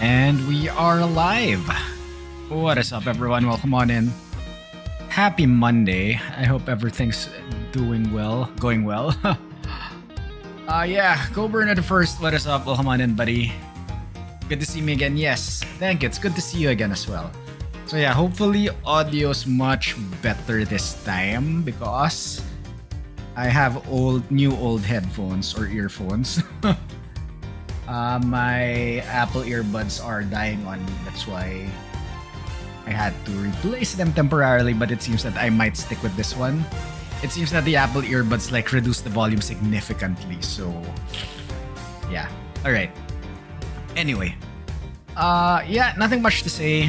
And we are live. What is up, everyone? Welcome on in. Happy Monday. I hope everything's going well. Yeah, Go Burn the first. What is up? Welcome on in, buddy. Good to see me again. Yes, thank you. It's good to see you again as well. So yeah, hopefully audio's much better this time because I have new old headphones or earphones. My Apple earbuds are dying on me. That's why I had to replace them temporarily, but it seems that I might stick with this one. It seems that the Apple earbuds like reduce the volume significantly. So yeah. Alright. Anyway. Yeah, nothing much to say.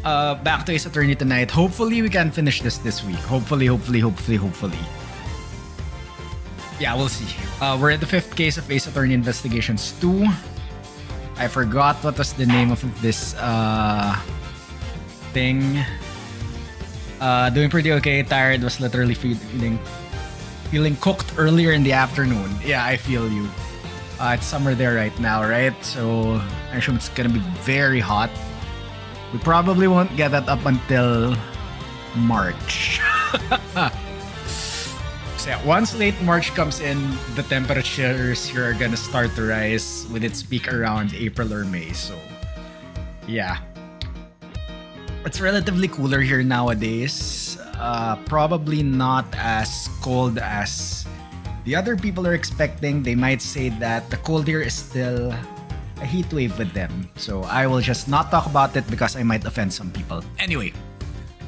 Back to Ace Attorney tonight. Hopefully we can finish this week. Hopefully. Yeah, we'll see. We're at the 5th case of Ace Attorney Investigations 2. I forgot what was the name of this thing. Doing pretty okay. Tired. Was literally feeling cooked earlier in the afternoon. Yeah, I feel you. It's summer there right now, right? So I assume it's gonna be very hot. We probably won't get that up until March. So yeah, once late March comes in, the temperatures here are gonna start to rise with its peak around April or May. So yeah, it's relatively cooler here nowadays. Probably not as cold as the other people are expecting. They might say that the cold here is still a heat wave with them. So I will just not talk about it because I might offend some people. Anyway,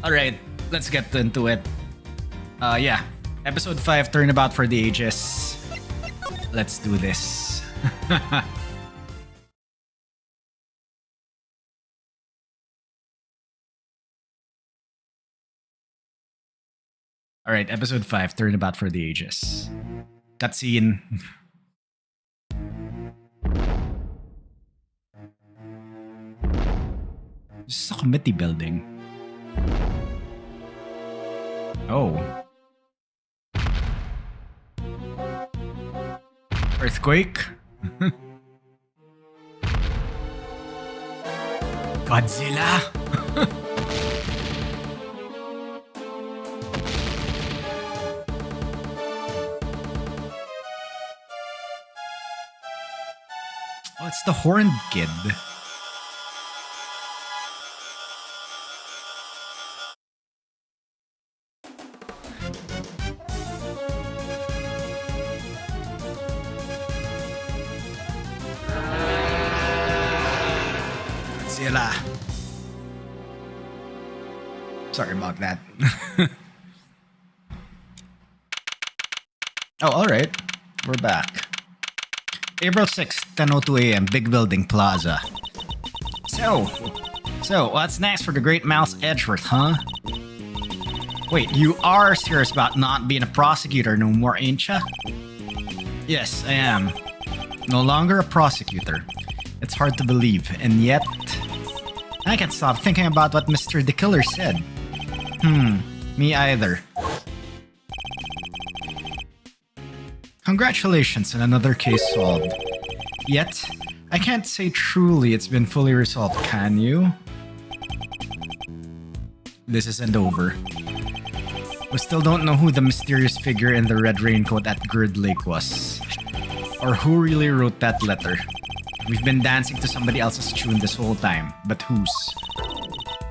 alright, let's get into it. Yeah. Episode 5, Turnabout for the Ages. Let's do this. Alright, episode 5, Turnabout for the Ages. Cutscene. This is a committee building. Oh. Earthquake? Godzilla? Oh, it's the Horned Kid. Sorry about that. Oh, alright. We're back. April 6th, 10:02 a.m. Big Building Plaza. So, what's next for the Great Mouse Edgeworth, huh? Wait, you are serious about not being a prosecutor no more, ain't ya? Yes, I am. No longer a prosecutor. It's hard to believe, and yet I can't stop thinking about what Mr. The Killer said. Me either. Congratulations on another case solved. Yet, I can't say truly it's been fully resolved, can you? This isn't over. We still don't know who the mysterious figure in the red raincoat at Grid Lake was. Or who really wrote that letter. We've been dancing to somebody else's tune this whole time, but whose?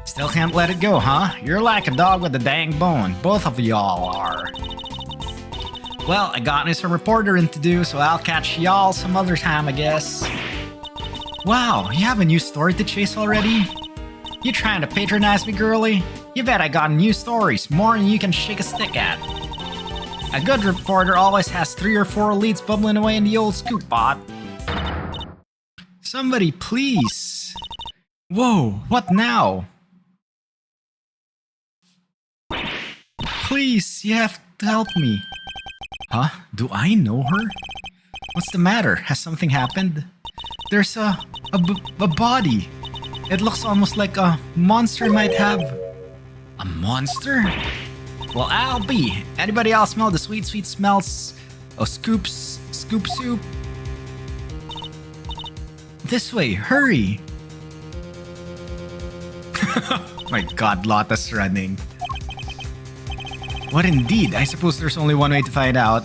Still can't let it go, huh? You're like a dog with a dang bone. Both of y'all are. Well, I got me some reportering to do, so I'll catch y'all some other time, I guess. Wow, you have a new story to chase already? You trying to patronize me, girly? You bet I got new stories, more than you can shake a stick at. A good reporter always has 3 or 4 leads bubbling away in the old scoop pot. Somebody, please. Whoa, what now? Please, you have to help me. Huh? Do I know her? What's the matter? Has something happened? There's a body. It looks almost like a monster might have. A monster? Well, I'll be. Anybody else smell the sweet, sweet smells of scoop soup? This way, hurry! My god, Lotus running. What indeed? I suppose there's only one way to find out.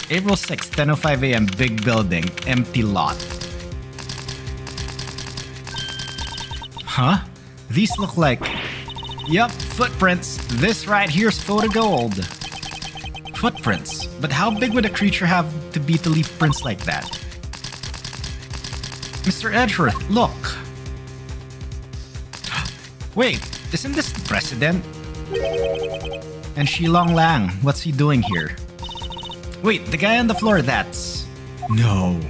April 6th, 10:05 a.m. Big building, empty lot. Huh? These look like... Yup, footprints. This right here's photo gold. Footprints? But how big would a creature have to be to leave prints like that? Mr. Edgeworth, look! Wait, isn't this the president? And Shilong Lang, what's he doing here? Wait, the guy on the floor, that's... No.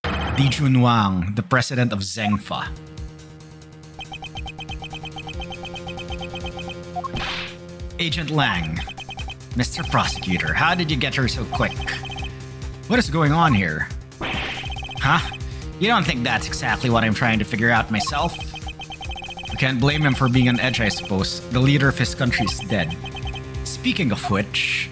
Di Jun Wang, the president of Zengfa. Agent Lang. Mr. Prosecutor, how did you get her so quick? What is going on here? Huh? You don't think that's exactly what I'm trying to figure out myself? You can't blame him for being on edge, I suppose. The leader of his country is dead. Speaking of which...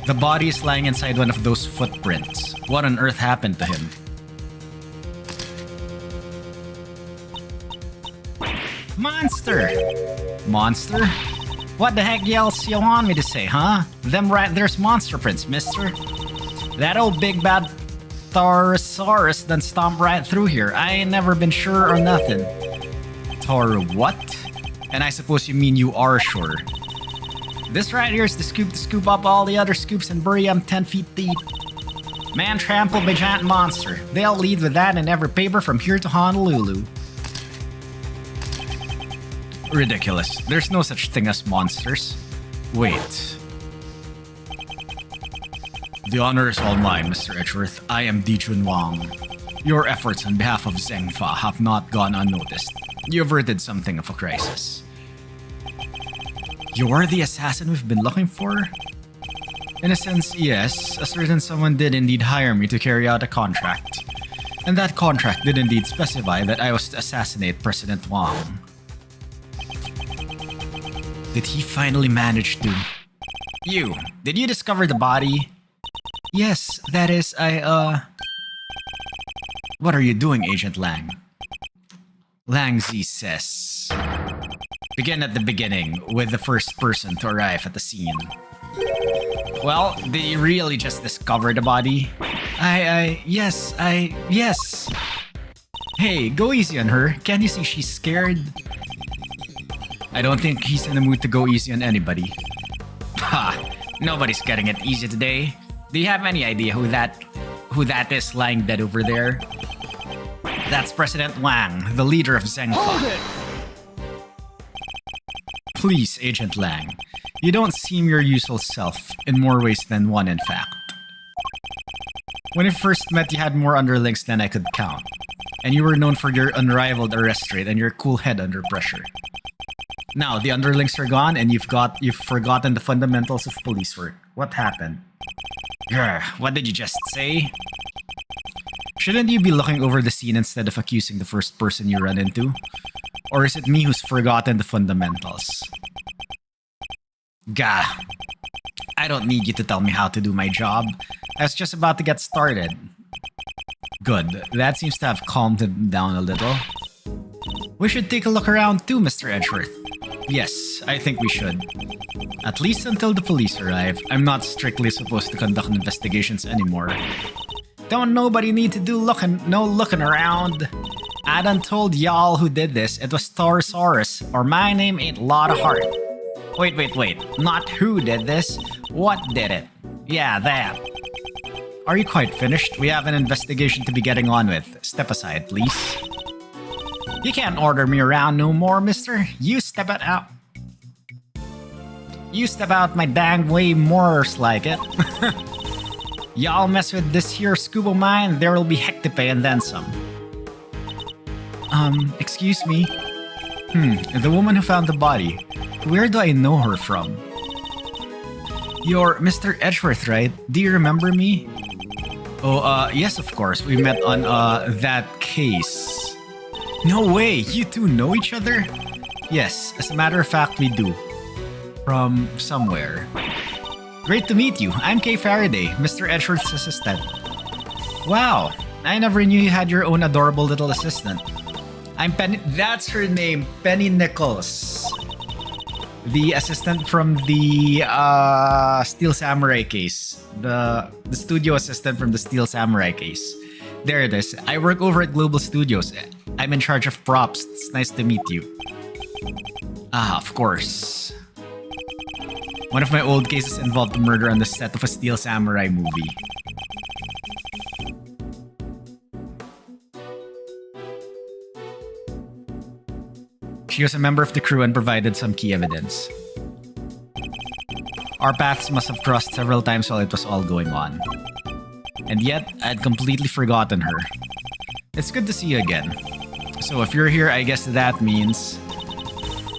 The body is lying inside one of those footprints. What on earth happened to him? Monster! Monster? What the heck else you want me to say, huh? Them right there's monster prints, mister. That old big bad Taurosaurus done stomped right through here. I ain't never been sure or nothing. Tor what? And I suppose you mean you are sure. This right here is the scoop to scoop up all the other scoops and bury them 10 feet deep. Man trampled by giant monster. They'll lead with that in every paper from here to Honolulu. Ridiculous. There's no such thing as monsters. Wait. The honor is all mine, Mr. Edgeworth. I am Di Jun Wang. Your efforts on behalf of Zengfa have not gone unnoticed. You averted something of a crisis. You're the assassin we've been looking for? In a sense, yes. A certain someone did indeed hire me to carry out a contract. And that contract did indeed specify that I was to assassinate President Wang. Did he finally manage to... Did you discover the body? Yes, that is, What are you doing, Agent Lang? Lang Zi says... Begin at the beginning, with the first person to arrive at the scene. Well, did you really just discover the body? Yes. Hey, go easy on her. Can't you see she's scared? I don't think he's in the mood to go easy on anybody. Ha! Nobody's getting it easy today. Do you have any idea who that is lying dead over there? That's President Wang, the leader of Zengfa. Please, Agent Lang. You don't seem your usual self, in more ways than one, in fact. When I first met, you had more underlings than I could count. And you were known for your unrivaled arrest rate and your cool head under pressure. Now, the underlings are gone and you've forgotten the fundamentals of police work. What happened? Grr, what did you just say? Shouldn't you be looking over the scene instead of accusing the first person you run into? Or is it me who's forgotten the fundamentals? Gah. I don't need you to tell me how to do my job. I was just about to get started. Good. That seems to have calmed him down a little. We should take a look around too, Mr. Edgeworth. Yes, I think we should. At least until the police arrive. I'm not strictly supposed to conduct investigations anymore. Don't nobody need to do no looking around. I done told y'all who did this. It was Taurosaurus, or my name ain't Lotta Hart. Wait. Not who did this. What did it? Yeah, that. Are you quite finished? We have an investigation to be getting on with. Step aside, please. You can't order me around no more, mister. You step it out. You step out my dang way, more's like it. Y'all mess with this here scoop of mine, there will be heck to pay and then some. Excuse me? The woman who found the body. Where do I know her from? You're Mr. Edgeworth, right? Do you remember me? Oh, yes, of course. We met on, that case. No way! You two know each other? Yes, as a matter of fact, we do. From somewhere. Great to meet you. I'm Kay Faraday, Mr. Edgeworth's assistant. Wow, I never knew you had your own adorable little assistant. I'm Penny. That's her name, Penny Nichols. The assistant from the Steel Samurai case. The studio assistant from the Steel Samurai case. There it is. I work over at Global Studios. I'm in charge of props. It's nice to meet you. Ah, of course. One of my old cases involved a murder on the set of a Steel Samurai movie. She was a member of the crew and provided some key evidence. Our paths must have crossed several times while it was all going on. And yet, I'd completely forgotten her. It's good to see you again. So if you're here, I guess that means...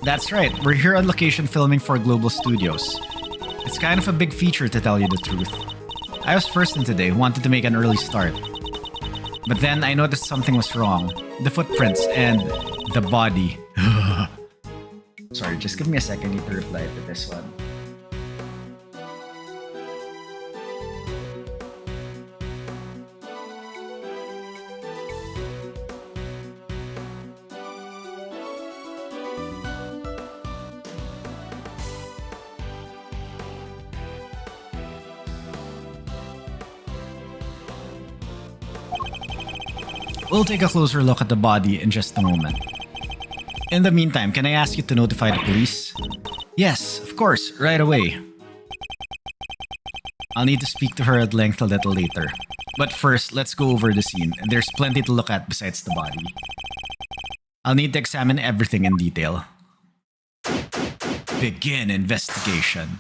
That's right, we're here on location filming for Global Studios. It's kind of a big feature, to tell you the truth. I was first in today, wanted to make an early start. But then I noticed something was wrong. The footprints and the body. Sorry, just give me a second. I need to reply to this one. We'll take a closer look at the body in just a moment. In the meantime, can I ask you to notify the police? Yes, of course, right away. I'll need to speak to her at length a little later. But first, let's go over the scene. There's plenty to look at besides the body. I'll need to examine everything in detail. Begin investigation.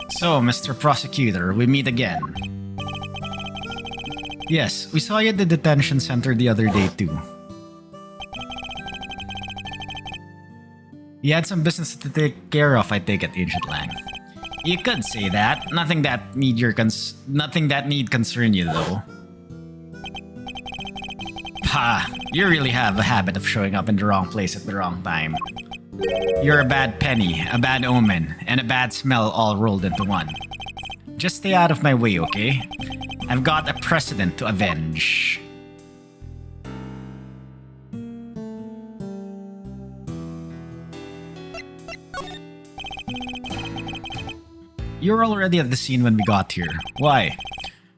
So, Mr. Prosecutor, we meet again. Yes, we saw you at the detention center the other day too. You had some business to take care of, I take it, Agent Lang. You could say that. Nothing that need concern you, though. Ha! You really have a habit of showing up in the wrong place at the wrong time. You're a bad penny, a bad omen, and a bad smell all rolled into one. Just stay out of my way, okay? I've got a precedent to avenge. You were already at the scene when we got here. Why?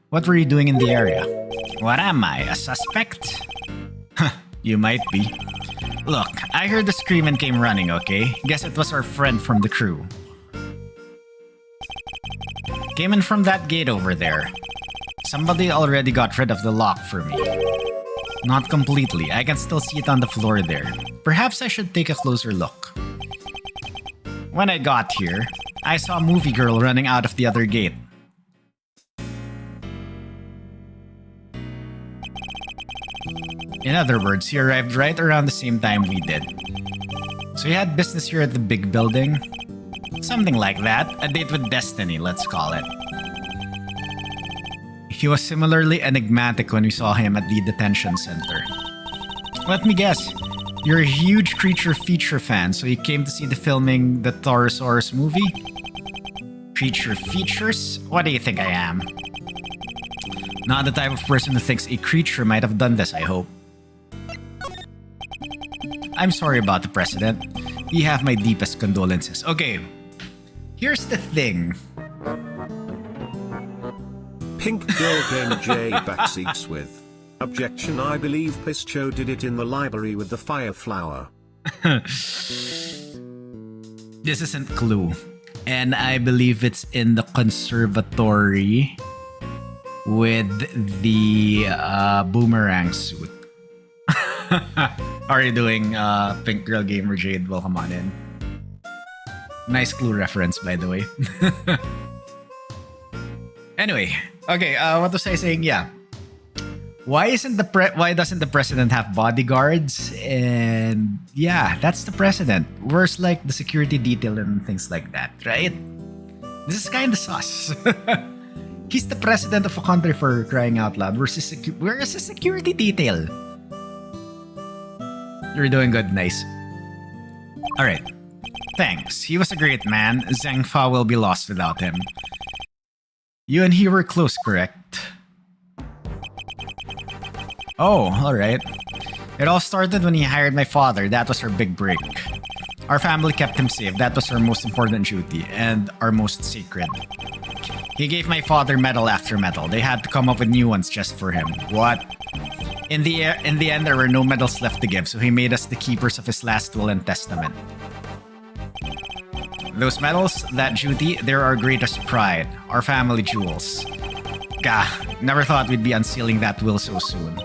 What were you doing in the area? What am I, a suspect? Huh, you might be. Look, I heard the scream and came running, okay? Guess it was our friend from the crew. Came in from that gate over there. Somebody already got rid of the lock for me. Not completely, I can still see it on the floor there. Perhaps I should take a closer look. When I got here, I saw a movie girl running out of the other gate. In other words, he arrived right around the same time we did. So he had business here at the big building? Something like that. A date with destiny, let's call it. He was similarly enigmatic when we saw him at the detention center. Let me guess, you're a huge creature feature fan, so you came to see the filming the Taurosaurus movie? Creature features? What do you think I am? Not the type of person who thinks a creature might have done this, I hope. I'm sorry about the precedent. You have my deepest condolences. Okay, here's the thing. Pink Girl Game J backseats with. Objection, I believe Pischo did it in the library with the fire flower. This isn't Clue. And I believe it's in the conservatory with the boomerang suit. How are you doing, Pink Girl Gamer Jade? Welcome on in. Nice Clue reference, by the way. Anyway, okay, what was I saying? Yeah. Why doesn't the president have bodyguards? And yeah, that's the president. Where's like the security detail and things like that, right? This is kinda sus. He's the president of a country, for crying out loud. Where's his security detail? You're doing good, nice. Alright. Thanks. He was a great man. Zhang Fa will be lost without him. You and he were close, correct? Oh, alright. It all started when he hired my father. That was our big break. Our family kept him safe. That was our most important duty and our most sacred. He gave my father medal after medal. They had to come up with new ones just for him. What? In the end, there were no medals left to give, so he made us the keepers of his last will and testament. Those medals, that duty, they're our greatest pride, our family jewels. Gah, never thought we'd be unsealing that will so soon.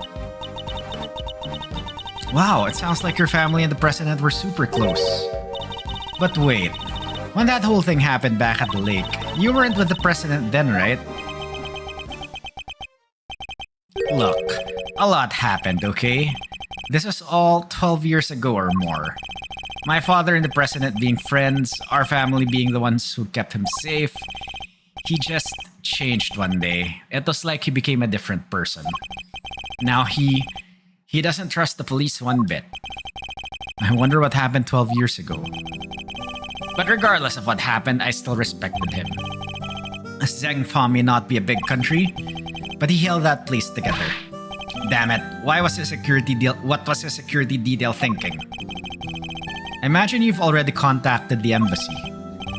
Wow, it sounds like your family and the president were super close. But wait, when that whole thing happened back at the lake, you weren't with the president then, right? Look, a lot happened, okay? This was all 12 years ago or more. My father and the president being friends, our family being the ones who kept him safe. He just changed one day. It was like he became a different person. Now he doesn't trust the police one bit. I wonder what happened 12 years ago. But regardless of what happened, I still respected him. Zhang Fa may not be a big country, but he held that place together. Damn it, what was his security detail thinking? Imagine you've already contacted the embassy.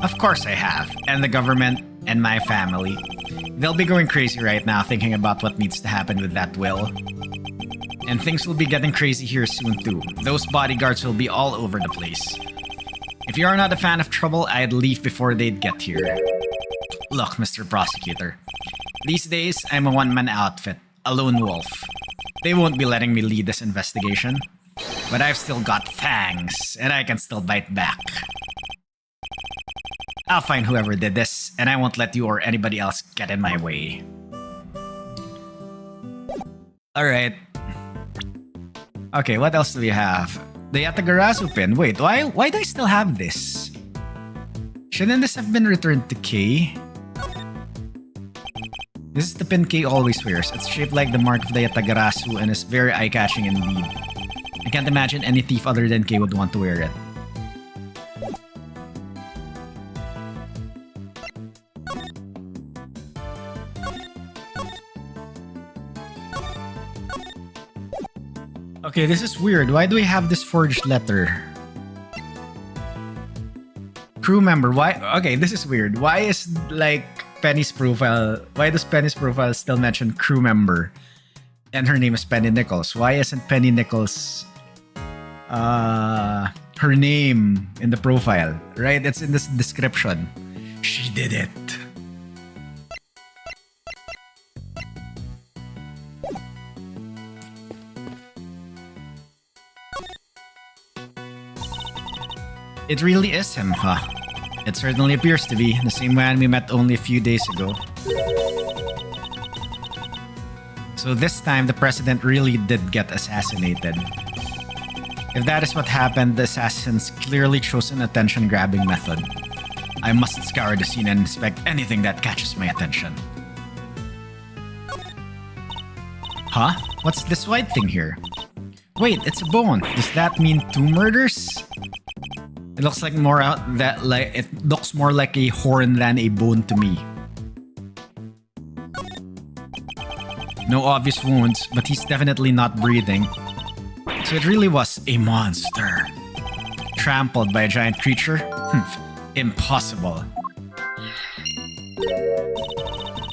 Of course I have, and the government, and my family. They'll be going crazy right now thinking about what needs to happen with that will. And things will be getting crazy here soon too. Those bodyguards will be all over the place. If you're not a fan of trouble, I'd leave before they'd get here. Look, Mr. Prosecutor. These days, I'm a one-man outfit, a lone wolf. They won't be letting me lead this investigation. But I've still got fangs, and I can still bite back. I'll find whoever did this, and I won't let you or anybody else get in my way. Alright. Okay, what else do we have? The Yatagarasu pin. Wait, why do I still have this? Shouldn't this have been returned to Kay? This is the pin Kay always wears. It's shaped like the mark of the Yatagarasu and is very eye-catching indeed. I can't imagine any thief other than Kay would want to wear it. Okay, this is weird. Why do we have this forged letter? Crew member, why? Okay, this is weird. Why is like Penny's profile? Why does Penny's profile still mention crew member? And her name is Penny Nichols. Why isn't Penny Nichols her name in the profile? Right? It's in this description. She did it. It really is him, huh? It certainly appears to be, the same man we met only a few days ago. So this time, the president really did get assassinated. If that is what happened, the assassins clearly chose an attention-grabbing method. I must scour the scene and inspect anything that catches my attention. Huh? What's this white thing here? Wait, it's a bone. Does that mean 2 murders? It looks like it looks more like a horn than a bone to me. No obvious wounds, but he's definitely not breathing. So it really was a monster. Trampled by a giant creature? Impossible.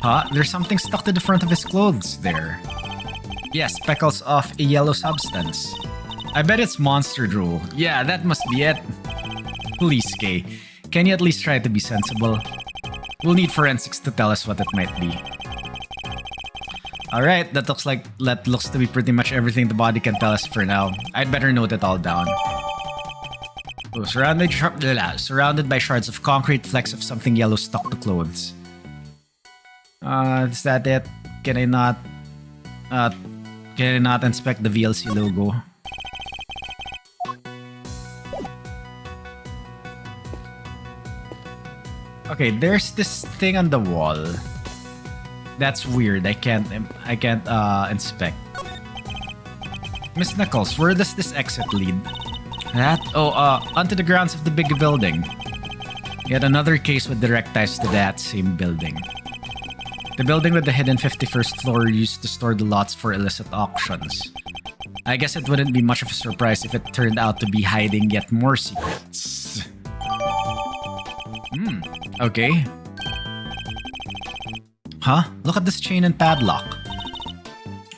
Huh? There's something stuck to the front of his clothes there. Yes, speckles of a yellow substance. I bet it's monster drool. Yeah, that must be it. Please, Kay. Can you at least try to be sensible? We'll need forensics to tell us what it might be. Alright, that looks to be pretty much everything the body can tell us for now. I'd better note it all down. Oh, surrounded by shards of concrete, flecks of something yellow stuck to clothes. Is that it? Can I not inspect the VLC logo? Okay, there's this thing on the wall. That's weird. I can't inspect. Miss Nichols, where does this exit lead? Onto the grounds of the big building. Yet another case with direct ties to that same building. The building with the hidden 51st floor used to store the lots for illicit auctions. I guess it wouldn't be much of a surprise if it turned out to be hiding yet more secrets. Okay. Huh? Look at this chain and padlock.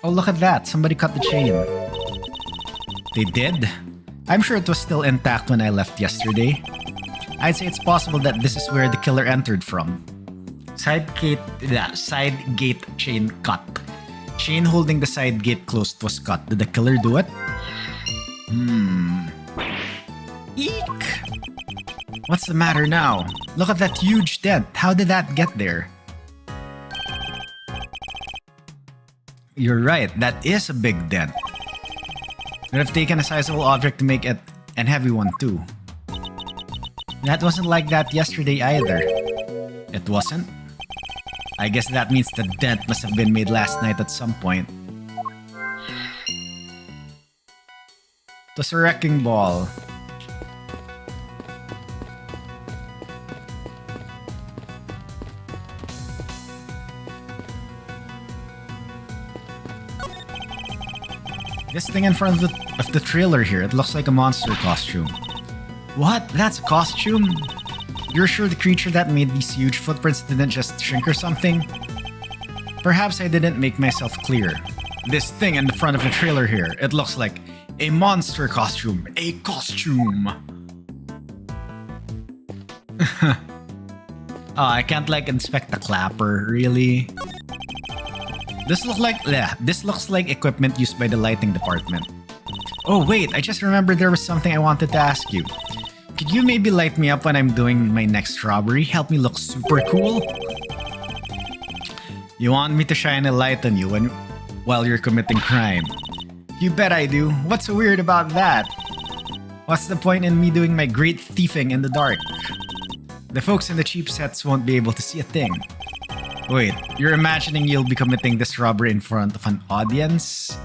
Oh, look at that. Somebody cut the chain. They did? I'm sure it was still intact when I left yesterday. I'd say it's possible that this is where the killer entered from. Side gate chain cut. Chain holding the side gate closed was cut. Did the killer do it? Eek! What's the matter now? Look at that huge dent. How did that get there? You're right, that is a big dent. Would have taken a sizable object to make it, and heavy one too. That wasn't like that yesterday either. It wasn't? I guess that means the dent must have been made last night at some point. It was a wrecking ball. This thing in front of the trailer here, it looks like a monster costume. What? That's a costume? You're sure the creature that made these huge footprints didn't just shrink or something? Perhaps I didn't make myself clear. This thing in the front of the trailer here, it looks like a monster costume. A costume! Oh, I can't like inspect the clapper, really? This looks like equipment used by the lighting department. Oh wait, I just remembered there was something I wanted to ask you. Could you maybe light me up when I'm doing my next robbery? Help me look super cool? You want me to shine a light on you while you're committing crime? You bet I do. What's so weird about that? What's the point in me doing my great thieving in the dark? The folks in the cheap sets won't be able to see a thing. Wait, you're imagining you'll be committing this robbery in front of an audience?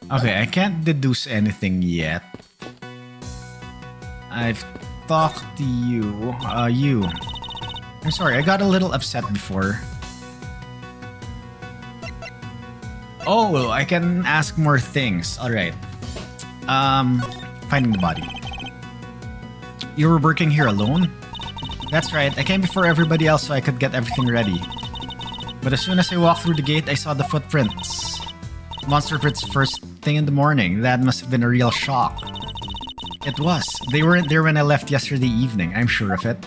Okay, I can't deduce anything yet. I've talked to you. I'm sorry, I got a little upset before. Oh, I can ask more things. Alright. Finding the body. You were working here alone? That's right, I came before everybody else so I could get everything ready. But as soon as I walked through the gate, I saw the footprints. Monster prints first thing in the morning. That must have been a real shock. It was. They weren't there when I left yesterday evening, I'm sure of it.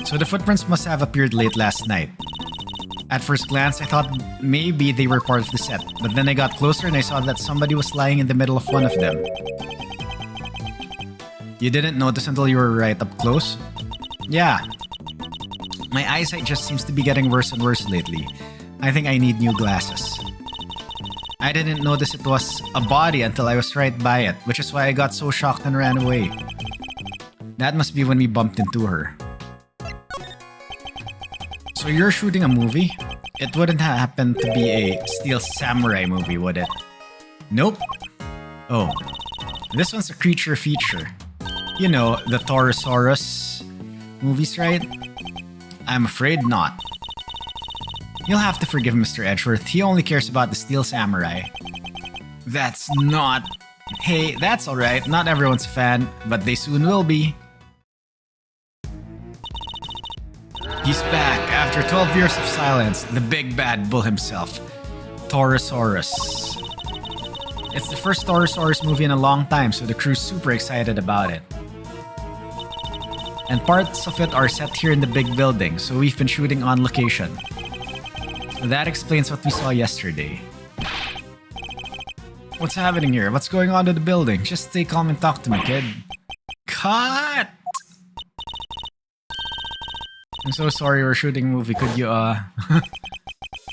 So the footprints must have appeared late last night. At first glance, I thought maybe they were part of the set, but then I got closer and I saw that somebody was lying in the middle of one of them. You didn't notice until you were right up close? Yeah. My eyesight just seems to be getting worse and worse lately. I think I need new glasses. I didn't notice it was a body until I was right by it, which is why I got so shocked and ran away. That must be when we bumped into her. So you're shooting a movie? It wouldn't happen to be a Steel Samurai movie, would it? Nope. Oh. This one's a creature feature. You know, the Torosaurus movies, right? I'm afraid not. You'll have to forgive Mr. Edgeworth. He only cares about the Steel Samurai. That's not... Hey, that's alright. Not everyone's a fan, but they soon will be. He's back after 12 years of silence. The big bad bull himself, Torosaurus. It's the first Torosaurus movie in a long time, so the crew's super excited about it. And parts of it are set here in the big building, so we've been shooting on location. That explains what we saw yesterday. What's happening here? What's going on to the building? Just stay calm and talk to me, kid. Cut! I'm so sorry we're shooting a movie. Could you,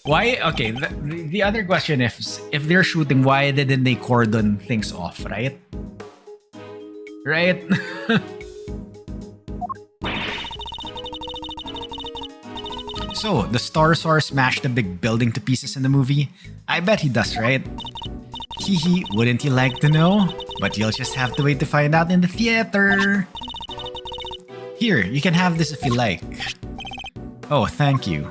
Why? Okay, the other question is, if they're shooting, why didn't they cordon things off, right? Right? So, the Starosaur smashed the big building to pieces in the movie? I bet he does, right? Hehe, wouldn't you like to know? But you'll just have to wait to find out in the theater. Here, you can have this if you like. Oh, thank you.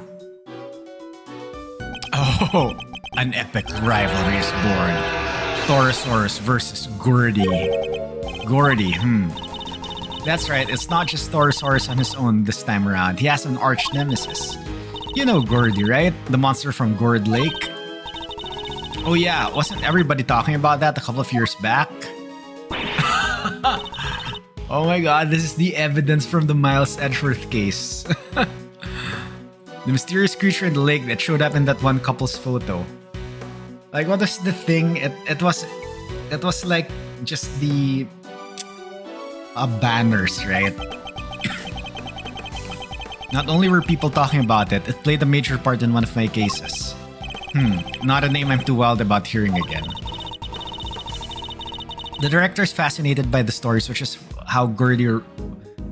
Oh, an epic rivalry is born. Torosaurus versus Gordy. Gordy, That's right, it's not just Torosaurus on his own this time around. He has an arch nemesis. You know Gordy, right? The monster from Gourd Lake. Oh yeah, wasn't everybody talking about that a couple of years back? Oh my god, this is the evidence from the Miles Edgeworth case. The mysterious creature in the lake that showed up in that one couple's photo. Like, what was the thing? It was like just the banners, right? Not only were people talking about it, it played a major part in one of my cases. Not a name I'm too wild about hearing again. The director's fascinated by the stories, which is how Gordy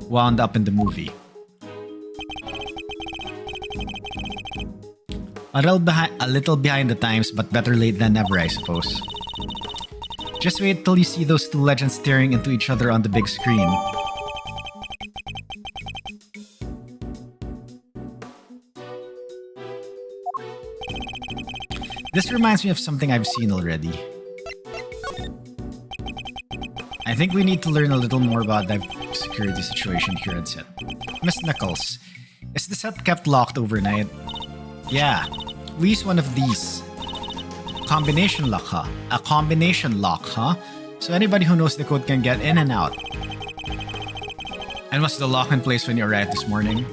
wound up in the movie. A little behind the times, but better late than never, I suppose. Just wait till you see those two legends staring into each other on the big screen. This reminds me of something I've seen already. I think we need to learn a little more about the security situation here at set. Miss Nichols, is the set kept locked overnight? Yeah, we use one of these. Combination lock, huh? A combination lock, huh? So anybody who knows the code can get in and out. And was the lock in place when you arrived this morning?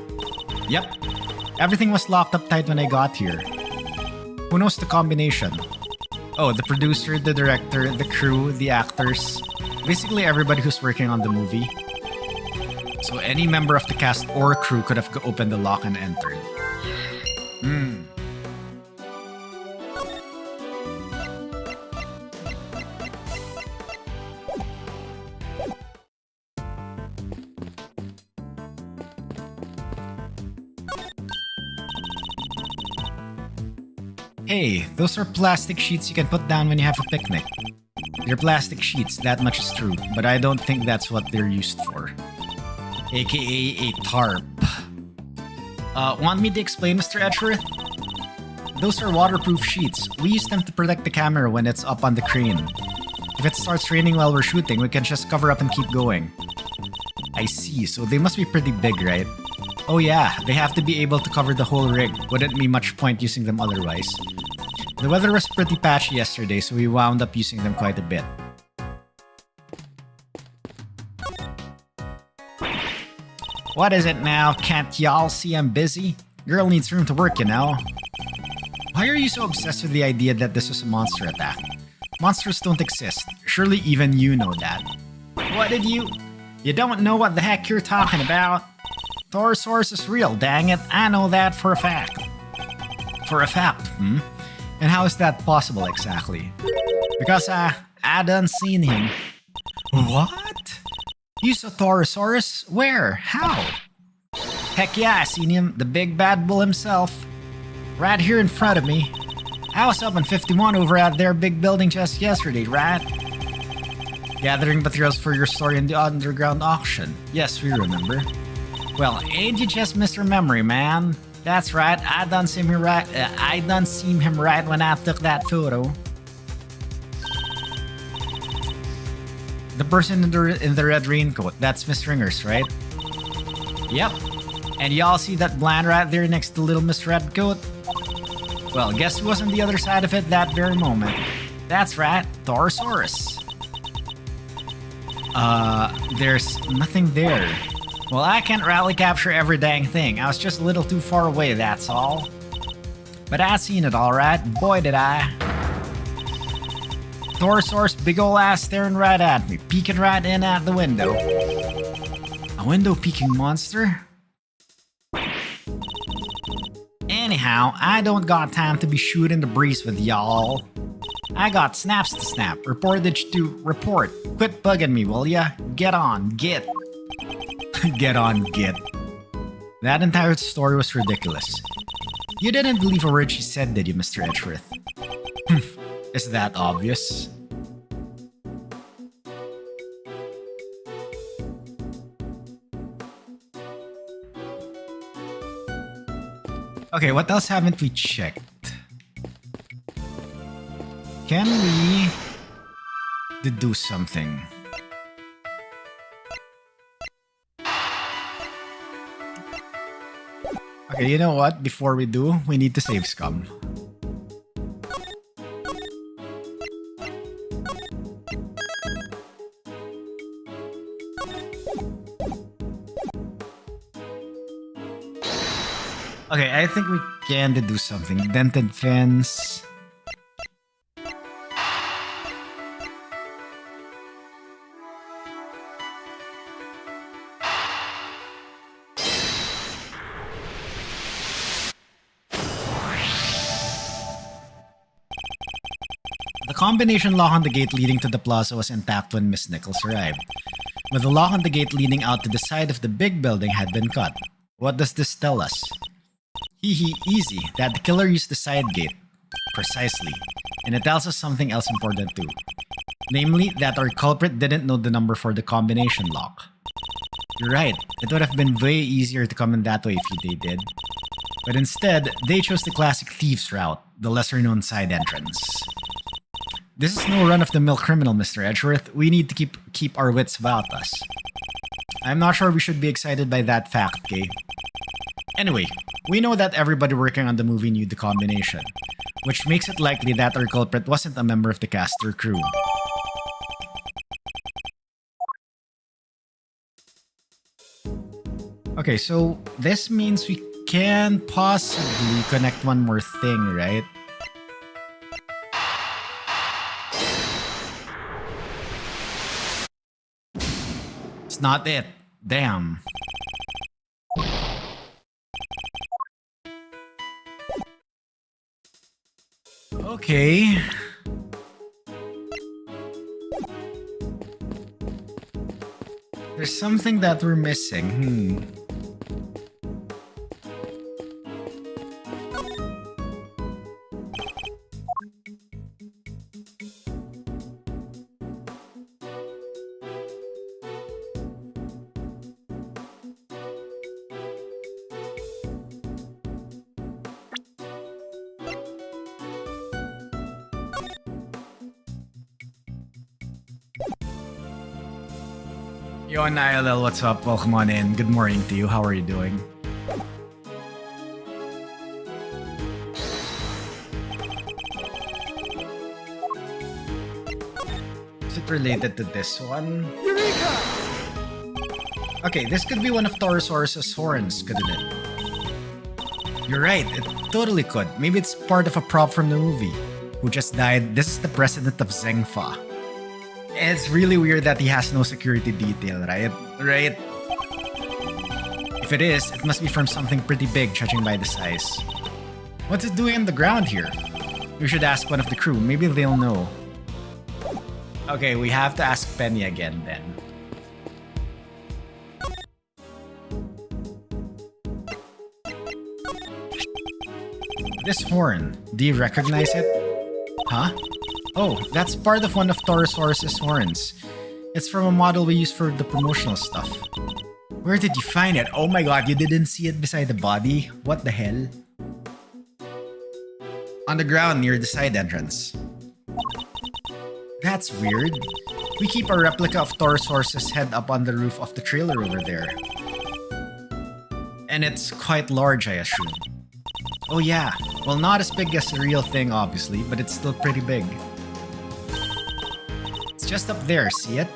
Yep. Everything was locked up tight when I got here. Who knows the combination? Oh, the producer, the director, the crew, the actors. Basically everybody who's working on the movie. So any member of the cast or crew could have opened the lock and entered. Hey, those are plastic sheets you can put down when you have a picnic. They're plastic sheets, that much is true, but I don't think that's what they're used for. AKA a tarp. Want me to explain, Mr. Edgeworth? Those are waterproof sheets. We use them to protect the camera when it's up on the crane. If it starts raining while we're shooting, we can just cover up and keep going. I see, so they must be pretty big, right? Oh yeah, they have to be able to cover the whole rig. Wouldn't be much point using them otherwise. The weather was pretty patchy yesterday, so we wound up using them quite a bit. What is it now? Can't y'all see I'm busy? Girl needs room to work, you know. Why are you so obsessed with the idea that this was a monster attack? Monsters don't exist. Surely even you know that. What did you... You don't know what the heck you're talking about? Torosaurus is real, dang it. I know that for a fact. For a fact, And how is that possible exactly? Because I done seen him. What? You saw Torosaurus? Where? How? Heck yeah, I seen him. The big bad bull himself. Right here in front of me. I was up in 51 over at their big building just yesterday, right? Gathering materials for your story in the underground auction. Yes, we remember. Well, ain't you just Mr. Memory, man? That's right, I done seen him right when I took that photo. The person in the red raincoat, that's Miss Ringers, right? Yep. And y'all see that blind right there next to little Miss Redcoat? Well, guess who was on the other side of it that very moment? That's right, Torosaurus. There's nothing there. Well, I can't rally capture every dang thing. I was just a little too far away, that's all. But I seen it alright, boy did I. Torosaurus big ol' ass staring right at me, peeking right in at the window. A window peeking monster? Anyhow, I don't got time to be shooting the breeze with y'all. I got snaps to snap, reportage to report. Quit bugging me, will ya? Get on, get. Get on, get. That entire story was ridiculous. You didn't believe a word she said, did you, Mr. Edgeworth? Is that obvious? Okay, what else haven't we checked? Can we deduce something? Okay, you know what? Before we do, we need to save Scum. Okay, I think we can deduce something. Dented fence. The combination lock on the gate leading to the plaza was intact when Miss Nichols arrived, but the lock on the gate leading out to the side of the big building had been cut. What does this tell us? Easy, that the killer used the side gate. Precisely. And it tells us something else important too. Namely, that our culprit didn't know the number for the combination lock. You're right, it would have been way easier to come in that way if they did. But instead, they chose the classic thieves route, the lesser-known side entrance. This is no run-of-the-mill criminal, Mr. Edgeworth. We need to keep our wits about us. I'm not sure we should be excited by that fact, Kay. Anyway, we know that everybody working on the movie knew the combination, which makes it likely that our culprit wasn't a member of the cast or crew. Okay, so this means we can possibly connect one more thing, right? It's not it. Damn. Okay. There's something that we're missing. Yo, NILL, what's up? Welcome on in. Good morning to you. How are you doing? Is it related to this one? Eureka! Okay, this could be one of Taurosaurus's horns, couldn't it? You're right, it totally could. Maybe it's part of a prop from the movie. Who just died? This is the president of Zengfa. It's really weird that he has no security detail, right? Right? If it is, it must be from something pretty big, judging by the size. What's it doing on the ground here? We should ask one of the crew. Maybe they'll know. Okay, we have to ask Penny again then. This horn, do you recognize it? Huh? Oh, that's part of one of Taurosaurus's horns. It's from a model we use for the promotional stuff. Where did you find it? Oh my god, you didn't see it beside the body? What the hell? On the ground near the side entrance. That's weird. We keep a replica of Taurosaurus's head up on the roof of the trailer over there. And it's quite large, I assume. Oh yeah, well not as big as the real thing obviously, but it's still pretty big. It's just up there, see it?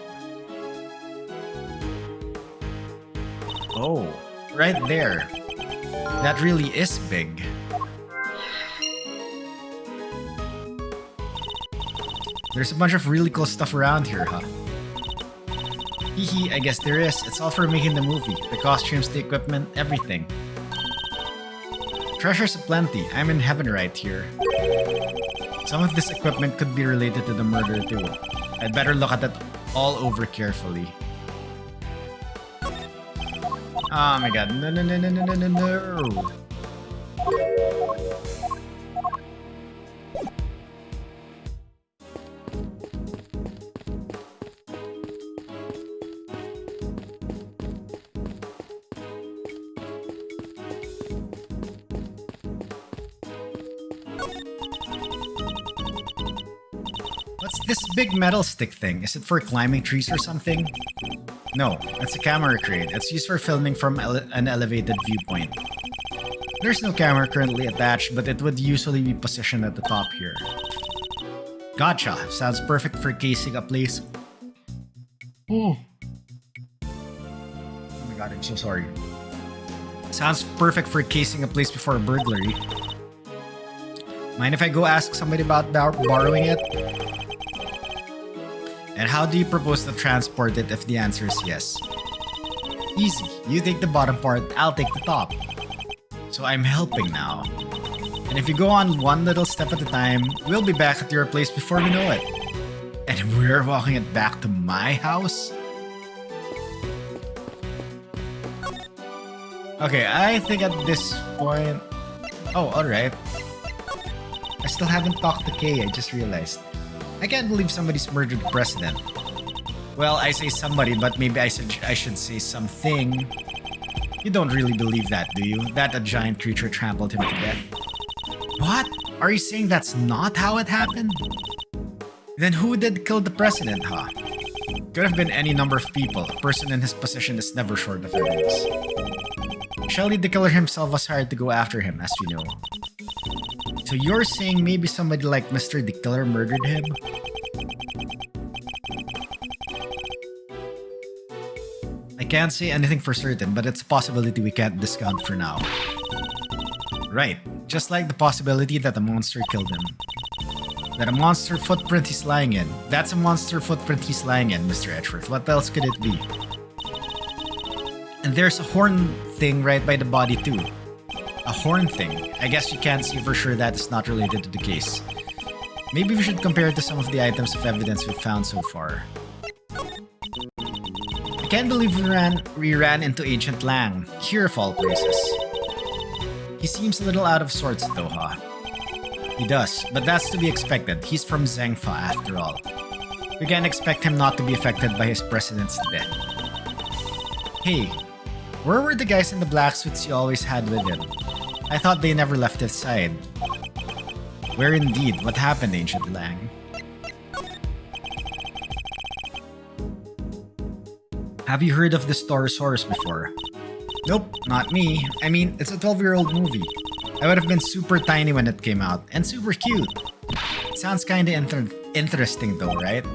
Oh, right there. That really is big. There's a bunch of really cool stuff around here, huh? Hehe, I guess there is. It's all for making the movie. The costumes, the equipment, everything. Treasures aplenty. I'm in heaven right here. Some of this equipment could be related to the murder too. I'd better look at it all over carefully. Oh my god. No, no, no, no, no, no, no, no. What's this big metal stick thing? Is it for climbing trees or something? No, it's a camera crate. It's used for filming from an elevated viewpoint. There's no camera currently attached, but it would usually be positioned at the top here. Gotcha. Sounds perfect for casing a place. Oh my god, I'm so sorry. Sounds perfect for casing a place before a burglary. Mind if I go ask somebody about borrowing it? And how do you propose to transport it if the answer is yes? Easy. You take the bottom part, I'll take the top. So I'm helping now. And if you go on one little step at a time, we'll be back at your place before we know it. And we're walking it back to my house? Okay, I think at this point... Oh, alright. I still haven't talked to Kay, I just realized. I can't believe somebody's murdered the president. Well, I say somebody, but maybe I should say something. You don't really believe that, do you? That a giant creature trampled him to death? What? Are you saying that's not how it happened? Then who did kill the president, huh? Could have been any number of people. A person in his position is never short of evidence. Surely the killer himself was hired to go after him, as we know. So you're saying maybe somebody like Mr. the Killer murdered him? I can't say anything for certain, but it's a possibility we can't discount for now. Right, just like the possibility that a monster killed him. That a monster footprint he's lying in. That's a monster footprint he's lying in, Mr. Edgeworth. What else could it be? And there's a horn thing right by the body too. A horn thing. I guess you can't see for sure that is not related to the case. Maybe we should compare it to some of the items of evidence we've found so far. I can't believe we ran into Agent Lang, here of all places. He seems a little out of sorts though, huh? He does, but that's to be expected. He's from Zengfa after all. We can't expect him not to be affected by his president's death. Hey, where were the guys in the black suits you always had with him? I thought they never left his side. Where indeed? What happened, Agent Lang? Have you heard of the Storosaurus before? Nope, not me. I mean, it's a 12-year-old movie. I would have been super tiny when it came out, and super cute. It sounds kinda interesting though, right?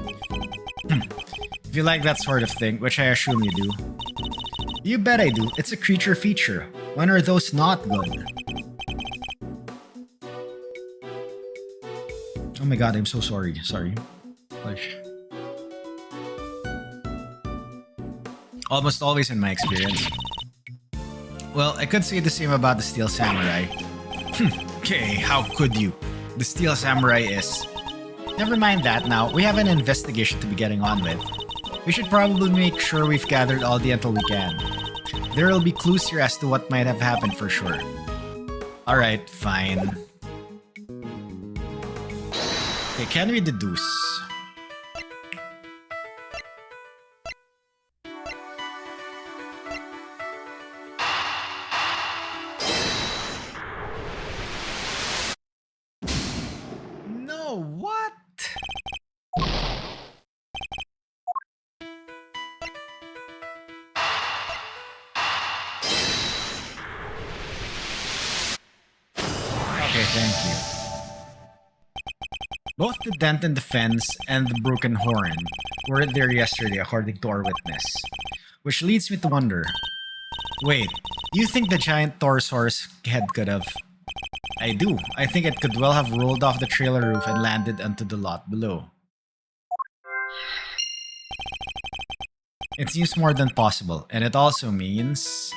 If you like that sort of thing, which I assume you do. You bet I do. It's a creature feature. When are those not good? Oh my god, I'm so sorry. Sorry. Gosh. Almost always in my experience. Well, I could say the same about the Steel Samurai. Okay, how could you? The Steel Samurai is... Never mind that now, we have an investigation to be getting on with. We should probably make sure we've gathered all the intel we can. There will be clues here as to what might have happened for sure. Alright, fine. Okay, can we deduce? No, what? Okay, thank you. Both the dent in the fence and the broken horn weren't there yesterday, according to our witness. Which leads me to wonder. Wait, you think the giant Torosaurus head could have... I do. I think it could well have rolled off the trailer roof and landed onto the lot below. It seems more than possible, and it also means...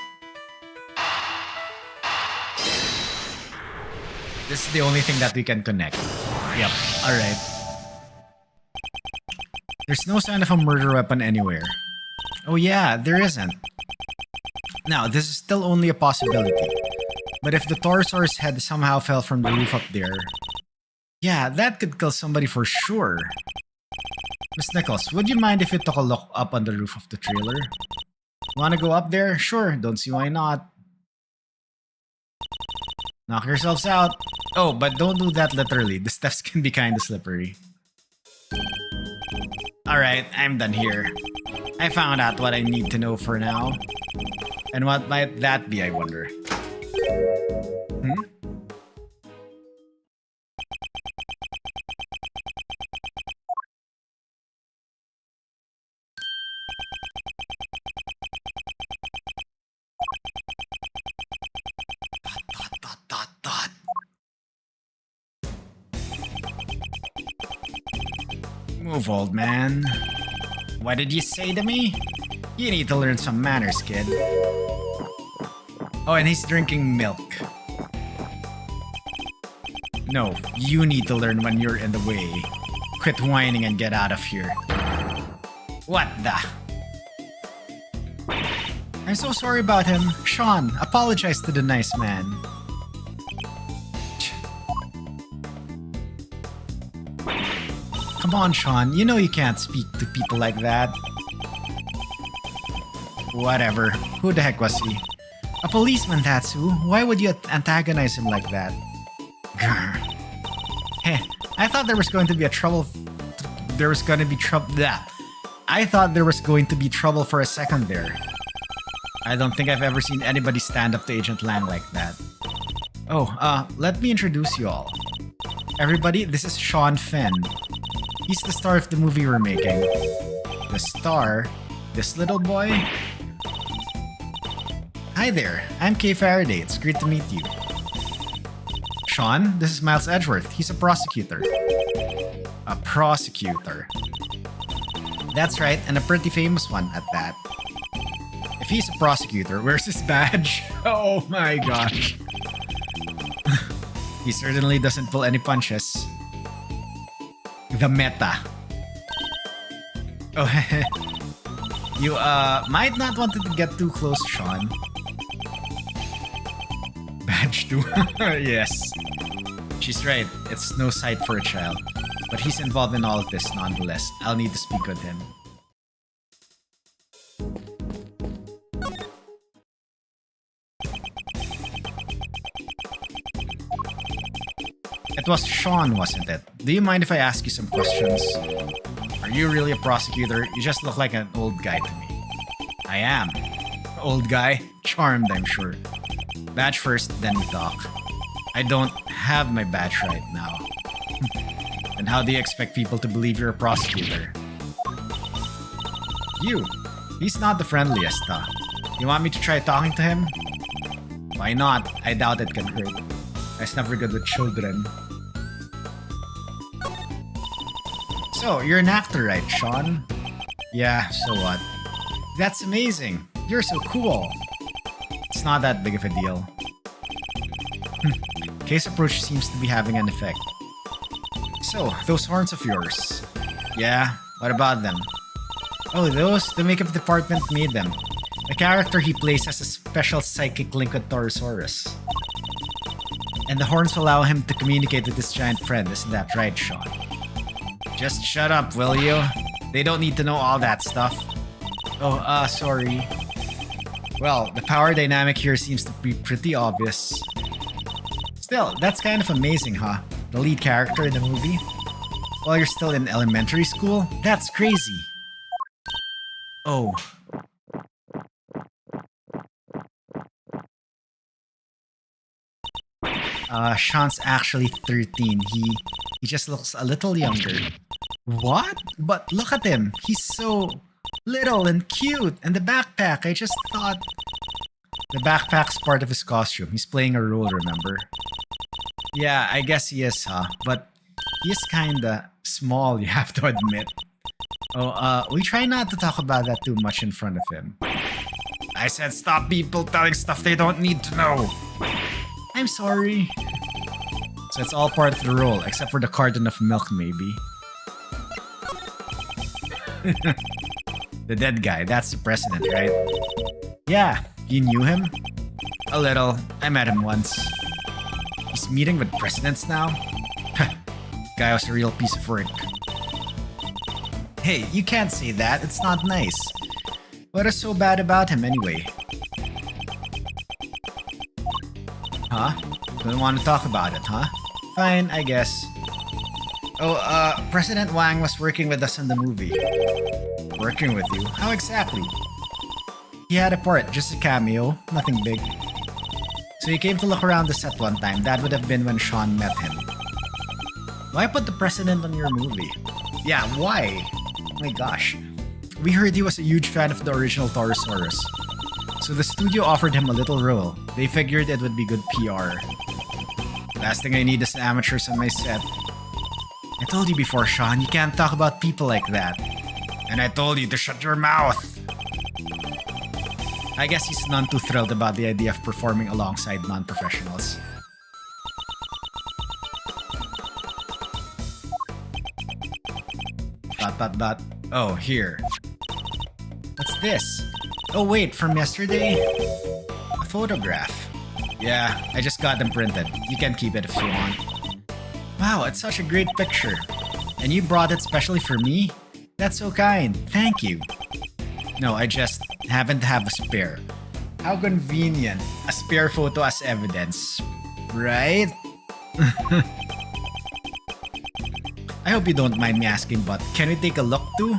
This is the only thing that we can connect. Yep, alright. There's no sign of a murder weapon anywhere. Oh yeah, there isn't. Now, this is still only a possibility. But if the Torosaurus head somehow fell from the roof up there, yeah, that could kill somebody for sure. Miss Nichols, would you mind if you took a look up on the roof of the trailer? Wanna go up there? Sure, don't see why not. Knock yourselves out. Oh, but don't do that literally. The steps can be kinda slippery. Alright, I'm done here. I found out what I need to know for now. And what might that be, I wonder? Hmm? Dot. Move, old man. What did you say to me? You need to learn some manners, kid. Oh, and he's drinking milk. No, you need to learn when you're in the way. Quit whining and get out of here. What the? I'm so sorry about him. Sean, apologize to the nice man. Come on, Sean. You know you can't speak to people like that. Whatever. Who the heck was he? A policeman, that's who. Why would you antagonize him like that? Grr. Heh. I thought there was going to be trouble. I thought there was going to be trouble for a second there. I don't think I've ever seen anybody stand up to Agent Lang like that. Oh, let me introduce you all. Everybody, this is Sean Fenn. He's the star of the movie we're making. The star? This little boy? Hi there, I'm Kay Faraday. It's great to meet you. Sean, this is Miles Edgeworth. He's a prosecutor. A prosecutor. That's right, and a pretty famous one at that. If he's a prosecutor, where's his badge? Oh my gosh. He certainly doesn't pull any punches. The meta. Oh, you might not want to get too close, Sean. Badge 2. Yes. She's right. It's no sight for a child. But he's involved in all of this nonetheless. I'll need to speak with him. It was Sean, wasn't it? Do you mind if I ask you some questions? Are you really a prosecutor? You just look like an old guy to me. I am. Old guy? Charmed, I'm sure. Badge first, then we talk. I don't have my badge right now. And how do you expect people to believe you're a prosecutor? You. He's not the friendliest, huh? You want me to try talking to him? Why not? I doubt it can hurt. That's never good with children. So, you're an actor, right, Sean? Yeah, so what? That's amazing. You're so cool. It's not that big of a deal. Case approach seems to be having an effect. So, those horns of yours. Yeah, what about them? Oh, those? The makeup department made them. The character he plays has a special psychic link with Torosaurus. And the horns allow him to communicate with his giant friend, isn't that right, Sean? Just shut up, will you? They don't need to know all that stuff. Oh, sorry. Well, the power dynamic here seems to be pretty obvious. Still, that's kind of amazing, huh? The lead character in the movie? While you're still in elementary school? That's crazy. Oh. Sean's actually 13. He just looks a little younger. What? But look at him. He's so little and cute. And the backpack, I just thought... The backpack's part of his costume. He's playing a role, remember? Yeah, I guess he is, huh? But he's kinda small, you have to admit. Oh, we try not to talk about that too much in front of him. I said stop people telling stuff they don't need to know. I'm sorry. So it's all part of the role, except for the carton of milk, maybe. The dead guy, that's the president, right? Yeah, you knew him? A little. I met him once. He's meeting with presidents now? Guy was a real piece of work. Hey, you can't say that. It's not nice. What is so bad about him anyway? Huh? Don't want to talk about it, huh? Fine, I guess. Oh, President Wang was working with us in the movie. Working with you? How exactly? He had a part, just a cameo, nothing big. So he came to look around the set one time. That would have been when Sean met him. Why put the president on your movie? Yeah, why? Oh my gosh. We heard he was a huge fan of the original Torosaurus. So the studio offered him a little role. They figured it would be good PR. Last thing I need is amateurs on my set. I told you before, Sean, you can't talk about people like that. And I told you to shut your mouth. I guess he's none too thrilled about the idea of performing alongside non-professionals. Oh, here. What's this? Oh wait, from yesterday? A photograph. Yeah, I just got them printed. You can keep it if you want. Wow, it's such a great picture. And you brought it specially for me? That's so kind. Thank you. No, I just happen to have a spare. How convenient. A spare photo as evidence. Right? I hope you don't mind me asking, but can we take a look too?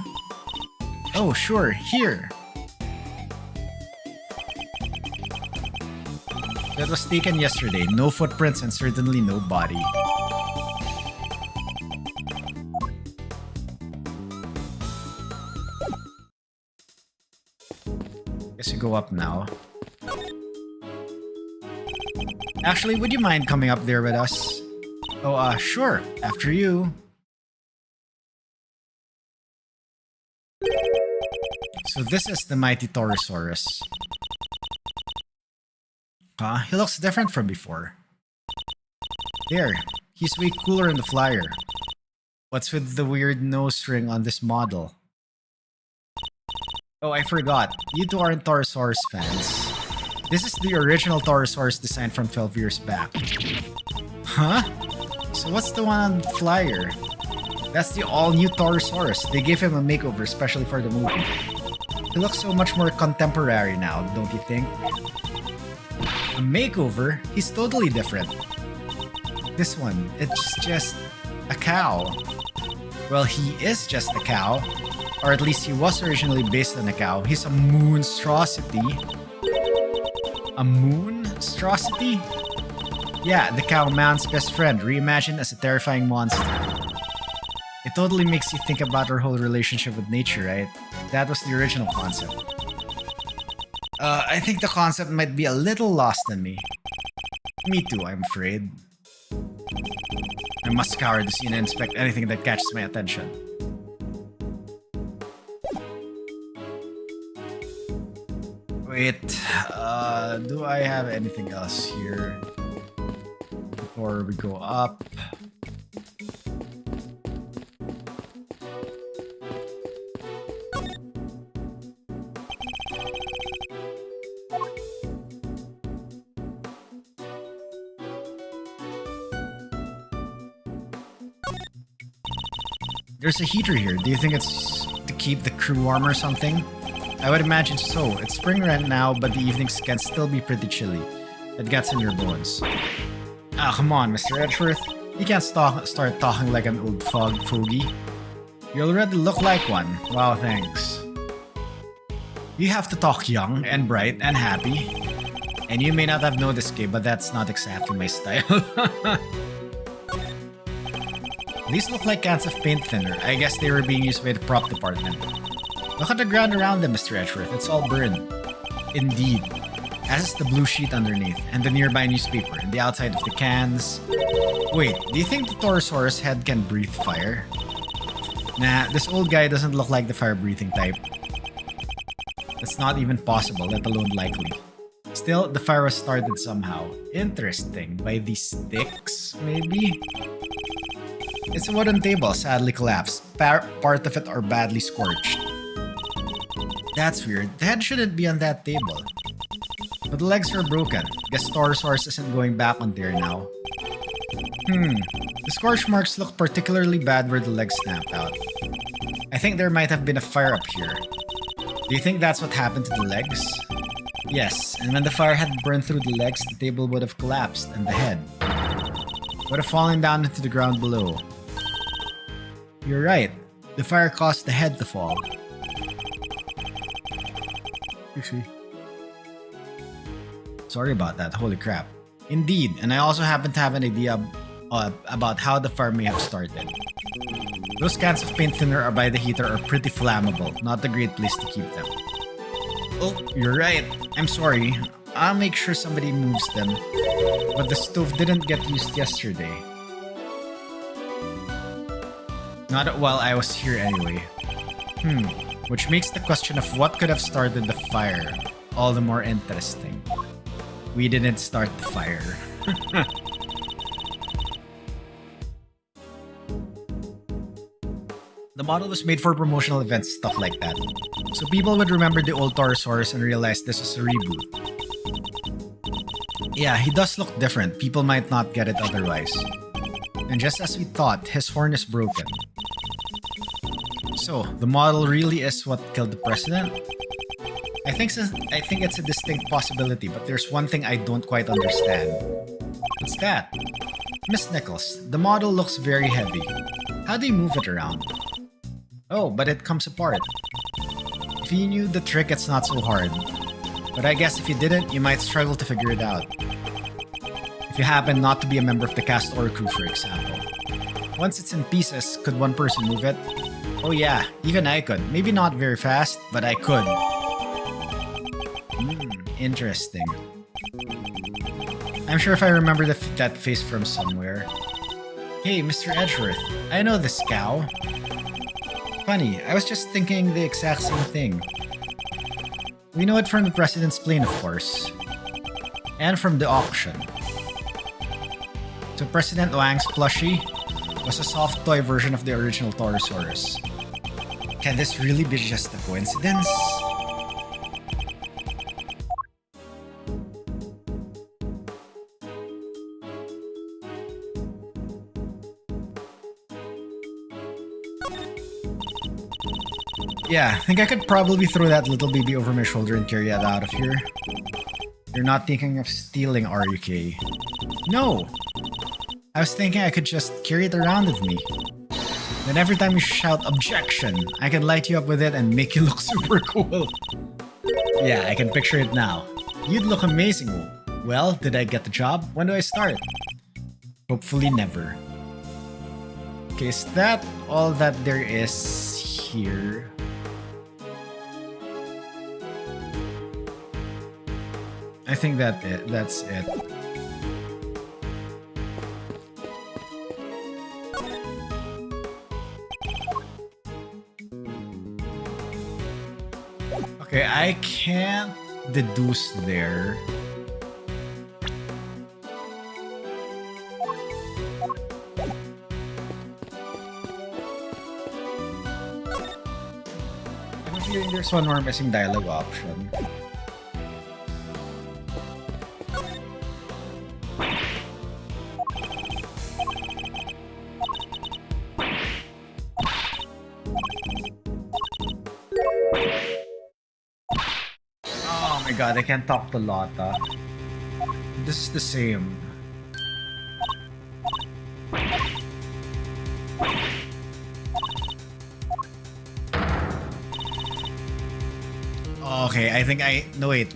Oh, sure. Here. That was taken yesterday. No footprints and certainly no body. Guess you go up now. Actually, would you mind coming up there with us? Oh, sure. After you. So this is the mighty Torosaurus. Huh? He looks different from before. There. He's way cooler in the flyer. What's with the weird nose ring on this model? Oh, I forgot. You two aren't Torosaurus fans. This is the original Torosaurus design from 12 years back. Huh? So what's the one on the flyer? That's the all-new Torosaurus. They gave him a makeover especially for the movie. He looks so much more contemporary now, don't you think? A makeover? He's totally different. This one, it's just a cow. Well, he is just a cow. Or at least he was originally based on a cow. He's a monstrosity. A monstrosity? Yeah, the cow man's best friend, reimagined as a terrifying monster. It totally makes you think about her whole relationship with nature, right? That was the original concept. I think the concept might be a little lost on me. Me too, I'm afraid. I must scour the scene and inspect anything that catches my attention. Wait, do I have anything else here before we go up? There's a heater here. Do you think it's to keep the crew warm or something? I would imagine so. It's spring right now, but the evenings can still be pretty chilly. It gets in your bones. Ah, come on, Mr. Edgeworth. You can't start talking like an old fogey. You already look like one. Wow, thanks. You have to talk young and bright and happy. And you may not have noticed, Kay, but that's not exactly my style. These look like cans of paint thinner. I guess they were being used by the prop department. Look at the ground around them, Mr. Edgeworth. It's all burned. Indeed. As is the blue sheet underneath, and the nearby newspaper, and the outside of the cans. Wait, do you think the Torosaurus head can breathe fire? Nah, this old guy doesn't look like the fire-breathing type. That's not even possible, let alone likely. Still, the fire was started somehow. Interesting. By these sticks, maybe? It's a wooden table, sadly collapsed. Part of it are badly scorched. That's weird. The head shouldn't be on that table. But the legs are broken. Guess Torosaurus isn't going back on there now. The scorch marks look particularly bad where the legs snapped out. I think there might have been a fire up here. Do you think that's what happened to the legs? Yes, and when the fire had burned through the legs, the table would have collapsed, and the head would have fallen down into the ground below. You're right. The fire caused the head to fall. You see. Sorry about that, holy crap. Indeed, and I also happen to have an idea about how the fire may have started. Those cans of paint thinner are by the heater are pretty flammable, not a great place to keep them. Oh, you're right. I'm sorry. I'll make sure somebody moves them. But the stove didn't get used yesterday. Not while I was here anyway. Which makes the question of what could have started the fire all the more interesting. We didn't start the fire. The model was made for promotional events, stuff like that. So people would remember the old Torosaurus and realize this was a reboot. Yeah, he does look different. People might not get it otherwise. And just as we thought, his horn is broken. So, the model really is what killed the president? I think it's a distinct possibility, but there's one thing I don't quite understand. What's that? Miss Nichols, the model looks very heavy. How do you move it around? Oh, but it comes apart. If you knew the trick, it's not so hard. But I guess if you didn't, you might struggle to figure it out. If you happen not to be a member of the cast or crew, for example. Once it's in pieces, could one person move it? Oh yeah, even I could. Maybe not very fast, but I could. Interesting. I'm sure if I remember that face from somewhere. Hey, Mr. Edgeworth, I know this cow. Funny, I was just thinking the exact same thing. We know it from the President's plane, of course. And from the auction. So President Wang's plushie was a soft toy version of the original Torosaurus. Can this really be just a coincidence? Yeah, I think I could probably throw that little baby over my shoulder and carry it out of here. You're not thinking of stealing, are you, Kay? No! I was thinking I could just carry it around with me. Then every time you shout objection, I can light you up with it and make you look super cool. Yeah, I can picture it now. You'd look amazing. Well, did I get the job? When do I start? Hopefully never. Okay, is that all that there is here? I think that's it. Okay, I can't deduce there. I have a feeling there's one more missing dialogue option. Oh my god, I can't talk to Lotta. This is the same. Okay, I think I... No, wait.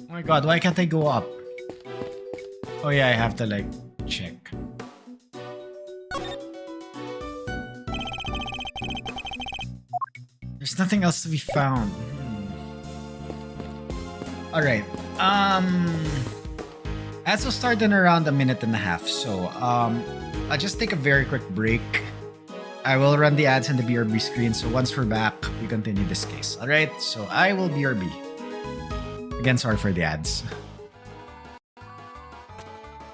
Oh my god, why can't I go up? Oh yeah, I have to like check. There's nothing else to be found. Alright. Ads will start in around a minute and a half. So I'll just take a very quick break. I will run the ads in the BRB screen. So once we're back, we continue this case. Alright, so I will BRB. Again, sorry for the ads.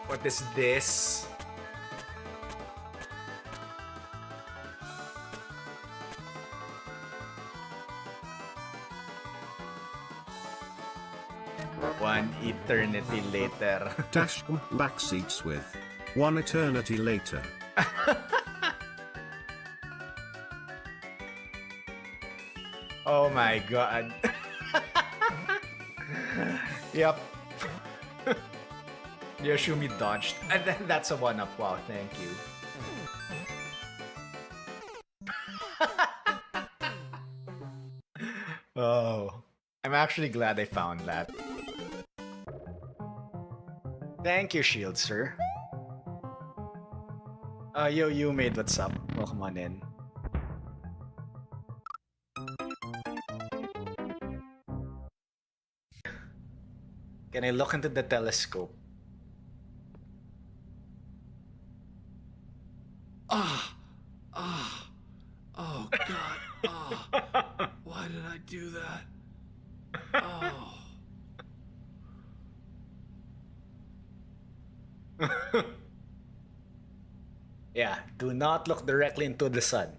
What is this? One eternity later. Dash backseats with 1 eternity later. Oh my god. Yep. Yoshumi dodged. And then that's a 1-up. Wow, thank you. Oh. I'm actually glad I found that. Thank you, Shield, sir. Yo, you made what's up? Welcome on in. Can I look into the telescope? Oh God! Why did I do that? Yeah, do not look directly into the sun.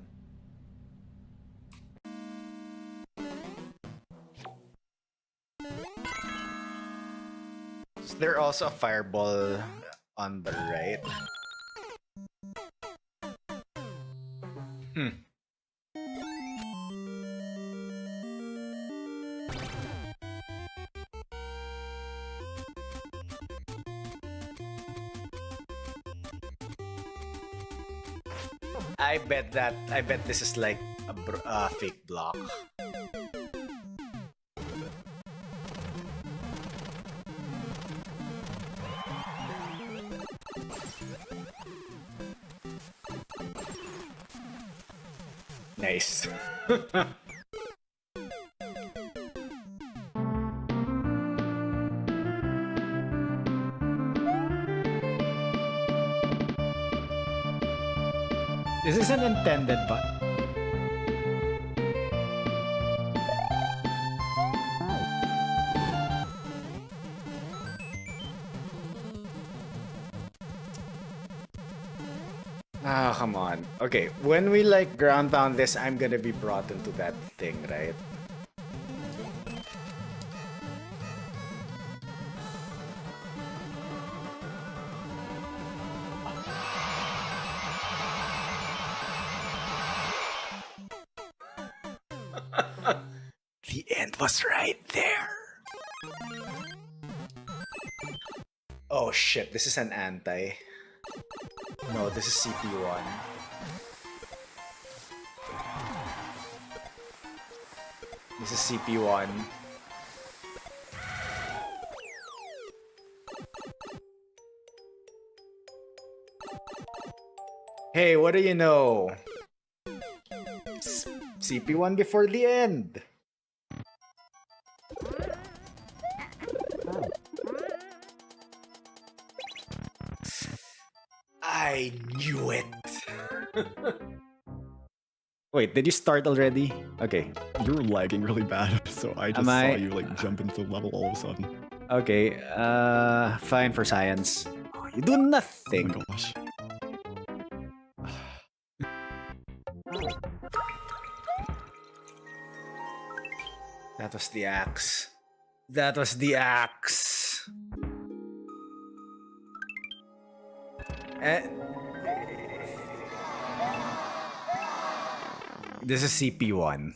Is there also a fireball on the right? I bet this is like a fake block. Nice. This isn't intended, but ah, come on. Okay, when we like ground pound this, I'm gonna be brought into that thing, right? The end was right there. Oh shit, this is an anti. No, this is CP1. This is CP1. Hey, what do you know? CP1 before the end. I knew it. Wait, did you start already? Okay. You were lagging really bad, so I just saw you like jump into the level all of a sudden. Okay, fine for science. Oh, you do nothing. Oh my gosh. That was the axe. That was the axe. This is CP1.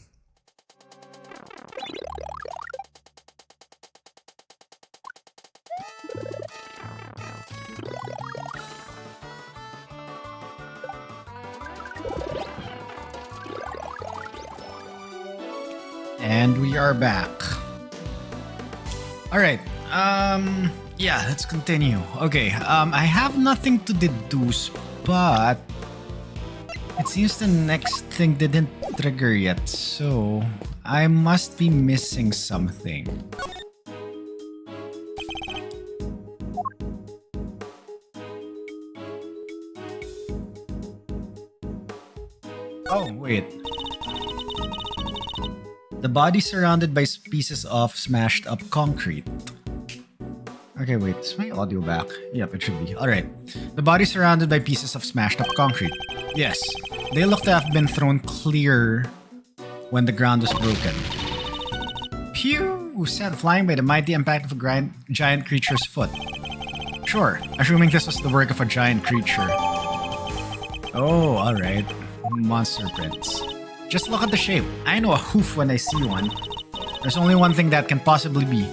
And we are back. Alright, yeah, let's continue. Okay, I have nothing to deduce, but it seems the next thing didn't trigger yet, so I must be missing something. Oh, wait. The body surrounded by pieces of smashed up concrete. Okay, wait. Is my audio back? Yep, it should be. Alright. The body surrounded by pieces of smashed up concrete. Yes. They look to have been thrown clear when the ground was broken. Phew! Sent flying by the mighty impact of a giant creature's foot. Sure, assuming this was the work of a giant creature. Oh, alright. Monster prints. Just look at the shape. I know a hoof when I see one. There's only one thing that can possibly be.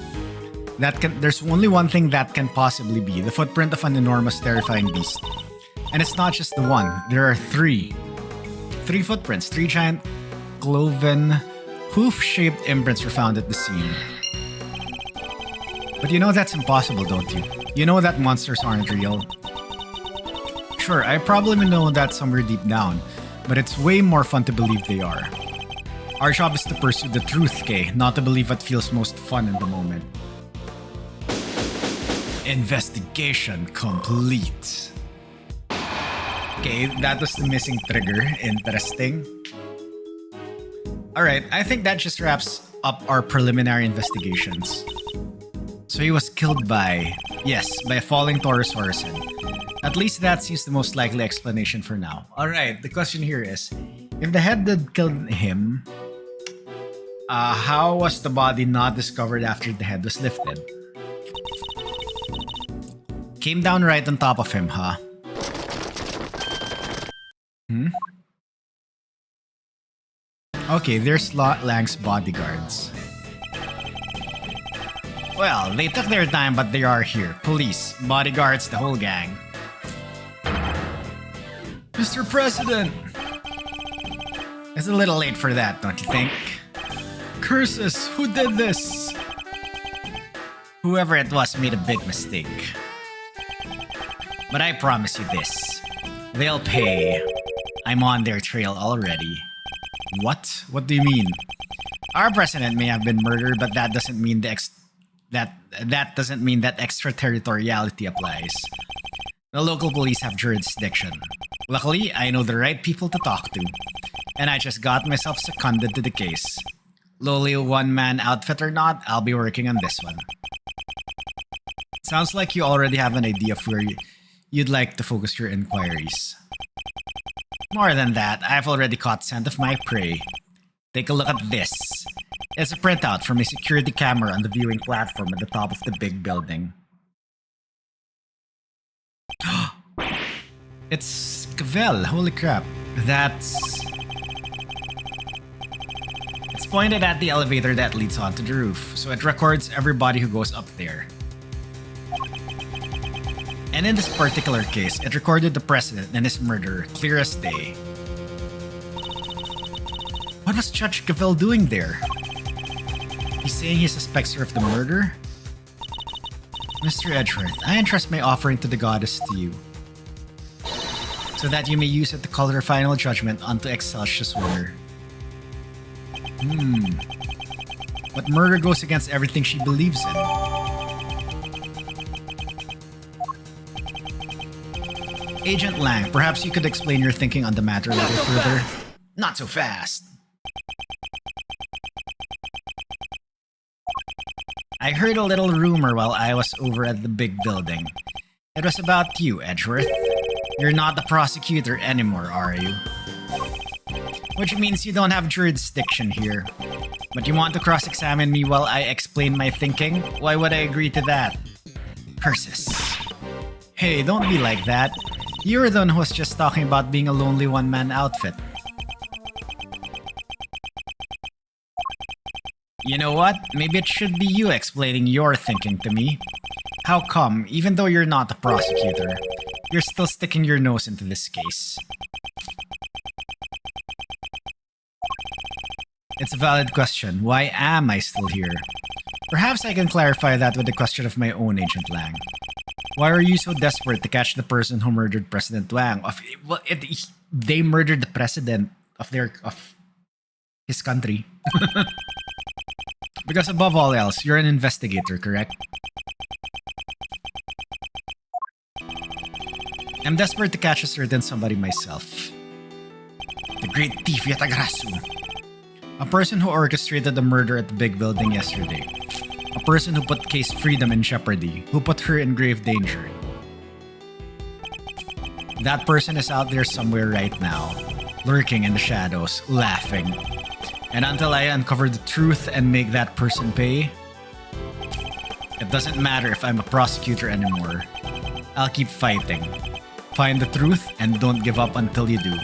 There's only one thing that can possibly be the footprint of an enormous, terrifying beast. And it's not just the one. There are three. Three footprints. Three giant cloven, hoof-shaped imprints were found at the scene. But you know that's impossible, don't you? You know that monsters aren't real. Sure, I probably know that somewhere deep down, but it's way more fun to believe they are. Our job is to pursue the truth, Kay, not to believe what feels most fun in the moment. Investigation complete. Okay, that was the missing trigger. Interesting. Alright, I think that just wraps up our preliminary investigations. So he was killed by... Yes, by a falling Taurusaurusan. At least that seems the most likely explanation for now. Alright, the question here is, if the head did kill him, how was the body not discovered after the head was lifted? Came down right on top of him, huh? Okay, there's Lang's bodyguards. Well, they took their time, but they are here. Police, bodyguards, the whole gang. Mr. President! It's a little late for that, don't you think? Curses! Who did this? Whoever it was made a big mistake. But I promise you this. They'll pay. I'm on their trail already. What? What do you mean? Our president may have been murdered, but that doesn't mean that doesn't mean that extraterritoriality applies. The local police have jurisdiction. Luckily, I know the right people to talk to. And I just got myself seconded to the case. Lowly one-man outfit or not, I'll be working on this one. Sounds like you already have an idea of where you'd like to focus your inquiries. More than that, I've already caught scent of my prey. Take a look at this. It's a printout from a security camera on the viewing platform at the top of the big building. It's Cavell, holy crap. It's pointed at the elevator that leads onto the roof, so it records everybody who goes up there. And in this particular case, it recorded the president and his murderer, clear as day. What was Judge Cavell doing there? He's saying he suspects her of the murder? Mr. Edgeworth, I entrust my offering to the goddess to you, so that you may use it to call her final judgment unto Excelsius winner. But murder goes against everything she believes in. Agent Lang, perhaps you could explain your thinking on the matter a little further? Not so fast. I heard a little rumor while I was over at the big building. It was about you, Edgeworth. You're not the prosecutor anymore, are you? Which means you don't have jurisdiction here. But you want to cross-examine me while I explain my thinking? Why would I agree to that? Persis. Hey, don't be like that. You're the one who was just talking about being a lonely one-man outfit. You know what? Maybe it should be you explaining your thinking to me. How come, even though you're not the prosecutor, you're still sticking your nose into this case? It's a valid question. Why am I still here? Perhaps I can clarify that with the question of my own, Agent Lang. Why are you so desperate to catch the person who murdered President Wang? They murdered the president of his country. Because above all else, you're an investigator, correct? I'm desperate to catch a certain somebody myself. The great thief Yatagrasu. A person who orchestrated the murder at the big building yesterday. A person who put Case Freedom in jeopardy, who put her in grave danger. That person is out there somewhere right now, lurking in the shadows, laughing. And until I uncover the truth and make that person pay, it doesn't matter if I'm a prosecutor anymore. I'll keep fighting. Find the truth and don't give up until you do.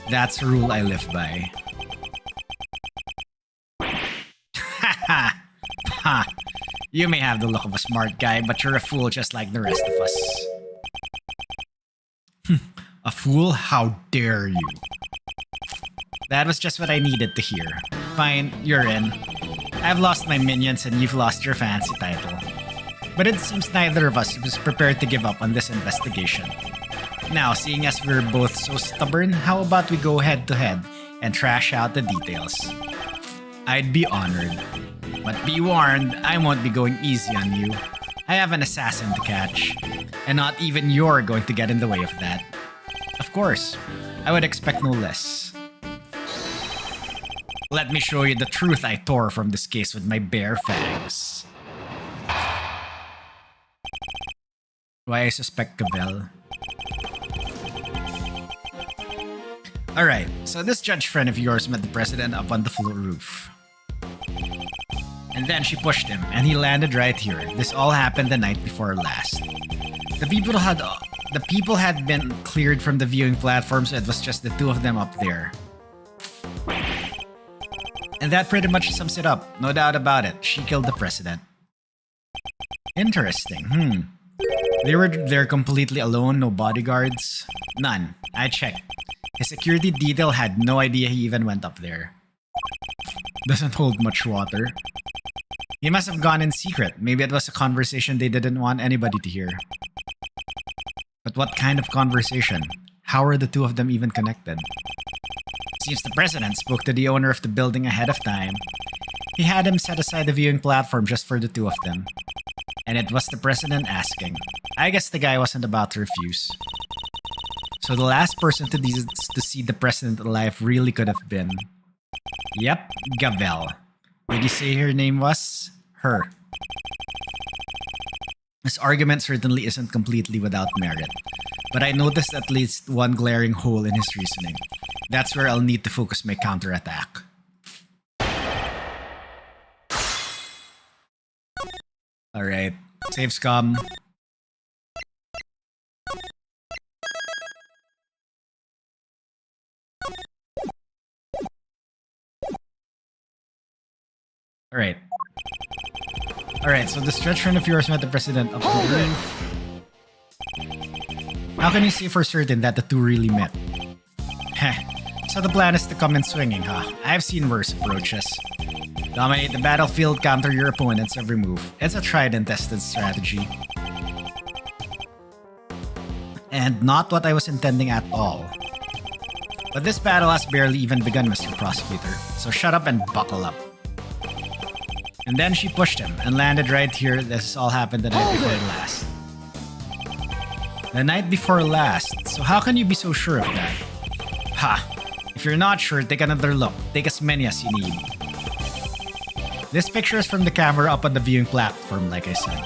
That's a rule I live by. Ha! You may have the look of a smart guy, but you're a fool just like the rest of us. A fool? How dare you? That was just what I needed to hear. Fine, you're in. I've lost my minions and you've lost your fancy title. But it seems neither of us was prepared to give up on this investigation. Now, seeing as we're both so stubborn, how about we go head to head and trash out the details? I'd be honored. But be warned, I won't be going easy on you. I have an assassin to catch. And not even you're going to get in the way of that. Of course, I would expect no less. Let me show you the truth I tore from this case with my bare fangs. Why I suspect Cavell? Alright, so this judge friend of yours met the president up on the floor roof. And then she pushed him, and he landed right here. This all happened the night before last. The people had been cleared from the viewing platform, so it was just the two of them up there. And that pretty much sums it up. No doubt about it. She killed the president. Interesting. They were there completely alone, no bodyguards? None. I checked. His security detail had no idea he even went up there. Doesn't hold much water. He must have gone in secret. Maybe it was a conversation they didn't want anybody to hear. But what kind of conversation? How are the two of them even connected? Seems the president spoke to the owner of the building ahead of time. He had him set aside the viewing platform just for the two of them. And it was the president asking. I guess the guy wasn't about to refuse. So the last person to see the president alive really could have been... Yep, Gavel. Did you say her name was? Her. This argument certainly isn't completely without merit. But I noticed at least one glaring hole in his reasoning. That's where I'll need to focus my counterattack. Alright, save scum. Alright, so the stretch friend of yours met the president of the roof. How can you say for certain that the two really met? Heh, so the plan is to come in swinging, huh? I've seen worse approaches. Dominate the battlefield, counter your opponent's every move. It's a tried and tested strategy. And not what I was intending at all. But this battle has barely even begun, Mr. Prosecutor, so shut up and buckle up. And then she pushed him and landed right here. This all happened the night before last. The night before last? So how can you be so sure of that? Ha! If you're not sure, take another look. Take as many as you need. This picture is from the camera up on the viewing platform, like I said.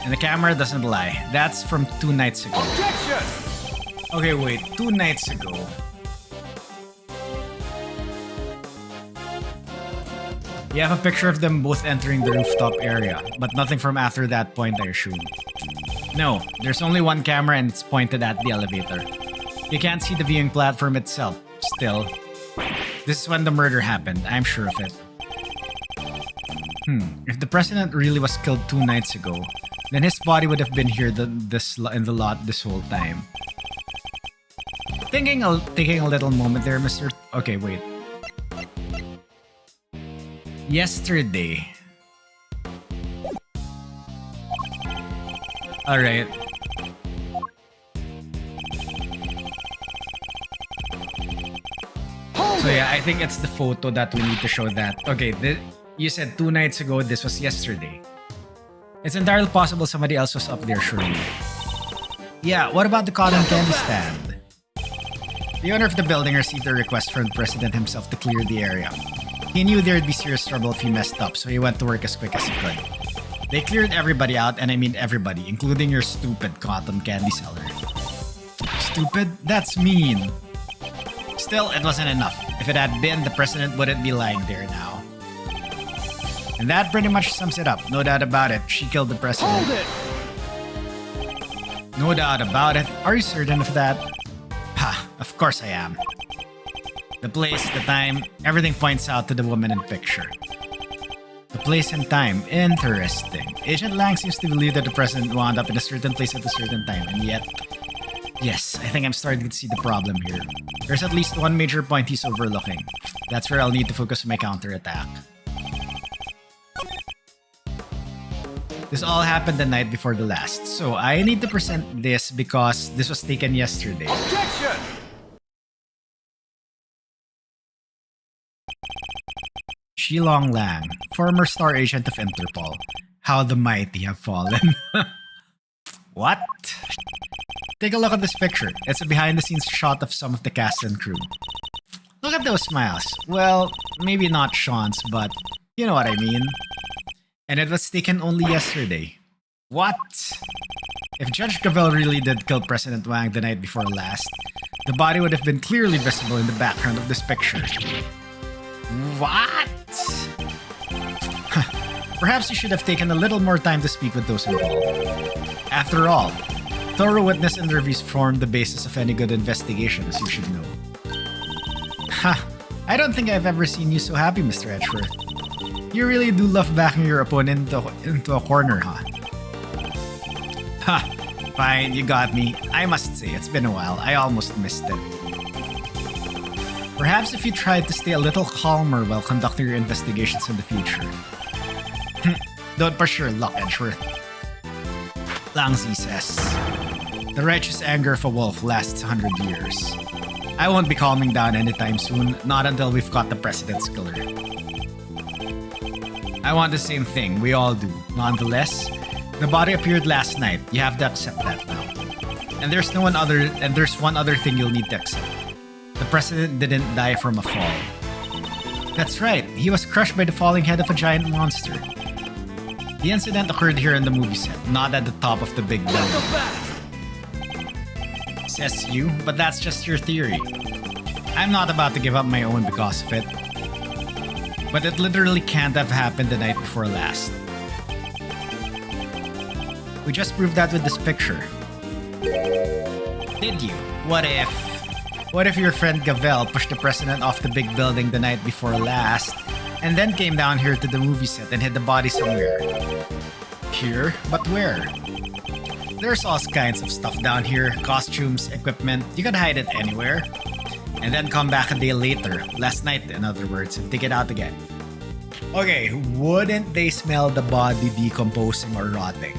And the camera doesn't lie. That's from 2 nights ago. Objection! Okay, wait. 2 nights ago. You have a picture of them both entering the rooftop area, but nothing from after that point, I assume. No, there's only one camera and it's pointed at the elevator. You can't see the viewing platform itself, still. This is when the murder happened, I'm sure of it. If the president really was killed 2 nights ago, then his body would have been here in the lot this whole time. Taking a little moment there, Mr. Okay, wait. Yesterday. Alright. So yeah, I think it's the photo that we need to show that. Okay, you said 2 nights ago, this was yesterday. It's entirely possible somebody else was up there, surely. Yeah, what about the cotton candy stand? The owner of the building received a request from the president himself to clear the area. He knew there'd be serious trouble if he messed up, so he went to work as quick as he could. They cleared everybody out, and I mean everybody, including your stupid cotton candy seller. Stupid? That's mean. Still, it wasn't enough. If it had been, the president wouldn't be lying there now. And that pretty much sums it up. No doubt about it, she killed the president. Hold it! No doubt about it. Are you certain of that? Ha, of course I am. The place, the time, everything points out to the woman in picture. The place and time, interesting. Agent Lang seems to believe that the president wound up in a certain place at a certain time, and yet... Yes, I think I'm starting to see the problem here. There's at least one major point he's overlooking. That's where I'll need to focus my counterattack. This all happened the night before the last, so I need to present this because this was taken yesterday. Objection! Shilong Lang, former star agent of Interpol. How the mighty have fallen. What? Take a look at this picture. It's a behind-the-scenes shot of some of the cast and crew. Look at those smiles. Well, maybe not Sean's, but you know what I mean. And it was taken only yesterday. What? If Judge Cavell really did kill President Wang the night before last, the body would have been clearly visible in the background of this picture. What? Perhaps you should have taken a little more time to speak with those involved. After all, thorough witness interviews form the basis of any good investigation, as you should know. Ha! I don't think I've ever seen you so happy, Mr. Edgeworth. You really do love backing your opponent into a corner, huh? Ha! Fine, you got me. I must say, it's been a while. I almost missed it. Perhaps if you tried to stay a little calmer while conducting your investigations in the future. Don't push your luck, Edgeworth. Langzi says, the righteous anger of a wolf lasts 100 years. I won't be calming down anytime soon, not until we've caught the president's killer. I want the same thing, we all do. Nonetheless, the body appeared last night. You have to accept that now. And there's one other thing you'll need to accept. The president didn't die from a fall. That's right, he was crushed by the falling head of a giant monster. The incident occurred here in the movie set, not at the top of the big building. Says you, but that's just your theory. I'm not about to give up my own because of it. But it literally can't have happened the night before last. We just proved that with this picture. Did you? What if your friend Gavel pushed the president off the big building the night before last, and then came down here to the movie set and hid the body somewhere? Here? But where? There's all kinds of stuff down here, costumes, equipment, you can hide it anywhere. And then come back a day later, last night in other words, and take it out again. Okay, wouldn't they smell the body decomposing or rotting?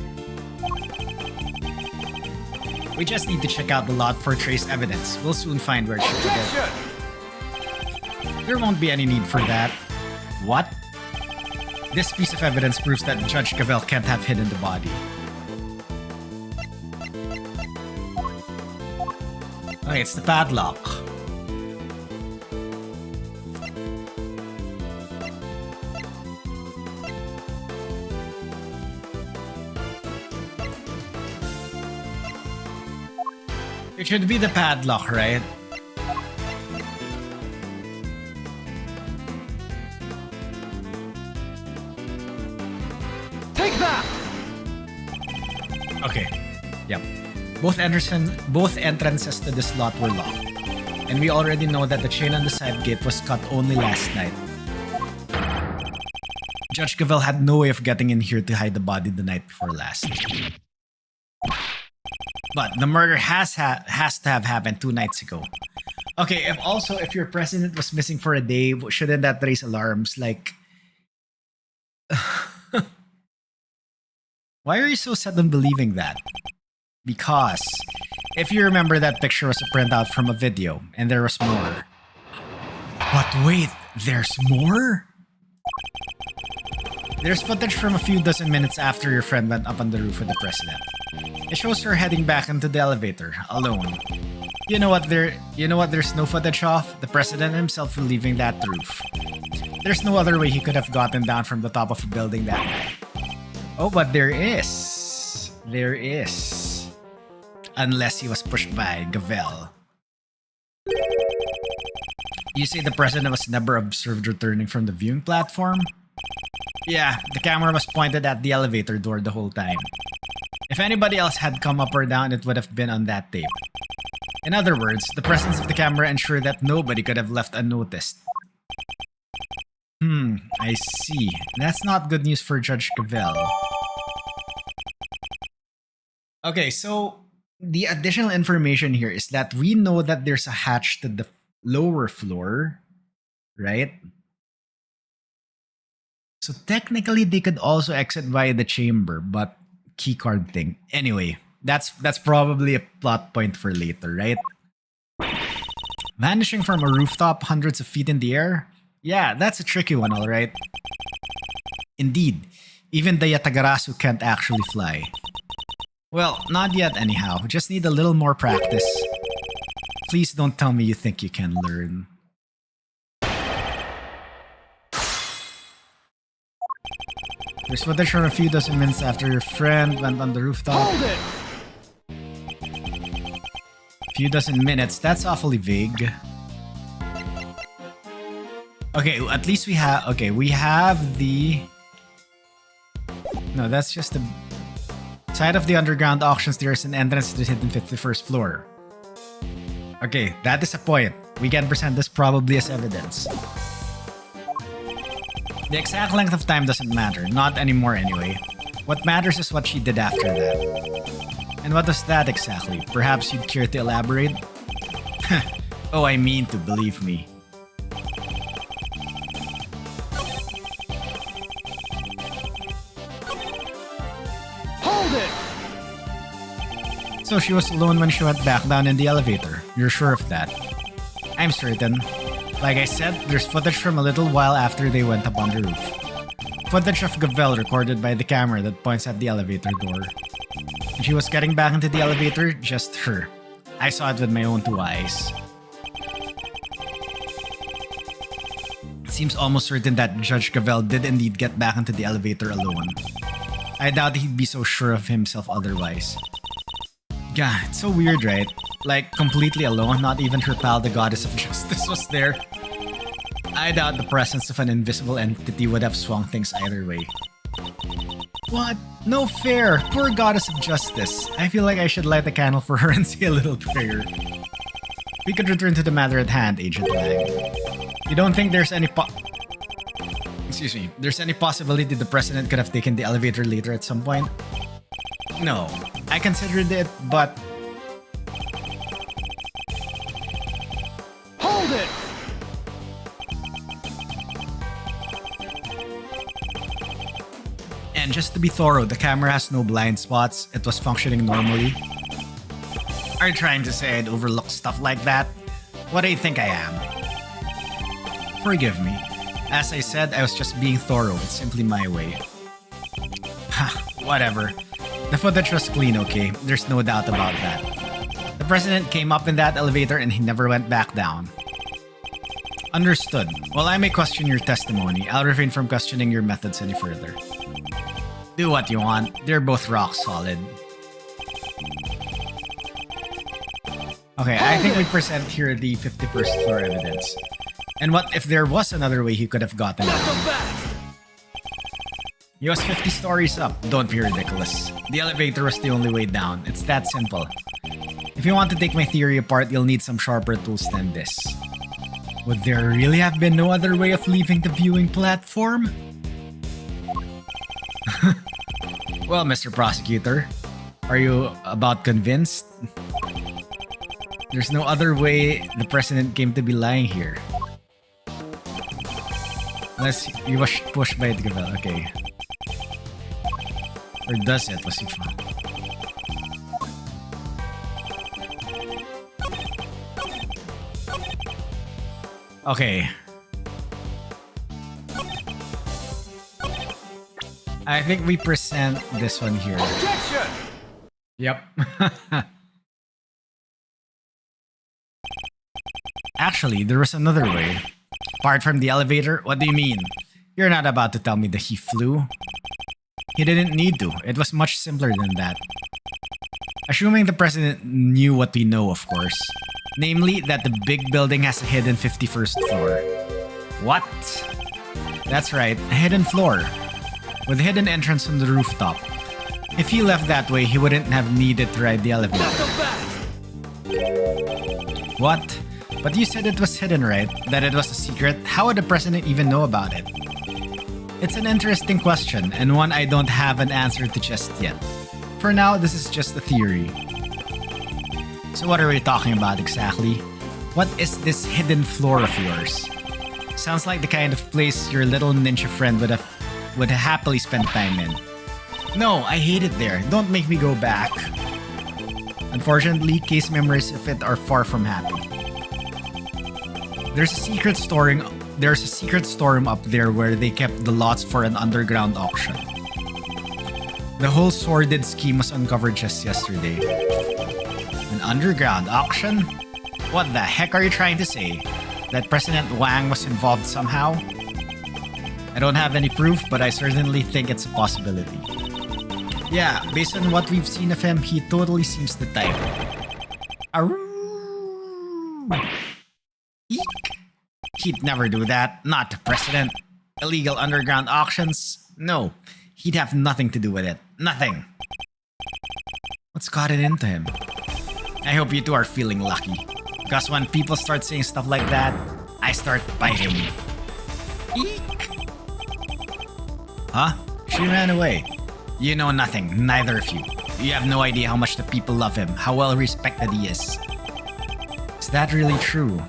We just need to check out the lot for trace evidence. We'll soon find where it should go. There won't be any need for that. What? This piece of evidence proves that Judge Cavell can't have hidden the body. Okay, it's the padlock. It should be the padlock, right? Take that! Okay. Yep. Both entrances to this lot were locked. And we already know that the chain on the side gate was cut only last night. Judge Cavell had no way of getting in here to hide the body the night before last. But the murder has to have happened 2 nights ago. Okay, if your president was missing for a day, shouldn't that raise alarms? Like... Why are you so set on believing that? Because if you remember, that picture was a printout from a video, and there was more. But wait, there's more? There's footage from a few dozen minutes after your friend went up on the roof with the president. It shows her heading back into the elevator, alone. You know what there's no footage of? The president himself leaving that roof. There's no other way he could have gotten down from the top of a building that way. Oh, but there is. There is. Unless he was pushed by Gavel. You say the president was never observed returning from the viewing platform? Yeah, the camera was pointed at the elevator door the whole time. If anybody else had come up or down, it would have been on that tape. In other words, the presence of the camera ensured that nobody could have left unnoticed. I see. That's not good news for Judge Gavel. Okay, so the additional information here is that we know that there's a hatch to the lower floor, right? So technically they could also exit via the chamber, but keycard thing. Anyway, that's probably a plot point for later, right? Vanishing from a rooftop hundreds of feet in the air? Yeah, that's a tricky one, alright. Indeed, even the Yatagarasu can't actually fly. Well, not yet anyhow, just need a little more practice. Please don't tell me you think you can learn. There's footage from a few dozen minutes after your friend went on the rooftop. Hold it! Few dozen minutes, that's awfully vague. Okay, at least we have... Okay, we have the... No, that's just the... Side of the underground auctions, there's an entrance to the hidden 51st floor. Okay, that is a point. We can present this probably as evidence. The exact length of time doesn't matter, not anymore anyway. What matters is what she did after that. And what was that exactly? Perhaps you'd care to elaborate? Oh, I mean to, believe me. Hold it! So she was alone when she went back down in the elevator. You're sure of that? I'm certain. Like I said, there's footage from a little while after they went up on the roof. Footage of Gavel recorded by the camera that points at the elevator door. When she was getting back into the elevator, just her. I saw it with my own 2 eyes. It seems almost certain that Judge Gavel did indeed get back into the elevator alone. I doubt he'd be so sure of himself otherwise. Yeah, it's so weird, right? Like, completely alone, not even her pal, the Goddess of Justice, was there. I doubt the presence of an invisible entity would have swung things either way. What? No fair! Poor Goddess of Justice. I feel like I should light a candle for her and say a little prayer. We could return to the matter at hand, Agent Lang. You don't think there's any there's any possibility the President could have taken the elevator later at some point? No. I considered it, but... Hold it! And just to be thorough, the camera has no blind spots. It was functioning normally. Are you trying to say I'd overlook stuff like that? What do you think I am? Forgive me. As I said, I was just being thorough. It's simply my way. Ha, whatever. The footage was clean, okay? There's no doubt about that. The President came up in that elevator and he never went back down. Understood. While I may question your testimony, I'll refrain from questioning your methods any further. Do what you want. They're both rock solid. Okay, I think we present here the 51st floor evidence. And what if there was another way he could have gotten out? Come back! He was 50 stories up. Don't be ridiculous. The elevator was the only way down. It's that simple. If you want to take my theory apart, you'll need some sharper tools than this. Would there really have been no other way of leaving the viewing platform? Well, Mr. Prosecutor, are you about convinced? There's no other way the President came to be lying here. Unless he was pushed by the Gavel, okay. Or does it? Was he found? Okay, I think we present this one here. Objection! Yep. Actually, there was another way. Apart from the elevator, what do you mean? You're not about to tell me that he flew. He didn't need to. It was much simpler than that. Assuming the president knew what we know, of course. Namely, that the big building has a hidden 51st floor. What? That's right, a hidden floor. With a hidden entrance on the rooftop. If he left that way, he wouldn't have needed to ride the elevator. What? But you said it was hidden, right? That it was a secret? How would the president even know about it? It's an interesting question, and one I don't have an answer to just yet. For now, this is just a theory. So what are we talking about exactly? What is this hidden floor of yours? Sounds like the kind of place your little ninja friend would happily spend time in. No, I hate it there. Don't make me go back. Unfortunately, case memories of it are far from happy. There's a secret storeroom up there where they kept the lots for an underground auction. The whole sordid scheme was uncovered just yesterday. An underground auction? What the heck are you trying to say? That President Wang was involved somehow? I don't have any proof, but I certainly think it's a possibility. Yeah, based on what we've seen of him, he totally seems the type. Aroo! Eek! He'd never do that, not the president. Illegal underground auctions? No, he'd have nothing to do with it. Nothing. What's gotten into him? I hope you two are feeling lucky. Because when people start saying stuff like that, I start biting. Eek! Huh? She ran away. You know nothing, neither of you. You have no idea how much the people love him, how well respected he is. Is that really true?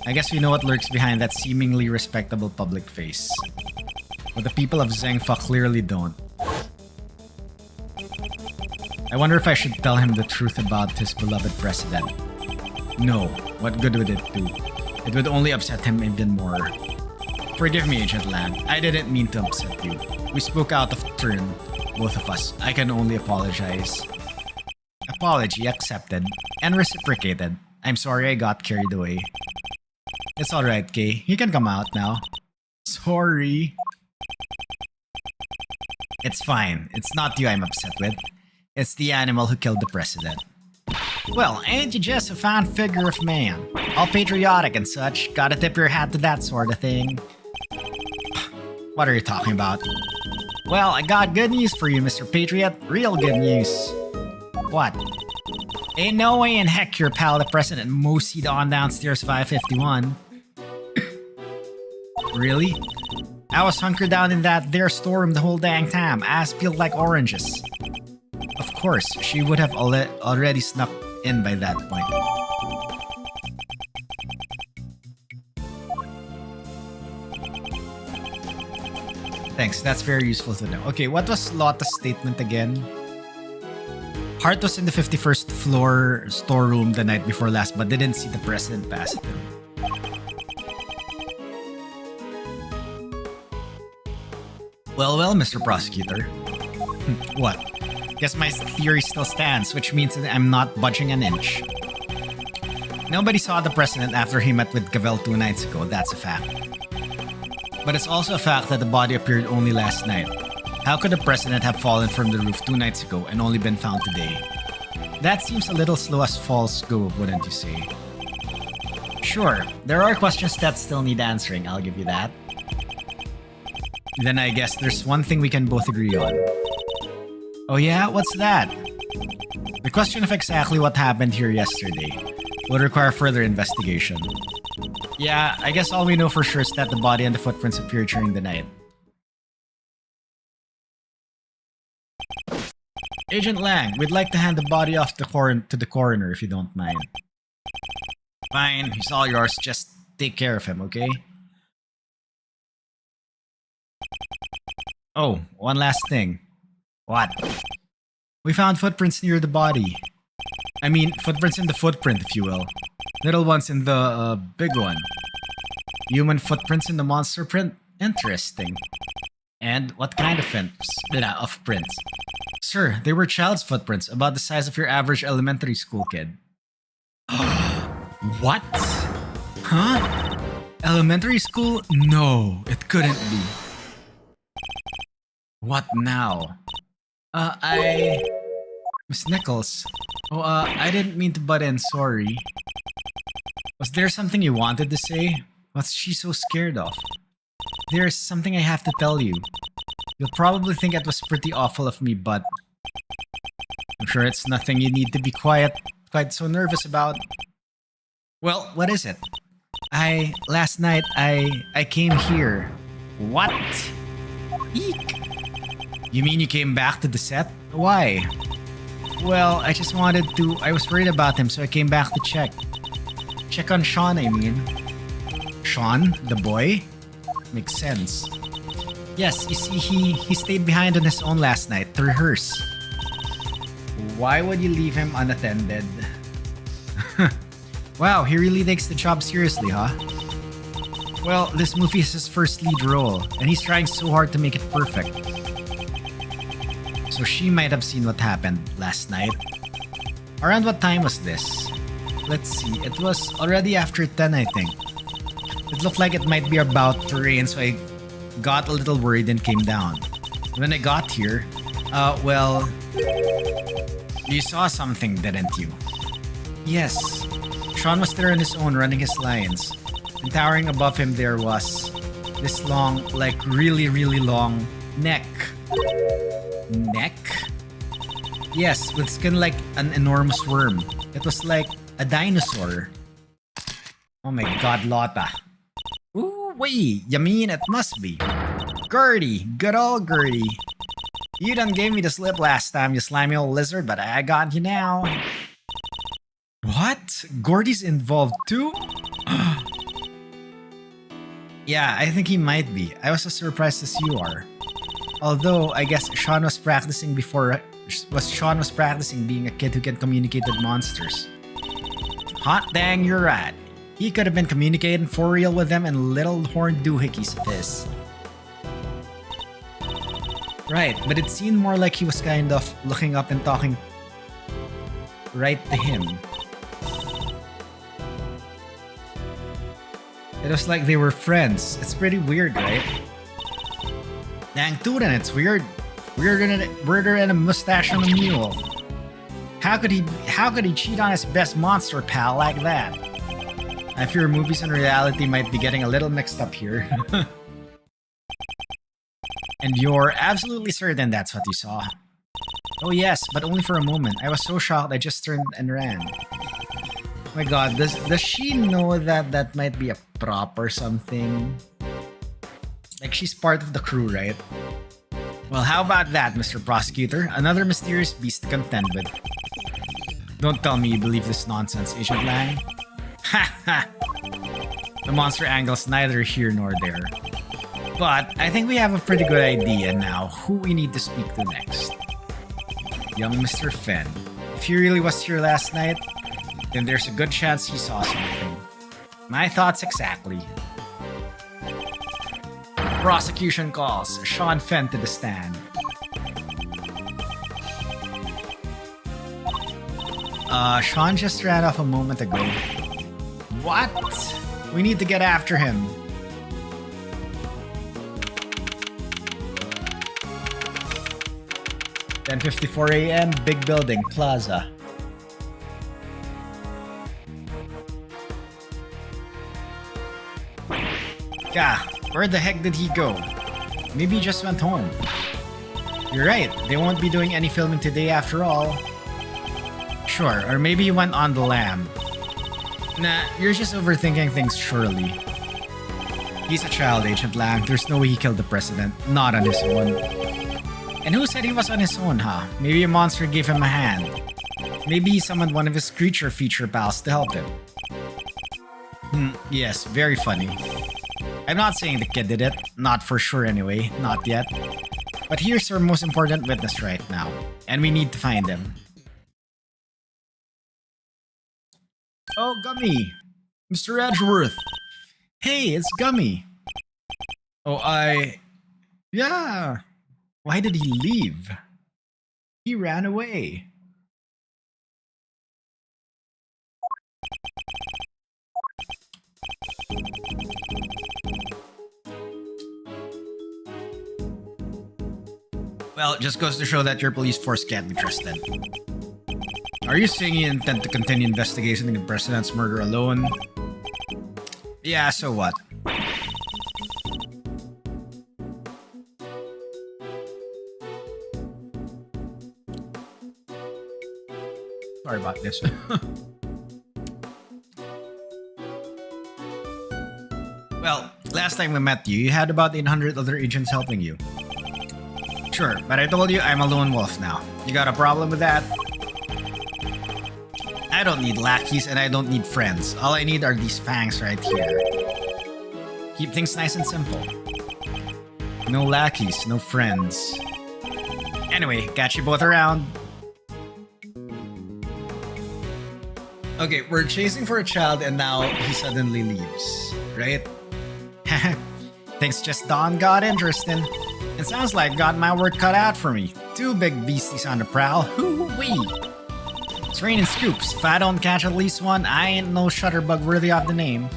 I guess we know what lurks behind that seemingly respectable public face. But the people of Zengfa clearly don't. I wonder if I should tell him the truth about his beloved president. No, what good would it do? It would only upset him even more. Forgive me, Agent Lang. I didn't mean to upset you. We spoke out of turn, both of us. I can only apologize. Apology accepted and reciprocated. I'm sorry I got carried away. It's alright, Kay. You can come out now. Sorry. It's fine. It's not you I'm upset with. It's the animal who killed the president. Well, ain't you just a fine figure of man? All patriotic and such. Gotta tip your hat to that sort of thing. What are you talking about? Well, I got good news for you, Mr. Patriot. Real good news. What? Ain't no way in heck your pal the president moseyed on downstairs 551. Really? I was hunkered down in that there storeroom the whole dang time, ass peeled like oranges. Of course, she would have already snuck in by that point. Thanks, that's very useful to know. Okay, what was Lotta's statement again? Hart was in the 51st floor storeroom the night before last but didn't see the president pass it. Well, Mr. Prosecutor. What? Guess my theory still stands, which means that I'm not budging an inch. Nobody saw the president after he met with Gavel 2 nights ago, that's a fact. But it's also a fact that the body appeared only last night. How could the president have fallen from the roof 2 nights ago and only been found today? That seems a little slow as falls go, wouldn't you say? Sure, there are questions that still need answering, I'll give you that. Then I guess there's one thing we can both agree on. Oh yeah? What's that? The question of exactly what happened here yesterday would require further investigation. Yeah, I guess all we know for sure is that the body and the footprints appeared during the night. Agent Lang, we'd like to hand the body off to the coroner if you don't mind. Fine, he's all yours. Just take care of him, okay? Oh, one last thing. What? We found footprints near the body. I mean, footprints in the footprint, if you will. Little ones in the big one. Human footprints in the monster print? Interesting. And what kind of prints? Sir, they were child's footprints, about the size of your average elementary school kid. What? Huh? Elementary school? No, it couldn't be. What now? Miss Nichols. Oh, I didn't mean to butt in, sorry. Was there something you wanted to say? What's she so scared of? There's something I have to tell you. You'll probably think it was pretty awful of me, but I'm sure it's nothing you need to be quite so nervous about. Well, what is it? Last night, I came here. What? Eek. You mean you came back to the set? Why? Well, I was worried about him, so I came back to check. Check on Sean, I mean. Sean? The boy? Makes sense. Yes, you see, he stayed behind on his own last night to rehearse. Why would you leave him unattended? Wow, he really takes the job seriously, huh? Well, this movie is his first lead role, and he's trying so hard to make it perfect. So she might have seen what happened last night. Around what time was this? Let's see, it was already after 10, I think. It looked like it might be about to rain, so I got a little worried and came down. When I got here, well, you saw something, didn't you? Yes. Sean was there on his own running his lines. And towering above him there was this long, like really, really long neck. Neck? Yes, with skin like an enormous worm. It was like a dinosaur. Oh my god, Lotta. Ooh, wait, you mean it must be? Gertie, good old Gertie. You done gave me the slip last time, you slimy old lizard, but I got you now. What? Gordy's involved too? Yeah, I think he might be. I was as surprised as you are. Although, I guess Sean was practicing being a kid who can communicate with monsters. Hot dang, you're right. He could have been communicating for real with them and little horned doohickeys of his. Right, but it seemed more like he was kind of looking up and talking right to him. It was like they were friends. It's pretty weird, right? Dang tootin', it's weird. Weirder than a mustache on a mule. How could he cheat on his best monster pal like that? I fear movies and reality might be getting a little mixed up here. And you're absolutely certain that's what you saw? Oh yes, but only for a moment. I was so shocked I just turned and ran. Oh my god, does she know that that might be a prop or something? Like she's part of the crew, right? Well, how about that, Mr. Prosecutor? Another mysterious beast to contend with. Don't tell me you believe this nonsense, Agent Lang. Ha ha! The monster angle's neither here nor there. But I think we have a pretty good idea now who we need to speak to next. Young Mr. Fenn. If he really was here last night, then there's a good chance he saw something. My thoughts exactly. Prosecution calls Sean Fenn to the stand. Sean just ran off a moment ago. What? We need to get after him. "10:54 a.m. Big building, Plaza." Gah, where the heck did he go? Maybe he just went home. You're right, they won't be doing any filming today after all. Sure, or maybe he went on the lam. Nah, you're just overthinking things, surely. He's a child, Agent Lang. There's no way he killed the president. Not on his own. And who said he was on his own, huh? Maybe a monster gave him a hand. Maybe he summoned one of his creature feature pals to help him. Yes, very funny. I'm not saying the kid did it. Not for sure anyway. Not yet. But here's our most important witness right now. And we need to find him. Oh, Gummy! Mr. Edgeworth! Hey, it's Gummy! Oh, Yeah. Why did he leave? He ran away. Well, it just goes to show that your police force can't be trusted. Are you saying you intend to continue investigating the president's murder alone? Yeah, so what? Sorry about this. Well, last time we met you, you had about 800 other agents helping you. Sure, but I told you I'm a lone wolf now. You got a problem with that? I don't need lackeys and I don't need friends. All I need are these fangs right here. Keep things nice and simple. No lackeys, no friends. Anyway, catch you both around. Okay, we're chasing for a child and now he suddenly leaves, right? Things just dawned got interesting. It sounds like got my work cut out for me. Two big beasties on the prowl. Hoo-wee! It's raining scoops. If I don't catch at least one, I ain't no shutterbug worthy of the name.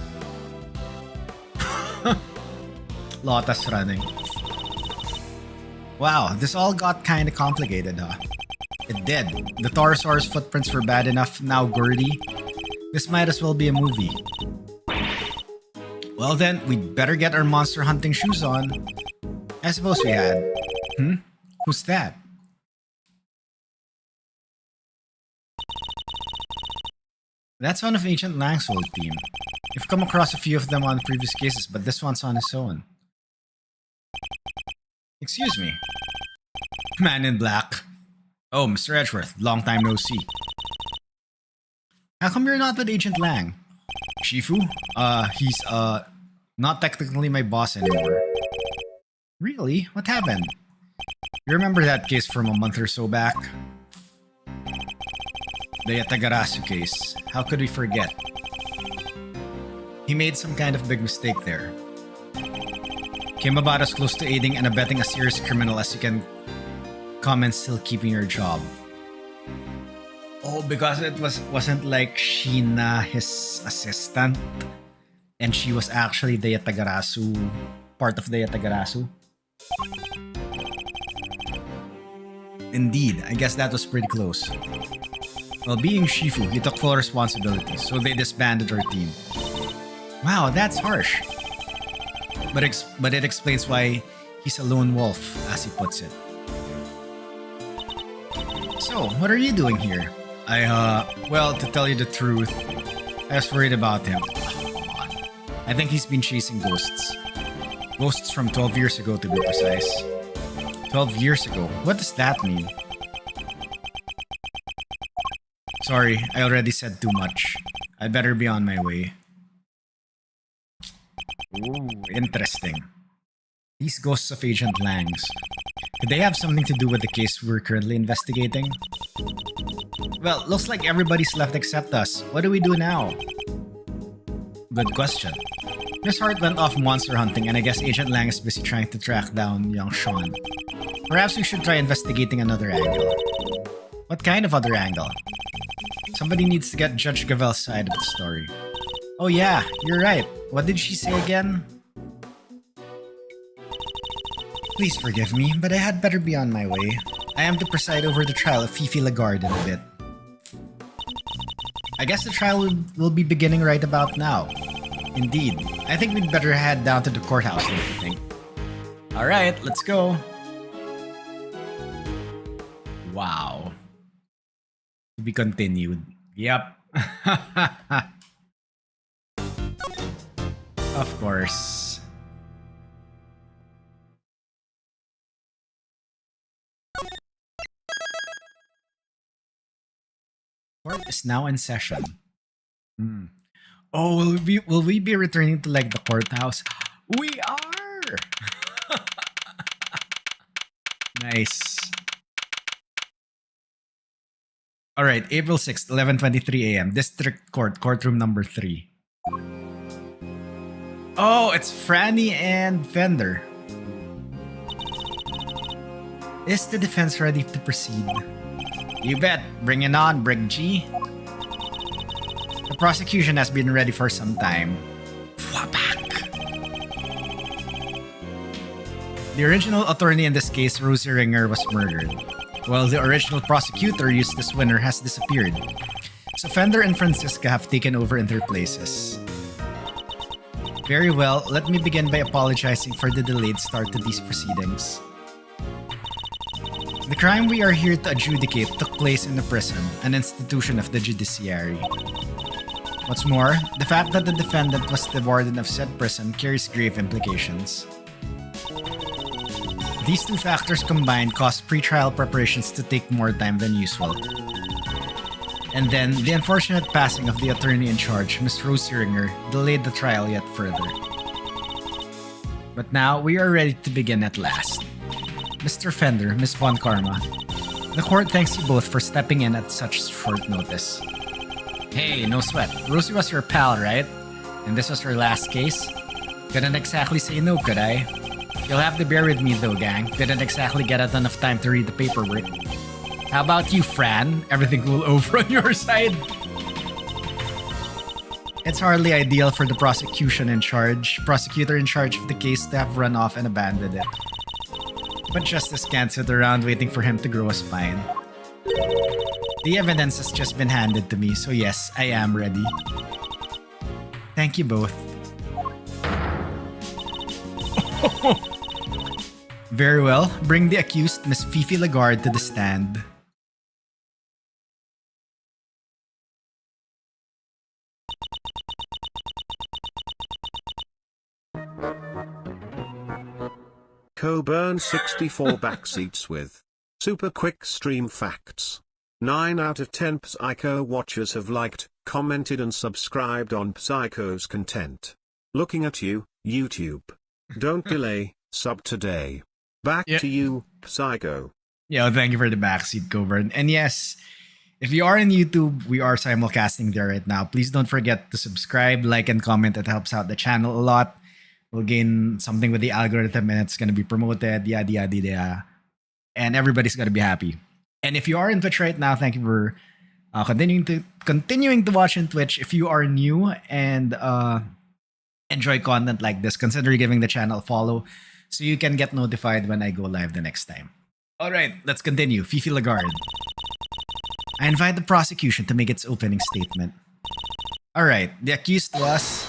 Lotus running. Wow, this all got kinda complicated, huh? It did. The Taurosaurus footprints were bad enough, now Gordy. This might as well be a movie. Well then, we'd better get our monster hunting shoes on. I suppose we had. Who's that? That's one of Agent Lang's whole team. We've come across a few of them on previous cases, but this one's on his own. Excuse me. Man in black. Oh, Mr. Edgeworth, long time no see. How come you're not with Agent Lang? Shifu? He's, not technically my boss anymore. Really? What happened? You remember that case from a month or so back? The Yatagarasu case. How could we forget? He made some kind of big mistake there. Came about as close to aiding and abetting a serious criminal as you can come and still keeping your job. Oh, because it wasn't like Sheena, his assistant, and she was actually the Yatagarasu, part of the Yatagarasu. Indeed, I guess that was pretty close. Well, being Shifu, he took full responsibility, so they disbanded our team. Wow, that's harsh. But it explains why he's a lone wolf, as he puts it. So, what are you doing here? Well, to tell you the truth, I was worried about him. I think he's been chasing ghosts. Ghosts from 12 years ago, to be precise. 12 years ago? What does that mean? Sorry, I already said too much. I'd better be on my way. Ooh, interesting. These ghosts of Agent Lang's. Could they have something to do with the case we're currently investigating? Well, looks like everybody's left except us. What do we do now? Good question. Miss Hart went off monster hunting and I guess Agent Lang is busy trying to track down young Sean. Perhaps we should try investigating another angle. What kind of other angle? Somebody needs to get Judge Gavel's side of the story. Oh yeah, you're right. What did she say again? Please forgive me, but I had better be on my way. I am to preside over the trial of Fifi Lagarde in a bit. I guess the trial will be beginning right about now. Indeed. I think we'd better head down to the courthouse, don't you think? Alright, let's go. Wow. To be continued. Yep. Of course. Court is now in session. Oh, will we be returning to like the courthouse? We are. Nice. All right, April 6th, 11:23 a.m. District Court, courtroom number 3. Oh, it's Franny and Fender. Is the defense ready to proceed? You bet. Bring it on, Brig G. The prosecution has been ready for some time. Fwapak. The original attorney in this case, Rosie Ringer, was murdered, while the original prosecutor, Eustace Winner, has disappeared. So Fender and Francisca have taken over in their places. Very well, let me begin by apologizing for the delayed start to these proceedings. The crime we are here to adjudicate took place in a prison, an institution of the judiciary. What's more, the fact that the defendant was the warden of said prison carries grave implications. These two factors combined caused pre-trial preparations to take more time than usual. And then, the unfortunate passing of the attorney in charge, Miss Rosie Ringer, delayed the trial yet further. But now, we are ready to begin at last. Mr. Fender, Miss Von Karma, the court thanks you both for stepping in at such short notice. Hey, no sweat. Rosie was your pal, right? And this was her last case? Couldn't exactly say no, could I? You'll have to bear with me though, gang. Didn't exactly get a ton of time to read the paperwork. How about you, Fran? Everything cool over on your side? It's hardly ideal for the prosecutor in charge of the case to have run off and abandoned it. But justice can't sit around waiting for him to grow a spine. The evidence has just been handed to me, so yes, I am ready. Thank you both. Very well, bring the accused, Miss Fifi Lagarde, to the stand. Coburn 64 backseats with super quick stream facts. 9 out of 10 Psycho watchers have liked, commented and subscribed on Psycho's content. Looking at you, YouTube. Don't delay, sub today. Back to you, Psycho. Yo, thank you for the backseat, Coburn. And yes, if you are in YouTube, we are simulcasting there right now. Please don't forget to subscribe, like, and comment. It helps out the channel a lot. We'll gain something with the algorithm and it's going to be promoted, yada, yada, yada. And everybody's going to be happy. And if you are in Twitch right now, thank you for continuing to watch in Twitch. If you are new and enjoy content like this, consider giving the channel a follow so you can get notified when I go live the next time. All right, let's continue. Fifi Lagarde. I invite the prosecution to make its opening statement. All right, the accused was...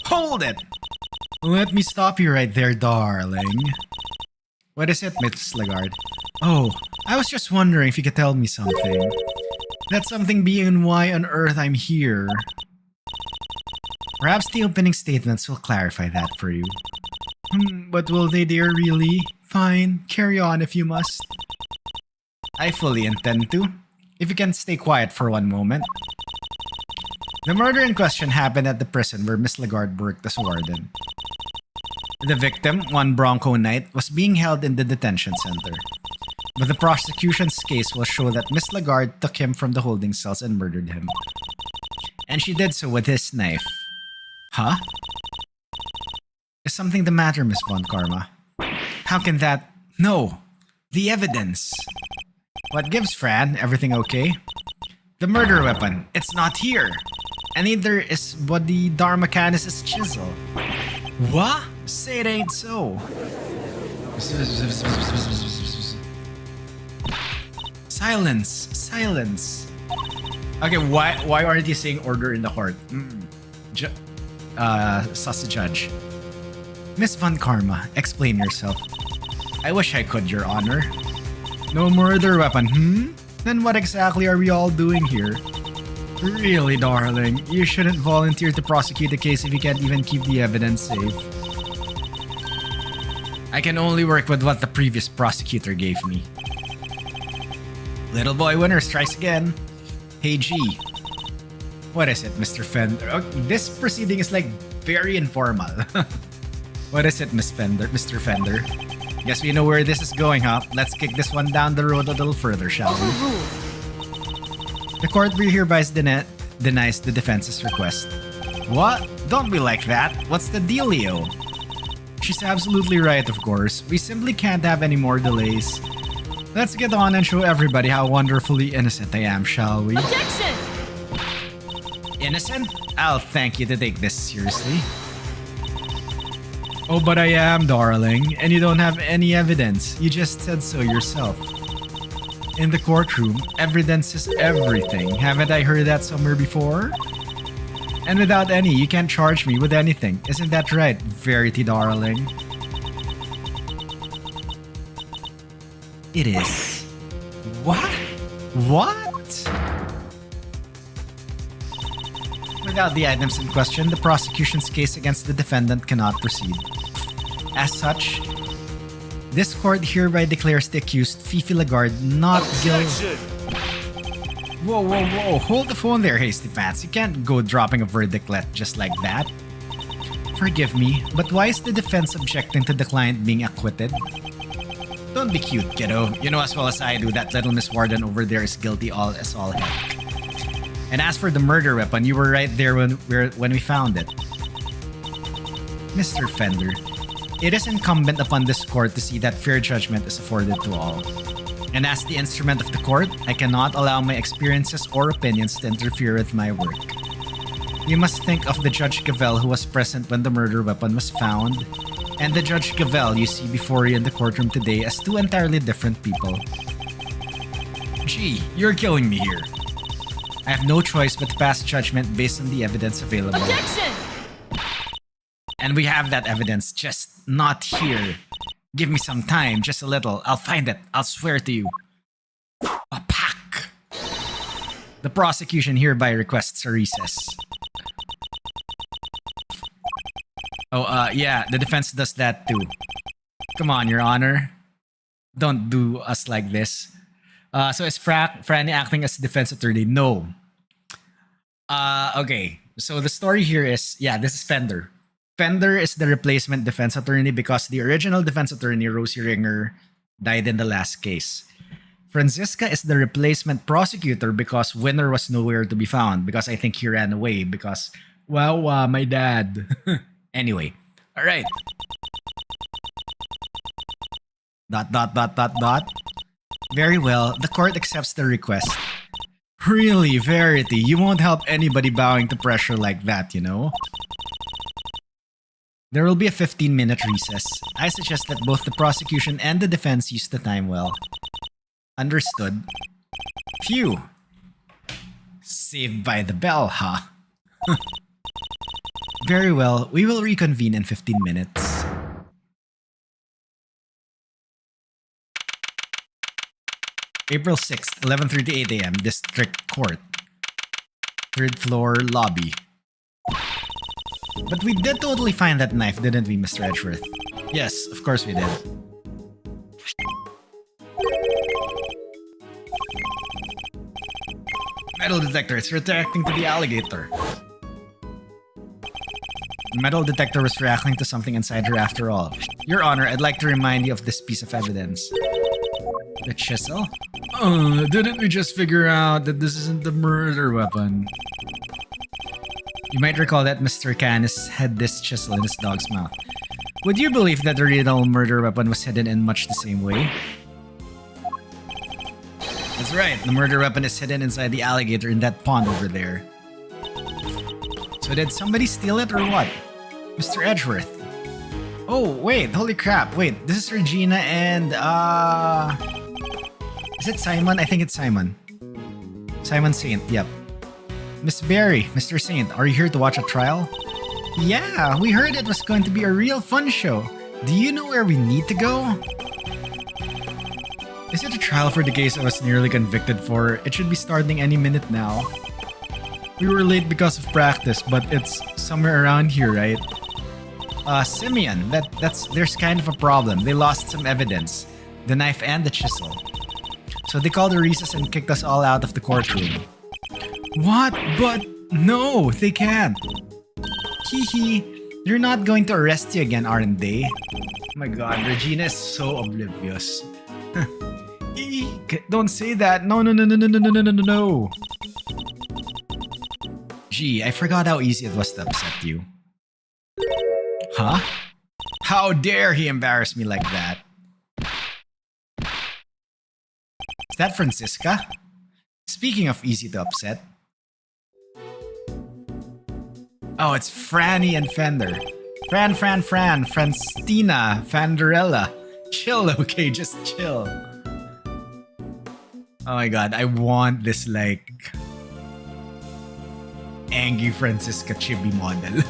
Hold it! Let me stop you right there, darling. What is it, Miss Lagarde? Oh, I was just wondering if you could tell me something. That something being why on earth I'm here. Perhaps the opening statements will clarify that for you. But will they dare really? Fine, carry on if you must. I fully intend to. If you can stay quiet for one moment. The murder in question happened at the prison where Miss Lagarde worked as warden. The victim, one Bronco Knight, was being held in the detention center. But the prosecution's case will show that Miss Lagarde took him from the holding cells and murdered him. And she did so with his knife. Huh? Is something the matter, Miss Von Karma? How can that... No! The evidence! What gives, Fran? Everything okay? The murder weapon. It's not here! And neither is Buddy Dharmacanis' chisel. What? Say it ain't so. Silence. Silence. Okay, why aren't you saying order in the court? Sus judge. Miss Von Karma, explain yourself. I wish I could, Your Honor. No murder weapon, Then what exactly are we all doing here? Really, darling, you shouldn't volunteer to prosecute the case if you can't even keep the evidence safe. I can only work with what the previous prosecutor gave me. Little boy winner strikes again. Hey G. What is it, Mr. Fender? Oh, this proceeding is like very informal. What is it, Mr. Fender? Guess we know where this is going, huh? Let's kick this one down the road a little further, shall we? The court hereby denies the defense's request. What? Don't be like that. What's the dealio? She's absolutely right, of course. We simply can't have any more delays. Let's get on and show everybody how wonderfully innocent I am, shall we? Objection! Innocent? I'll thank you to take this seriously. Oh, but I am, darling, and you don't have any evidence. You just said so yourself. In the courtroom, evidence is everything. Haven't I heard that somewhere before? And without any, you can't charge me with anything. Isn't that right, Verity, darling? It is. What? What? Without the items in question, the prosecution's case against the defendant cannot proceed. As such, this court hereby declares the accused, Fifi Lagarde, not guilty. Whoa, whoa, whoa. Hold the phone there, Hasty Pants. You can't go dropping a verdict just like that. Forgive me, but why is the defense objecting to the client being acquitted? Don't be cute, kiddo. You know as well as I do that little Miss Warden over there is guilty as all heck. And as for the murder weapon, you were right there when we found it. Mr. Fender, it is incumbent upon this court to see that fair judgment is afforded to all. And as the instrument of the court, I cannot allow my experiences or opinions to interfere with my work. You must think of the Judge Gavel who was present when the murder weapon was found, and the Judge Gavel you see before you in the courtroom today as two entirely different people. Gee, you're killing me here. I have no choice but to pass judgment based on the evidence available. Objection! And we have that evidence, just not here. Give me some time, just a little. I'll find it. I'll swear to you. A pack. The prosecution hereby requests a recess. Oh, yeah, the defense does that too. Come on, Your Honor. Don't do us like this. So is Franny acting as defense attorney? No. Okay, so the story here is, yeah, this is Fender. Fender is the replacement defense attorney because the original defense attorney, Rosie Ringer, died in the last case. Franziska is the replacement prosecutor because Winner was nowhere to be found because I think he ran away because, wow, my dad. Anyway, all right. ... Very well, the court accepts the request. Really, Verity, you won't help anybody bowing to pressure like that, you know? There will be a 15-minute recess. I suggest that both the prosecution and the defense use the time well. Understood. Phew. Saved by the bell, huh? Very well, we will reconvene in 15 minutes. April 6th, 11:38 a.m. District Court. 3rd floor lobby. But we did totally find that knife, didn't we, Mr. Edgeworth? Yes, of course we did. Metal detector, it's reacting to the alligator. The metal detector was reacting to something inside her after all. Your Honor, I'd like to remind you of this piece of evidence. The chisel? Didn't we just figure out that this isn't the murder weapon? You might recall that Mr. Canis had this chisel in his dog's mouth. Would you believe that the original murder weapon was hidden in much the same way? That's right, the murder weapon is hidden inside the alligator in that pond over there. So did somebody steal it or what? Mr. Edgeworth. Oh, wait, holy crap. Wait, this is Regina and, is it Simon? I think it's Simon. Simon Saint, yep. Miss Barry, Mr. Saint, are you here to watch a trial? Yeah, we heard it was going to be a real fun show. Do you know where we need to go? Is it a trial for the case I was nearly convicted for? It should be starting any minute now. We were late because of practice, but it's somewhere around here, right? Simeon, there's kind of a problem. They lost some evidence. The knife and the chisel. So they called a recess and kicked us all out of the courtroom. What? But no, they can't. Hee. They're not going to arrest you again, aren't they? Oh my god, Regina is so oblivious. Don't say that. No. Gee, I forgot how easy it was to upset you. Huh? How dare he embarrass me like that? Is that Francisca? Speaking of easy to upset. Oh, it's Franny and Fender. Fran, Francina, Fanderella. Chill, okay, just chill. Oh my god, I want this like angry Francisca chibi model.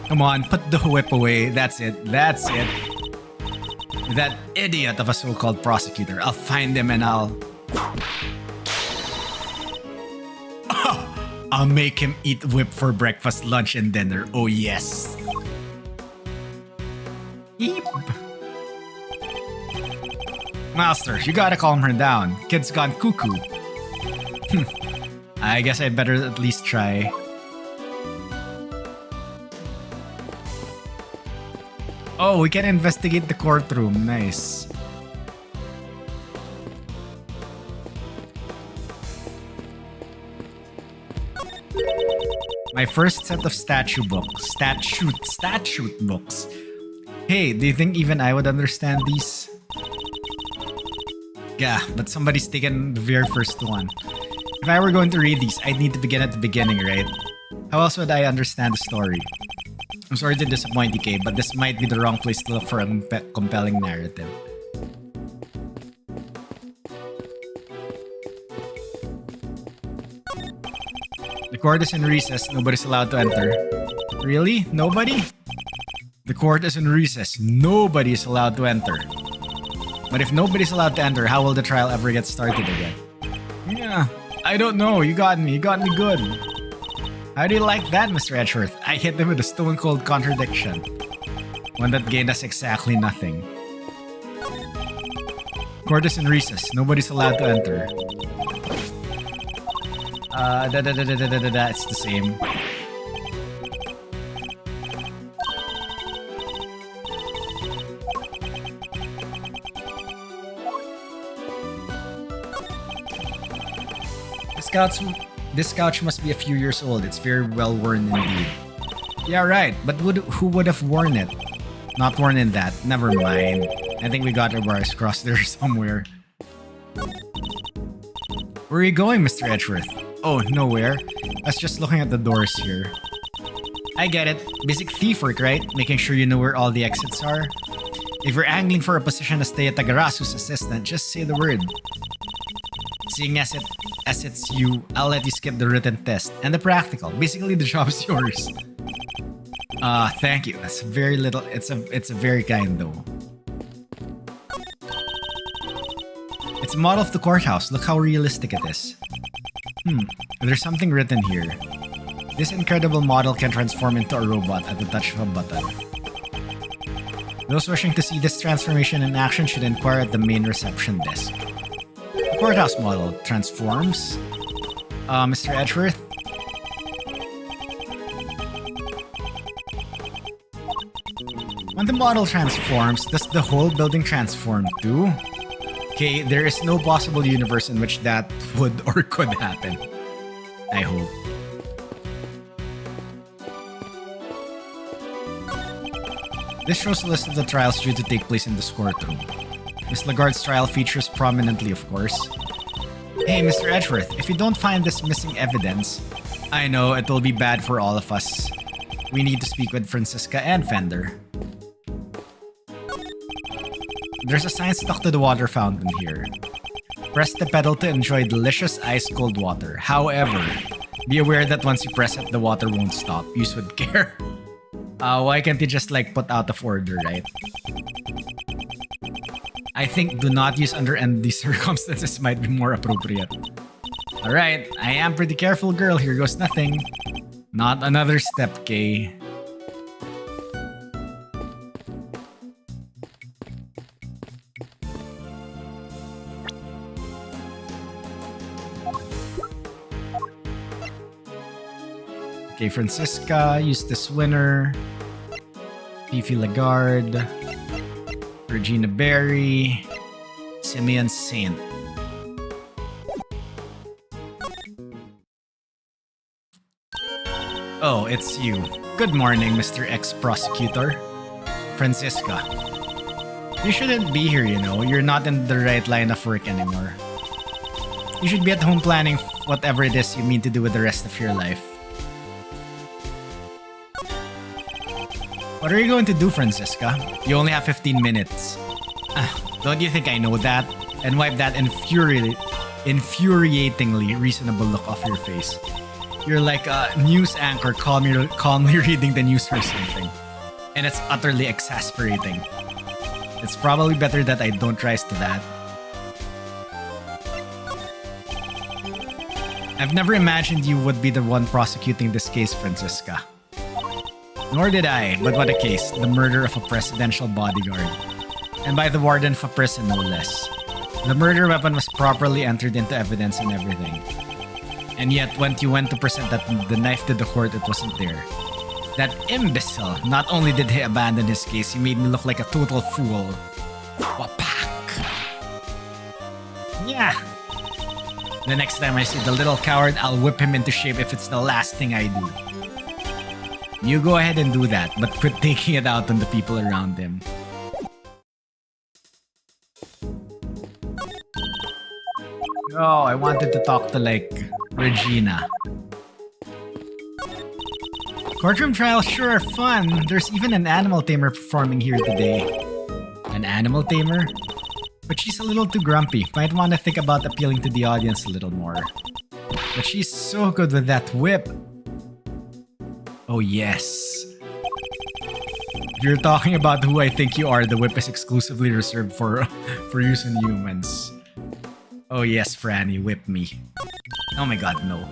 Come on, put the whip away. That's it. That idiot of a so-called prosecutor. I'll find him and I'll make him eat whip for breakfast, lunch, and dinner. Oh yes. Eep. Master, you gotta calm her down. Kid's gone cuckoo. I guess I'd better at least try. Oh, we can investigate the courtroom. Nice. My first set of statute books. Hey, do you think even I would understand these? Yeah, but somebody's taken the very first one. If I were going to read these, I'd need to begin at the beginning, right? How else would I understand the story? I'm sorry to disappoint you, Kay, but this might be the wrong place to look for a compelling narrative. The court is in recess. Nobody's allowed to enter. Really? Nobody? The court is in recess. Nobody is allowed to enter. But if nobody's allowed to enter, how will the trial ever get started again? Yeah, I don't know. You got me. You got me good. How do you like that, Mr. Edgeworth? I hit him with a stone-cold contradiction. One that gained us exactly nothing. Court is in recess. Nobody's allowed to enter. It's the same. This couch must be a few years old. It's very well worn indeed. Yeah, right. But who would have worn it? Not worn in that. Never mind. I think we got our wires crossed there somewhere. Where are you going, Mr. Edgeworth? Oh, nowhere. I was just looking at the doors here. I get it. Basic thief work, right? Making sure you know where all the exits are. If you're angling for a position to stay at Tagarasu's assistant, just say the word. Seeing as it's you, I'll let you skip the written test and the practical. Basically, the job's yours. Thank you. That's very little. It's a very kind though. It's a model of the courthouse. Look how realistic it is. There's something written here. This incredible model can transform into a robot at the touch of a button. Those wishing to see this transformation in action should inquire at the main reception desk. The courthouse model transforms. Mr. Edgeworth? When the model transforms, does the whole building transform too? Okay, there is no possible universe in which that would or could happen. I hope. This shows a list of the trials due to take place in this courtroom. Miss Lagarde's trial features prominently, of course. Hey, Mr. Edgeworth, if you don't find this missing evidence, I know it will be bad for all of us. We need to speak with Francisca and Fender. There's a sign stuck to the water fountain here. Press the pedal to enjoy delicious ice-cold water. However, be aware that once you press it, the water won't stop. Use with care. Why can't you just like put out of order, right? I think do not use under any circumstances might be more appropriate. Alright, I am pretty careful, girl. Here goes nothing. Not another step, Kay. Okay, Francisca, Eustace Winner, Fifi Lagarde, Regina Berry, Simeon Saint. Oh, it's you. Good morning, Mr. Ex-Prosecutor. Francisca. You shouldn't be here, you know. You're not in the right line of work anymore. You should be at home planning whatever it is you mean to do with the rest of your life. What are you going to do, Francisca? You only have 15 minutes. Don't you think I know that? And wipe that infuriatingly reasonable look off your face. You're like a news anchor calmly reading the news or something. And it's utterly exasperating. It's probably better that I don't rise to that. I've never imagined you would be the one prosecuting this case, Francisca. Nor did I, but what a case. The murder of a presidential bodyguard. And by the warden of a prison, no less. The murder weapon was properly entered into evidence and everything. And yet, when you went to present the knife to the court, it wasn't there. That imbecile, not only did he abandon his case, he made me look like a total fool. Wapak! Yeah! The next time I see the little coward, I'll whip him into shape if it's the last thing I do. You go ahead and do that, but quit taking it out on the people around him. Oh, I wanted to talk to, like, Regina. Courtroom trials sure are fun. There's even an animal tamer performing here today. An animal tamer? But she's a little too grumpy. Might want to think about appealing to the audience a little more. But she's so good with that whip. Oh yes. If you're talking about who I think you are, the whip is exclusively reserved for use in humans. Oh yes, Franny, whip me. Oh my god, no.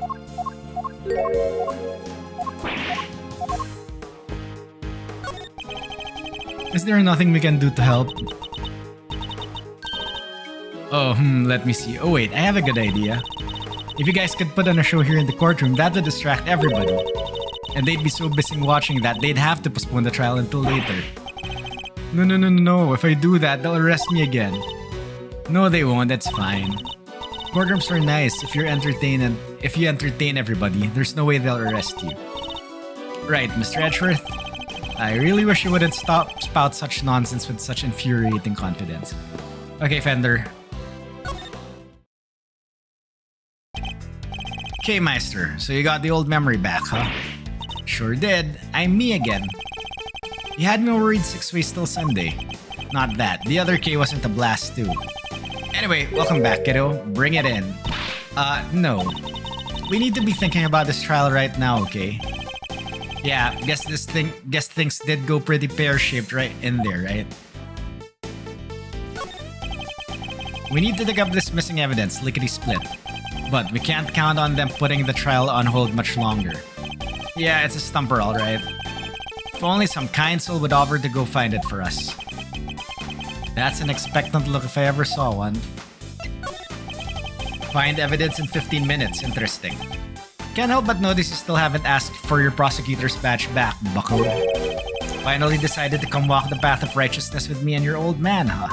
Is there nothing we can do to help? Oh, let me see. Oh wait, I have a good idea. If you guys could put on a show here in the courtroom, that would distract everybody. And they'd be so busy watching that, they'd have to postpone the trial until later. No. If I do that, they'll arrest me again. No, they won't. That's fine. Courtrooms are nice if you entertain everybody. There's no way they'll arrest you. Right, Mr. Edgeworth? I really wish you wouldn't spout such nonsense with such infuriating confidence. Okay, Fender. Okay, Meister. So you got the old memory back, huh? Sure did. I'm me again. You had me worried 6 ways till Sunday. Not that. The other K wasn't a blast too. Anyway, welcome back, kiddo. Bring it in. No. We need to be thinking about this trial right now, okay? Yeah, guess things did go pretty pear-shaped right in there, right? We need to dig up this missing evidence, lickety-split. But we can't count on them putting the trial on hold much longer. Yeah, it's a stumper, alright. If only some kind soul would offer to go find it for us. That's an expectant look if I ever saw one. Find evidence in 15 minutes. Interesting. Can't help but notice you still haven't asked for your prosecutor's badge back, bucko. Finally decided to come walk the path of righteousness with me and your old man, huh?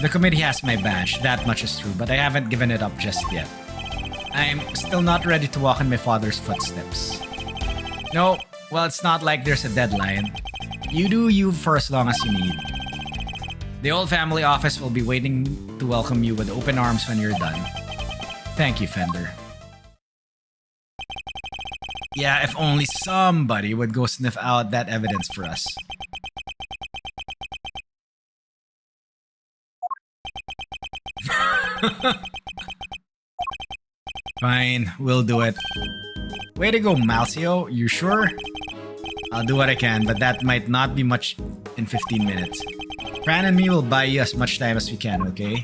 The committee has my badge, that much is true, but I haven't given it up just yet. I'm still not ready to walk in my father's footsteps. No, well, it's not like there's a deadline. You do you for as long as you need. The old family office will be waiting to welcome you with open arms when you're done. Thank you, Fender. Yeah, if only somebody would go sniff out that evidence for us. Fine, we'll do it. Way to go, Malcio. You sure? I'll do what I can, but that might not be much in 15 minutes. Fran and me will buy you as much time as we can, okay?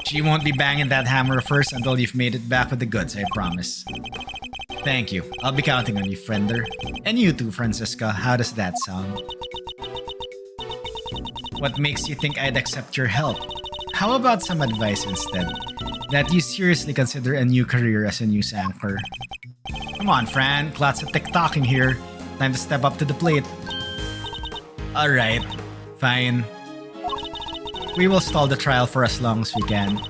She won't be banging that hammer first until you've made it back with the goods, I promise. Thank you. I'll be counting on you, Fender. And you too, Francisca. How does that sound? What makes you think I'd accept your help? How about some advice instead? That you seriously consider a new career as a news anchor. Come on, Fran. Lots of TikToking here. Time to step up to the plate. Alright. Fine. We will stall the trial for as long as we can.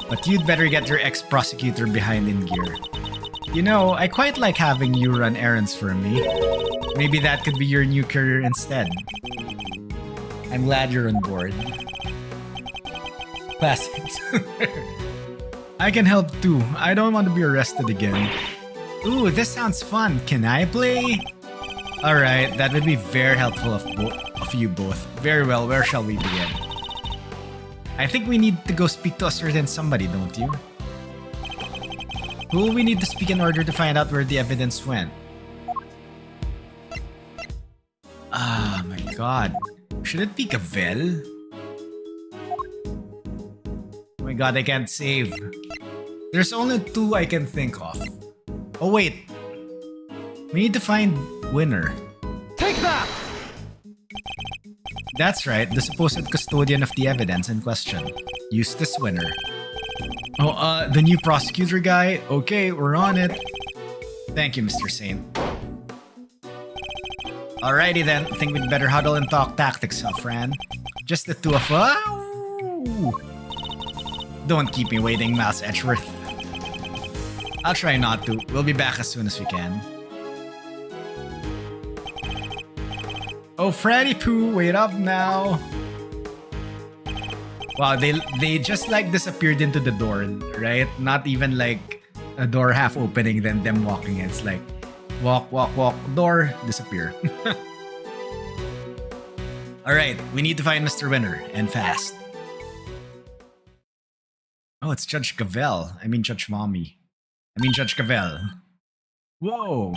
But you'd better get your ex-prosecutor behind in gear. You know, I quite like having you run errands for me. Maybe that could be your new career instead. I'm glad you're on board. Classics. I can help too. I don't want to be arrested again. Ooh, this sounds fun. Can I play? Alright, that would be very helpful of you both. Very well, where shall we begin? I think we need to go speak to a certain somebody, don't you? Who will we need to speak in order to find out where the evidence went? Ah, my god. Should it be Gavel? Oh my god, I can't save. There's only 2 I can think of. Oh wait. We need to find Winner. Take that! That's right, the supposed custodian of the evidence in question. Eustace Winner. Oh, the new prosecutor guy? Okay, we're on it. Thank you, Mr. Saint. Alrighty then, I think we'd better huddle and talk tactics, huh, Fran? Just the 2 of us? Don't keep me waiting, Mouse Edgeworth. I'll try not to. We'll be back as soon as we can. Oh, Freddy Pooh, wait up now. Wow, they just like disappeared into the door, right? Not even like a door half opening, then them walking in. It's like walk, walk, walk, door, disappear. Alright, we need to find Mr. Winner, and fast. Oh, it's Judge Cavell. I mean Judge Mommy. I mean Judge Cavell. Whoa.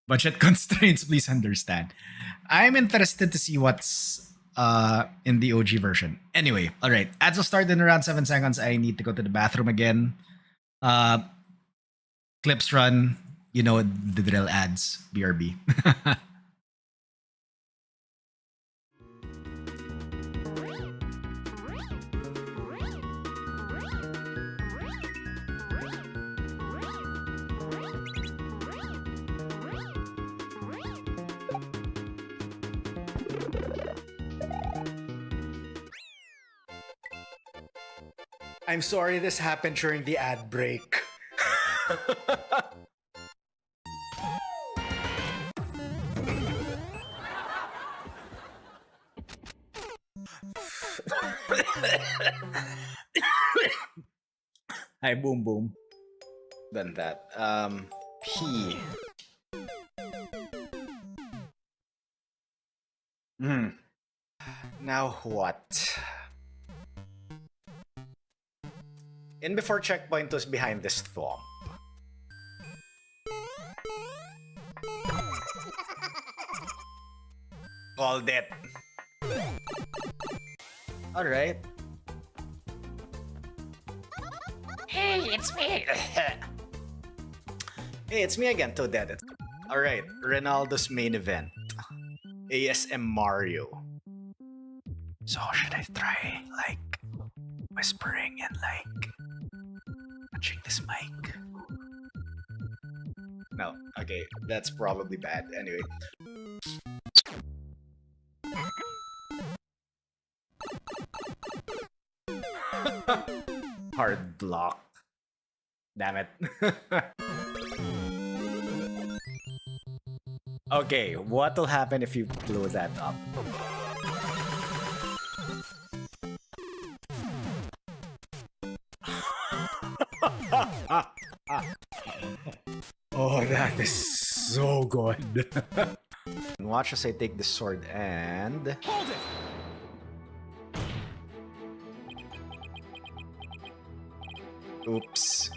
Budget constraints, please understand. I'm interested to see what's in the OG version. Anyway, alright. Ads will start in around 7 seconds. I need to go to the bathroom again. Clips run. You know the drill, ads. BRB. I'm sorry this happened during the ad break. Hi, boom boom. Done that. P. Now what? In before checkpoint was behind this thwomp. Called it. Alright. Hey, it's me. Hey, it's me again, Toadette. Alright, Ronaldo's main event. ASM Mario. So should I try, like, whispering and, like, touching this mic? No, okay, that's probably bad. Anyway. Hard block. Damn it. Okay, what will happen if you blow that up? Oh, that is so good. Watch as I take the sword and... Hold it! Oops.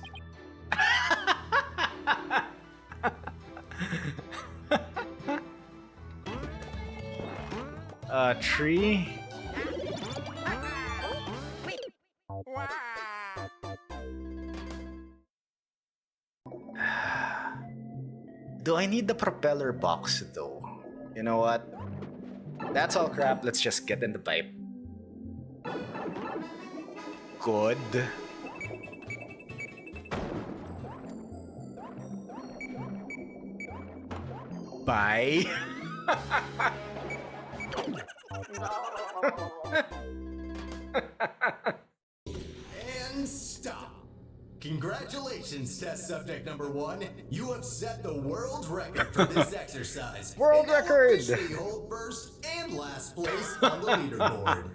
Tree. Do I need the propeller box though? You know what? That's all crap. Let's just get in the pipe. Good. Bye. And stop. Congratulations, test subject number 1. You have set the world record for this exercise. World and now record! officially hold first and last place on the leaderboard.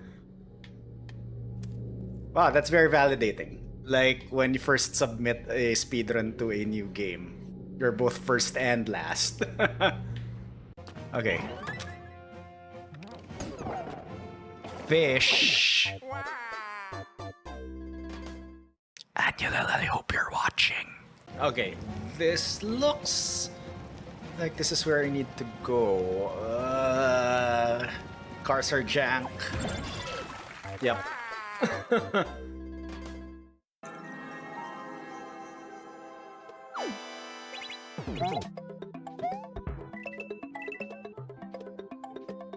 Wow, that's very validating. Like when you first submit a speedrun to a new game, you're both first and last. Okay. Fish. Annual, I hope you're watching. Okay, this looks like this is where I need to go. Cars are jank. Yep.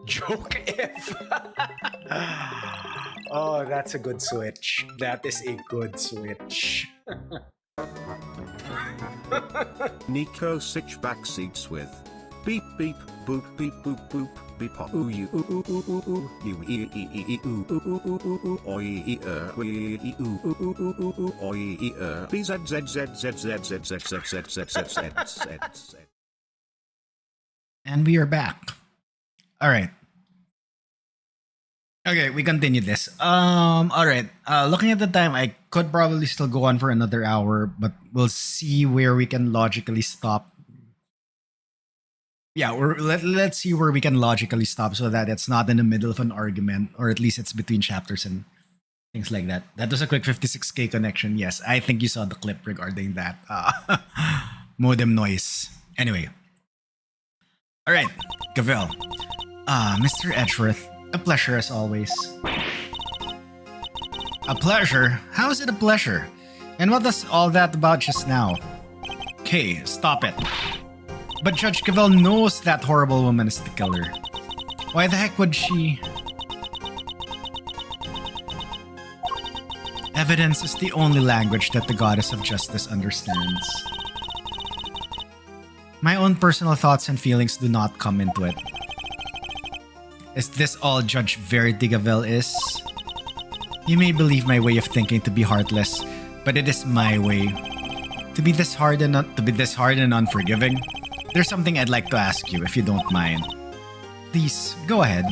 Joke F. Oh, that's a good switch. That is a good switch. Nico 6 backseats with beep beep boop beep boop boop beep pop ooh you ooh ooh ooh ooh ooh you ee ee ee ee ooh ooh ooh ooh ooh ooh oi ee wee ee ooh ooh ooh ooh ooh ooh oi ee b z z z z z z z z z z z. And we are back. All right. Okay, we continue this. All right. Looking at the time, I could probably still go on for another hour, but we'll see where we can logically stop. Yeah, let's see where we can logically stop so that it's not in the middle of an argument, or at least it's between chapters and things like that. That was a quick 56k connection. Yes, I think you saw the clip regarding that modem noise. Anyway. All right, Gavel. Mr. Edgeworth. A pleasure as always. A pleasure? How is it a pleasure? And what was all that about just now? Okay, stop it. But Judge Cavell knows that horrible woman is the killer. Why the heck would she? Evidence is the only language that the goddess of justice understands. My own personal thoughts and feelings do not come into it. Is this all Judge Verity Gavel is? You may believe my way of thinking to be heartless, but it is my way. To be this hard and unforgiving? There's something I'd like to ask you, if you don't mind. Please, go ahead.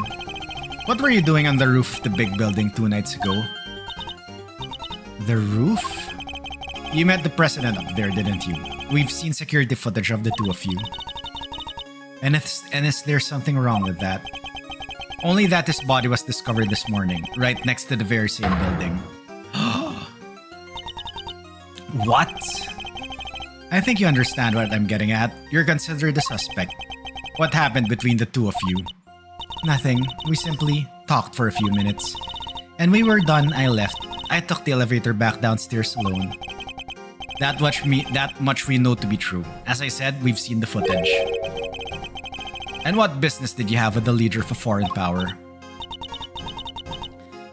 What were you doing on the roof of the big building 2 nights ago? The roof? You met the president up there, didn't you? We've seen security footage of the two of you. And is there something wrong with that? Only that his body was discovered this morning, right next to the very same building. What? I think you understand what I'm getting at. You're considered a suspect. What happened between the two of you? Nothing. We simply talked for a few minutes. And we were done, I left. I took the elevator back downstairs alone. That much we know to be true. As I said, we've seen the footage. And what business did you have with the leader of a foreign power?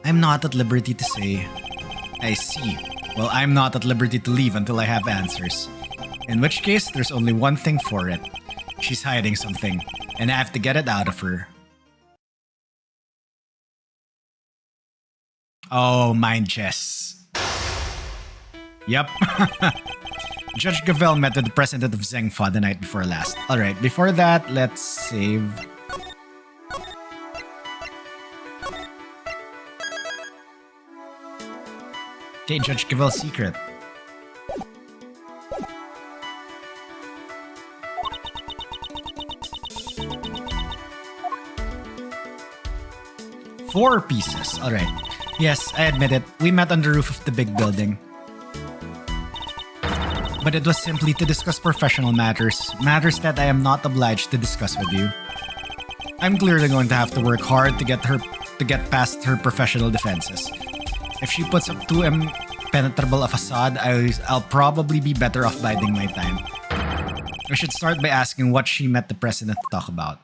I'm not at liberty to say. I see. Well, I'm not at liberty to leave until I have answers. In which case, there's only one thing for it. She's hiding something, and I have to get it out of her. Oh, mind chess. Yep. Judge Gavel met with the president of Zengfa the night before last. Alright, before that, let's save. Okay, Judge Gavel's secret. Four pieces. Alright. Yes, I admit it. We met on the roof of the big building. But it was simply to discuss professional matters. Matters that I am not obliged to discuss with you. I'm clearly going to have to work hard to get past her professional defenses. If she puts up too impenetrable a facade, I'll probably be better off biding my time. We should start by asking what she met the president to talk about.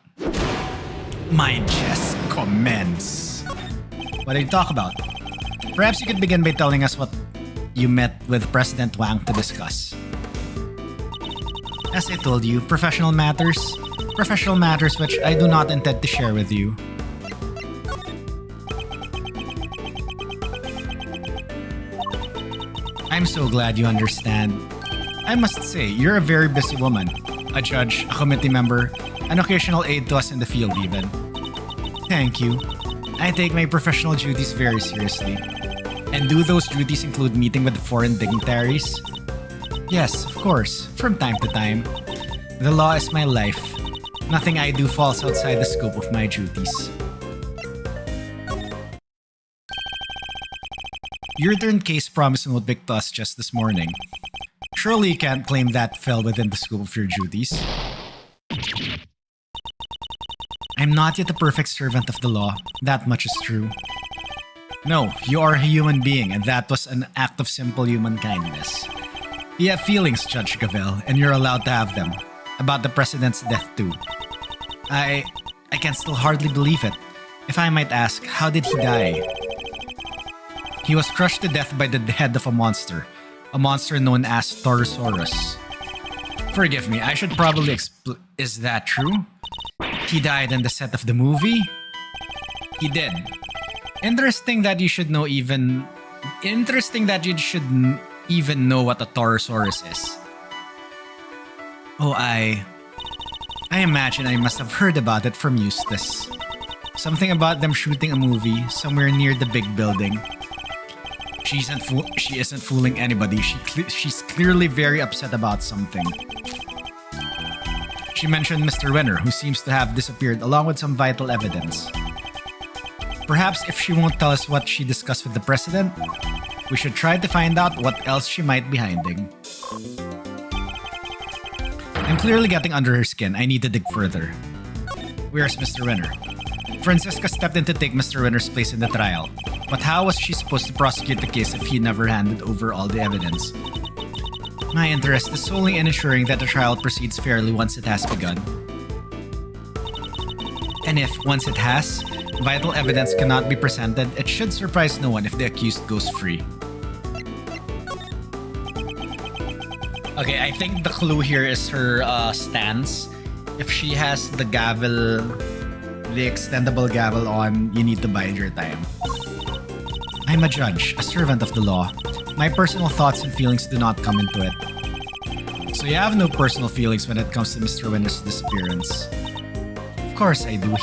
Mind chess commence. What did you talk about? Perhaps you could begin by telling us what you met with President Wang to discuss. As I told you, professional matters which I do not intend to share with you. I'm so glad you understand. I must say, you're a very busy woman. A judge, a committee member, an occasional aide to us in the field even. Thank you. I take my professional duties very seriously. And do those duties include meeting with foreign dignitaries? Yes, of course, from time to time. The law is my life. Nothing I do falls outside the scope of my duties. You returned case promise notebook to us just this morning. Surely you can't claim that fell within the scope of your duties. I'm not yet a perfect servant of the law. That much is true. No, you are a human being, and that was an act of simple human kindness. You have feelings, Judge Gavel, and you're allowed to have them. About the president's death too. I can still hardly believe it. If I might ask, how did he die? He was crushed to death by the head of a monster known as Torosaurus. Forgive me, I should probably Is that true? He died in the set of the movie? He did. Interesting that you should even know what a Torosaurus is. Oh, I imagine I must have heard about it from Eustace. Something about them shooting a movie somewhere near the big building. She isn't fooling anybody. She's clearly very upset about something. She mentioned Mr. Winner, who seems to have disappeared along with some vital evidence. Perhaps if she won't tell us what she discussed with the president, we should try to find out what else she might be hiding. I'm clearly getting under her skin. I need to dig further. Where's Mr. Winner? Francisca stepped in to take Mr. Winner's place in the trial. But how was she supposed to prosecute the case if he never handed over all the evidence? My interest is solely in ensuring that the trial proceeds fairly once it has begun. And if, once it has, vital evidence cannot be presented, it should surprise no one if the accused goes free. Okay, I think the clue here is her stance. If she has the gavel, the extendable gavel on, you need to bide your time. I'm a judge, a servant of the law. My personal thoughts and feelings do not come into it. So you have no personal feelings when it comes to Mr. Winner's disappearance. Of course I do.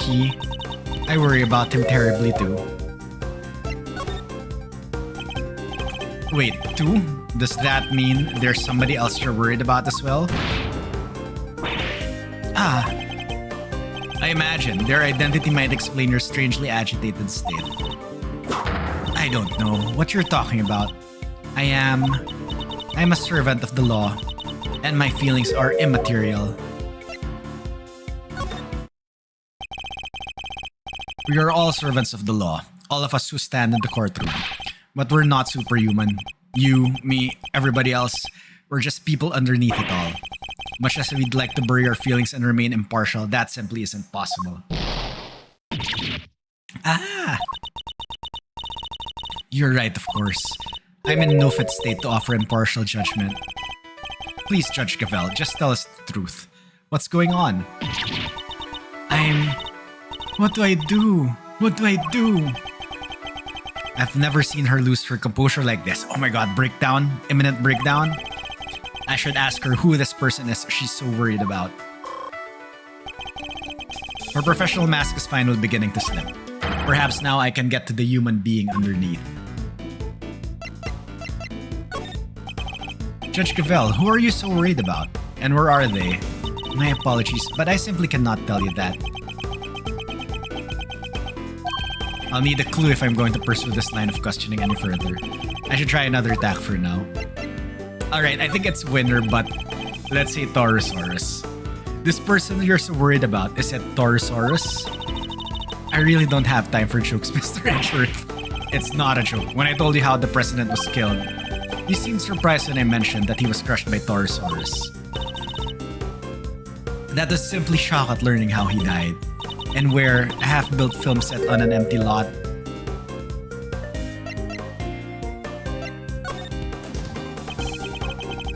I worry about him terribly too. Wait, too? Does that mean there's somebody else you're worried about as well? I imagine their identity might explain your strangely agitated state. I don't know what you're talking about. I'm a servant of the law, and my feelings are immaterial. We are all servants of the law, all of us who stand in the courtroom. But we're not superhuman. You, me, everybody else, we're just people underneath it all. Much as we'd like to bury our feelings and remain impartial, that simply isn't possible. You're right, of course. I'm in no fit state to offer impartial judgment. Please, Judge Gavel, just tell us the truth. What's going on? What do I do? What do I do? I've never seen her lose her composure like this. Oh my god, breakdown? Imminent breakdown? I should ask her who this person is she's so worried about. Her professional mask is finally beginning to slip. Perhaps now I can get to the human being underneath. Judge Gavel, who are you so worried about? And where are they? My apologies, but I simply cannot tell you that. I'll need a clue if I'm going to pursue this line of questioning any further. I should try another attack for now. Alright, I think it's Winner, but let's say Torosaurus. This person you're so worried about, is it Torosaurus? I really don't have time for jokes, Mr. Edgeworth. It's not a joke. When I told you how the president was killed, you seemed surprised when I mentioned that he was crushed by Torosaurus. That was simply shock at learning how he died, and where a half-built film set on an empty lot.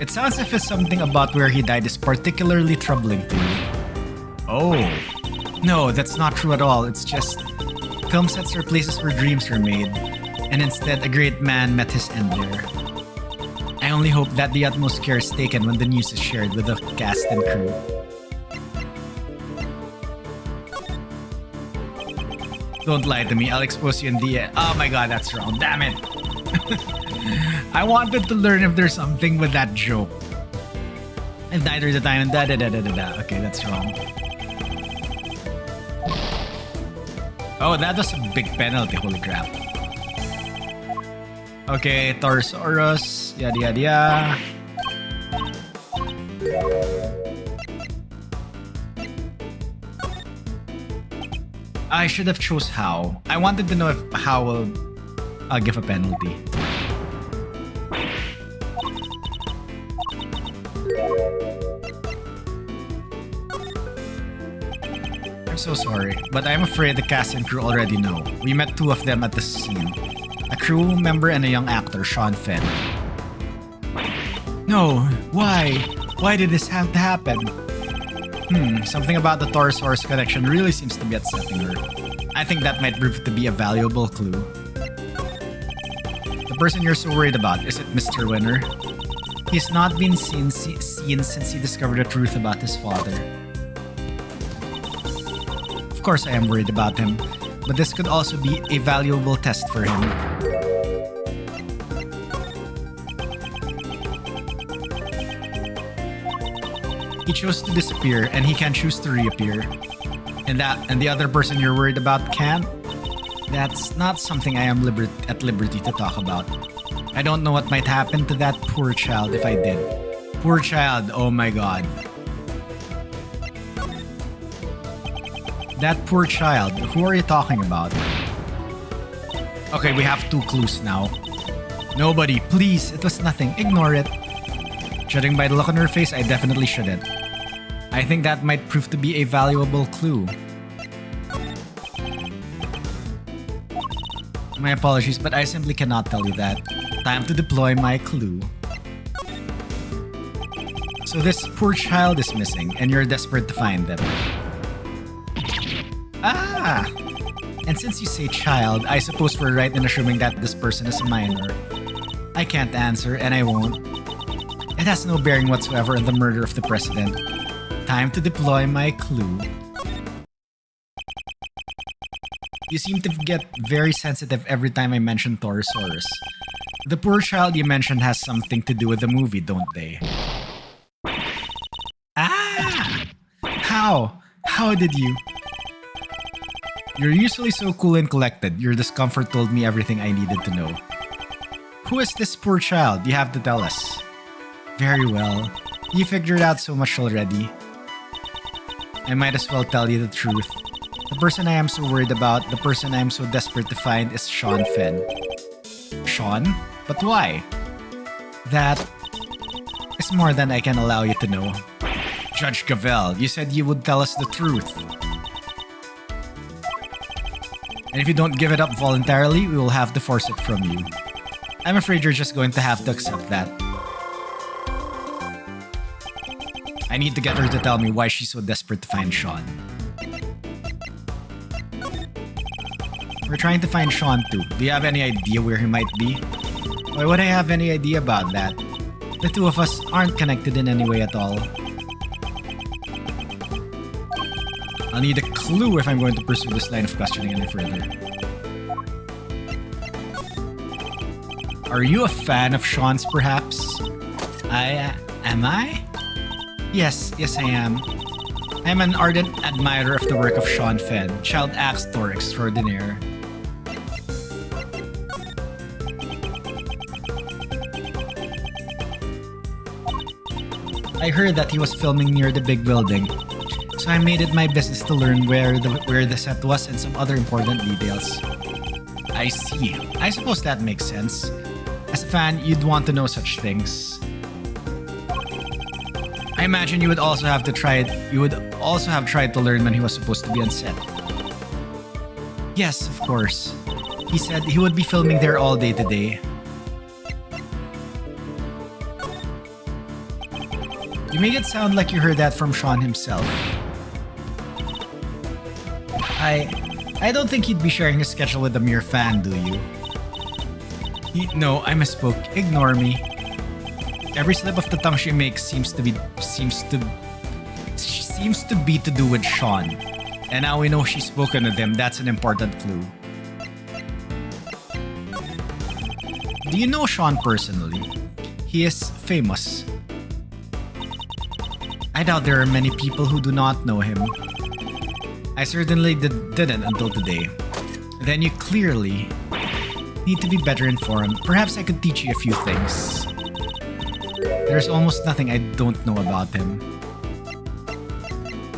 It sounds as if something about where he died is particularly troubling to you. Oh. No, that's not true at all. It's just film sets are places where dreams are made, and instead a great man met his end there. only hope that the utmost care is taken when the news is shared with the cast and crew. Don't lie to me, I'll expose you in the end. Oh my god, that's wrong. Damn it. I wanted to learn if there's something with that joke. And neither the time and da da da da da da. Okay, that's wrong. Oh, that was a big penalty, holy crap. Okay, Torosaurus, yada yada yada. I should have chose How. I wanted to know if How will give a penalty. I'm so sorry, but I'm afraid the cast and crew already know. We met two of them at the scene. A crew member and a young actor, Sean Fenn. No, why? Why did this have to happen? Something about the Torosaurus connection really seems to be upsetting her. I think that might prove to be a valuable clue. The person you're so worried about, is it Mr. Winner? He's not been seen since he discovered the truth about his father. Of course I am worried about him, but this could also be a valuable test for him. He chose to disappear and he can choose to reappear. And the other person you're worried about can't? That's not something I am at liberty to talk about. I don't know what might happen to that poor child if I did. Poor child, oh my god. That poor child, who are you talking about? Okay, we have two clues now. Nobody, please, it was nothing, ignore it. Judging by the look on her face, I definitely shouldn't. I think that might prove to be a valuable clue. My apologies, but I simply cannot tell you that. Time to deploy my clue. So this poor child is missing, and you're desperate to find them. Ah! And since you say child, I suppose we're right in assuming that this person is a minor. I can't answer, and I won't. It has no bearing whatsoever on the murder of the president. Time to deploy my clue. You seem to get very sensitive every time I mention Torosaurus. The poor child you mentioned has something to do with the movie, don't they? Ah! How? How did you? You're usually so cool and collected. Your discomfort told me everything I needed to know. Who is this poor child? You have to tell us. Very well. You figured out so much already. I might as well tell you the truth. The person I am so worried about, the person I am so desperate to find is Sean Fenn. Sean? But why? That is more than I can allow you to know. Judge Cavell, you said you would tell us the truth. And if you don't give it up voluntarily, we will have to force it from you. I'm afraid you're just going to have to accept that. I need to get her to tell me why she's so desperate to find Sean. We're trying to find Sean too. Do you have any idea where he might be? Why would I have any idea about that? The two of us aren't connected in any way at all. I'll need a clue if I'm going to pursue this line of questioning any further. Are you a fan of Sean's, perhaps? Am I? Yes, I am. I'm an ardent admirer of the work of Sean Fenn, child actor extraordinaire. I heard that he was filming near the big building, so I made it my business to learn where the set was and some other important details. I see. I suppose that makes sense. As a fan, you'd want to know such things. I imagine you would also have tried to learn when he was supposed to be on set. Yes, of course. He said he would be filming there all day today. You make it sound like you heard that from Sean himself. I don't think he'd be sharing his schedule with a mere fan, do you? No, I misspoke. Ignore me. Every slip of the tongue she makes seems to be to do with Sean. And now we know she's spoken with him. That's an important clue. Do you know Sean personally? He is famous. I doubt there are many people who do not know him. I certainly didn't until today. Then you clearly need to be better informed. Perhaps I could teach you a few things. There's almost nothing I don't know about him.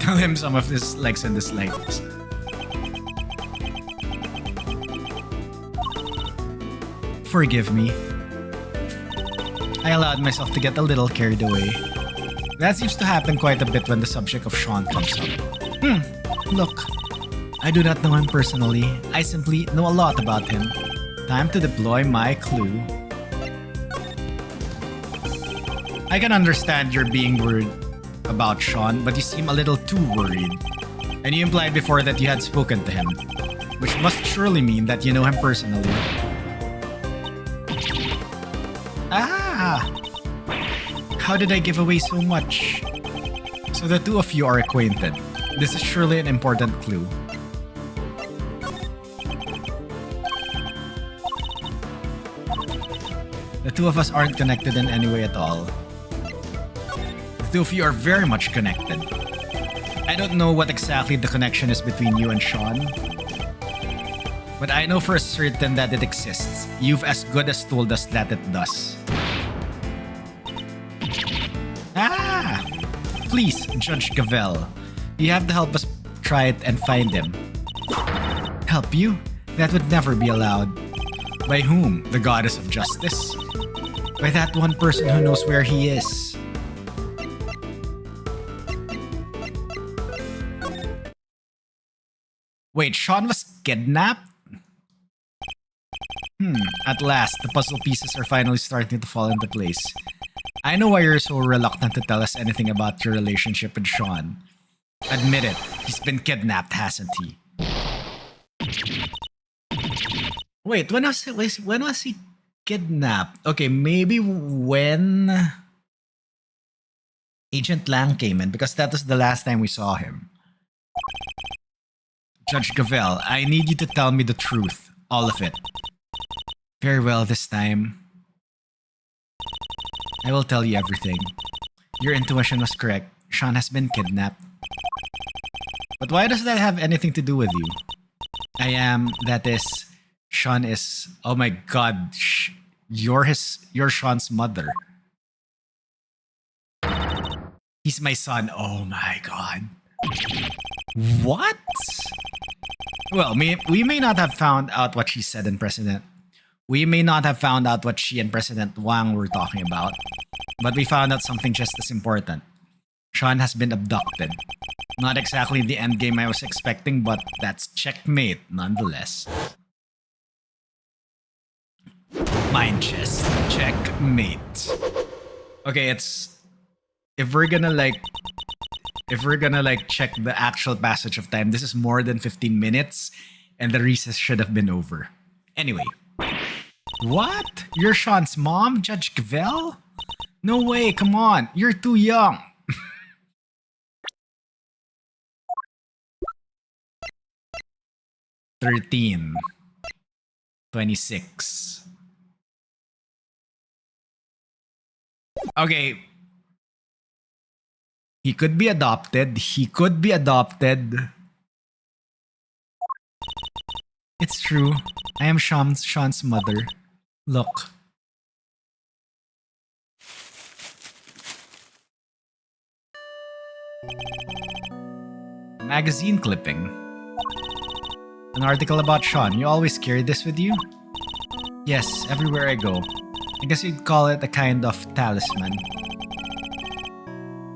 Tell him some of his likes and dislikes. Forgive me. I allowed myself to get a little carried away. That seems to happen quite a bit when the subject of Sean comes up. Look, I do not know him personally. I simply know a lot about him. Time to deploy my clue. I can understand you're being worried about Sean, but you seem a little too worried. And you implied before that you had spoken to him, which must surely mean that you know him personally. Ah! How did I give away so much? So the two of you are acquainted. This is surely an important clue. The two of us aren't connected in any way at all. The two of you are very much connected. I don't know what exactly the connection is between you and Sean, but I know for certain that it exists. You've as good as told us that it does. Ah! Please, Judge Gavel. You have to help us try it and find him. Help you? That would never be allowed. By whom? The goddess of justice? By that one person who knows where he is. Wait, Sean was kidnapped? At last, the puzzle pieces are finally starting to fall into place. I know why you're so reluctant to tell us anything about your relationship with Sean. Admit it, he's been kidnapped, hasn't he? Wait, when was he kidnapped? Okay, maybe when Agent Lang came in, because that was the last time we saw him. Judge Gavel, I need you to tell me the truth. All of it. Very well this time. I will tell you everything. Your intuition was correct. Sean has been kidnapped. But why does that have anything to do with you? Sean is... Oh my god. You're Sean's mother. He's my son. Oh my god. What? Well, we may not have found out what she said in President. We may not have found out what she and President Wang were talking about. But we found out something just as important. Sean has been abducted. Not exactly the endgame I was expecting, but that's checkmate nonetheless. Mind chess. Checkmate. Okay, it's... If we're gonna check the actual passage of time, this is more than 15 minutes, and the recess should have been over. Anyway. What? You're Sean's mom, Judge Gavel? No way, come on. You're too young. $13. $26. Okay. He could be adopted. It's true. I am Sean's mother. Look. Magazine clipping. An article about Sean. You always carry this with you? Yes, everywhere I go. I guess you'd call it a kind of talisman.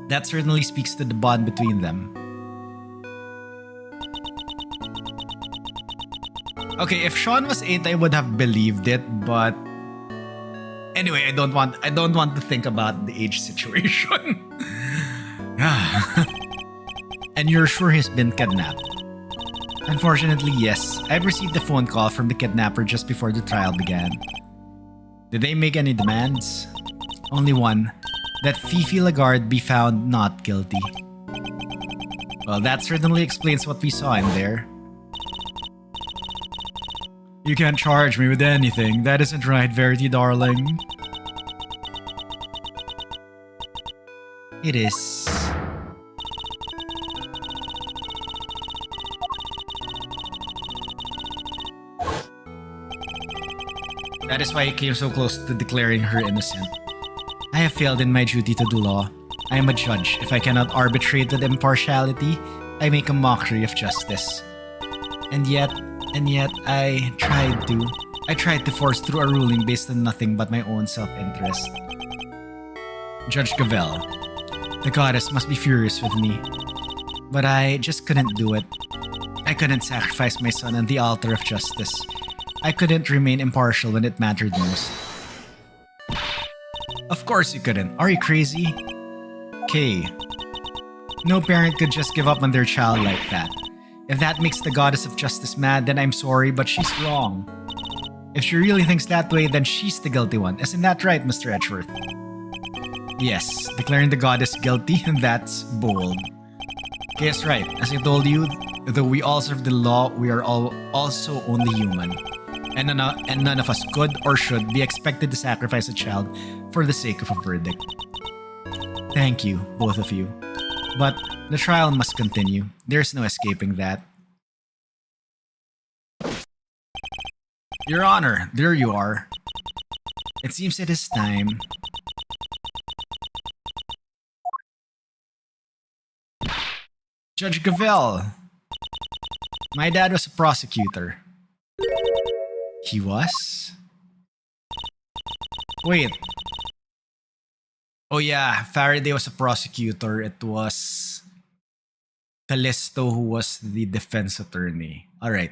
That certainly speaks to the bond between them. Okay, if Sean was 8, I would have believed it, but anyway, I don't want to think about the age situation. And you're sure he's been kidnapped? Unfortunately, yes. I received a phone call from the kidnapper just before the trial began. Did they make any demands? Only one. That Fifi Lagarde be found not guilty. Well, that certainly explains what we saw in there. You can't charge me with anything. That isn't right, Verity, darling. It is. That is why I came so close to declaring her innocent. I have failed in my duty to the law. I am a judge. If I cannot arbitrate with impartiality, I make a mockery of justice. And yet, I tried to force through a ruling based on nothing but my own self-interest. Judge Gavel, the goddess must be furious with me. But I just couldn't do it. I couldn't sacrifice my son on the altar of justice. I couldn't remain impartial when it mattered most. Of course you couldn't. Are you crazy? Kay. No parent could just give up on their child like that. If that makes the goddess of justice mad, then I'm sorry, but she's wrong. If she really thinks that way, then she's the guilty one. Isn't that right, Mr. Edgeworth? Yes, declaring the goddess guilty, that's bold. Kay is right. As I told you, though we all serve the law, we are all also only human. And none of us could or should be expected to sacrifice a child for the sake of a verdict. Thank you, both of you. But the trial must continue. There's no escaping that. Your Honor, there you are. It seems it is time. Judge Gavel. My dad was a prosecutor. He was? Wait. Oh yeah, Faraday was a prosecutor. It was Callisto who was the defense attorney. Alright.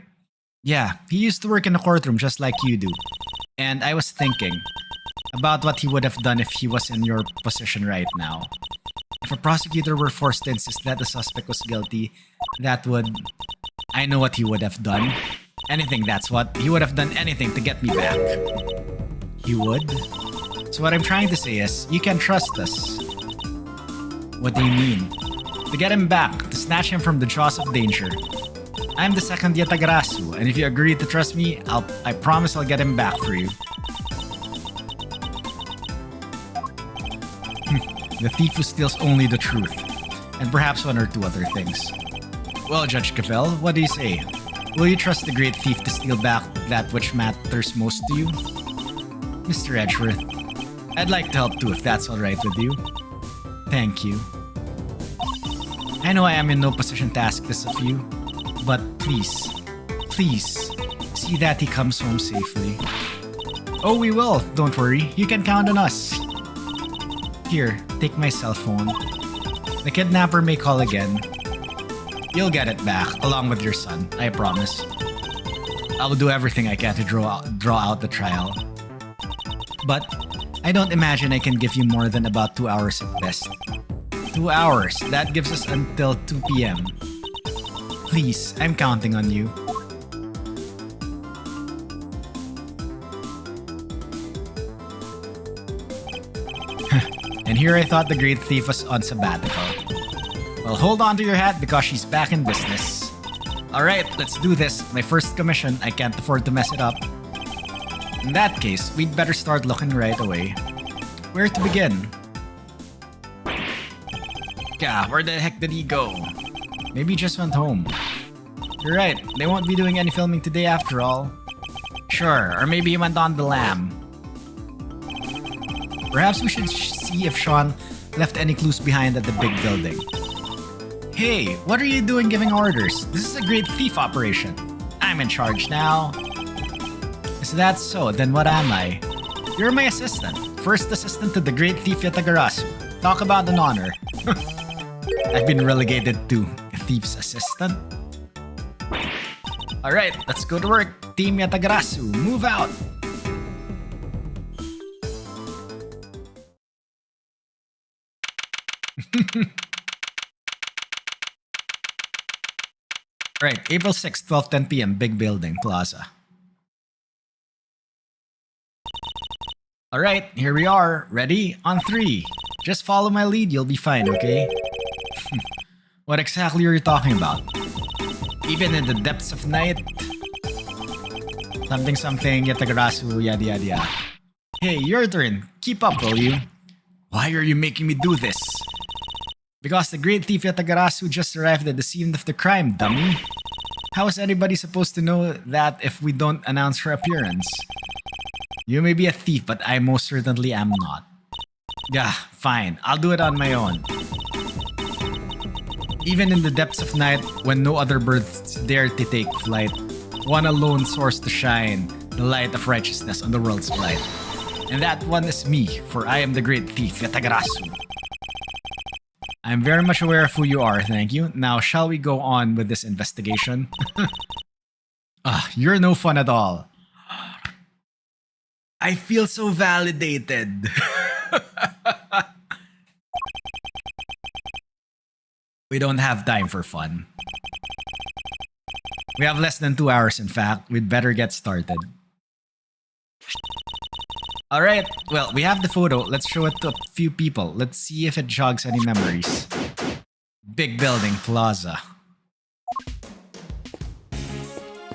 Yeah, he used to work in a courtroom just like you do. And I was thinking about what he would have done if he was in your position right now. If a prosecutor were forced to insist that the suspect was guilty, that would... I know what he would have done. Anything, that's what. He would have done anything to get me back. He would? So what I'm trying to say is, you can trust us. What do you mean? To get him back, to snatch him from the jaws of danger. I'm the second Yatagarasu, and if you agree to trust me, I promise I'll get him back for you. The thief who steals only the truth, and perhaps one or two other things. Well, Judge Gavel, what do you say? Will you trust the great thief to steal back that which matters most to you? Mr. Edgeworth, I'd like to help too if that's alright with you. Thank you. I know I am in no position to ask this of you, but please, see that he comes home safely. Oh, we will, don't worry, you can count on us. Here, take my cell phone. The kidnapper may call again. You'll get it back, along with your son, I promise. I will do everything I can to draw out the trial. But I don't imagine I can give you more than about 2 hours at best. 2 hours, that gives us until 2 p.m. Please, I'm counting on you. And here I thought the great thief was on sabbatical. Well, hold on to your hat because she's back in business. Alright, let's do this. My first commission, I can't afford to mess it up. In that case, we'd better start looking right away. Where to begin? Yeah, where the heck did he go? Maybe he just went home. You're right, they won't be doing any filming today after all. Sure, or maybe he went on the lam. Perhaps we should see if Sean left any clues behind at the big building. Hey, what are you doing giving orders? This is a great thief operation. I'm in charge now. Is that so? Then what am I? You're my assistant. First assistant to the great thief Yatagarasu. Talk about an honor. I've been relegated to a thief's assistant. Alright, let's go to work. Team Yatagarasu, move out! Right, April 6th, 12:10 p.m. Big Building, Plaza. Alright, here we are. Ready? On 3. Just follow my lead, you'll be fine, okay? What exactly are you talking about? Even in the depths of night? Something, Yatagarasu, yada yada yada. Hey, your turn. Keep up, will you? Why are you making me do this? Because the great thief Yatagarasu just arrived at the scene of the crime, dummy. How is anybody supposed to know that if we don't announce her appearance? You may be a thief, but I most certainly am not. Yeah, fine. I'll do it on my own. Even in the depths of night, when no other birds dare to take flight, one alone soars to shine, the light of righteousness on the world's light. And that one is me, for I am the great thief, Yatagarasu. I am very much aware of who you are, thank you. Now, shall we go on with this investigation? You're no fun at all. I feel so validated. We don't have time for fun. We have less than 2 hours, in fact. We'd better get started. Alright, well, we have the photo. Let's show it to a few people. Let's see if it jogs any memories. Big building, plaza.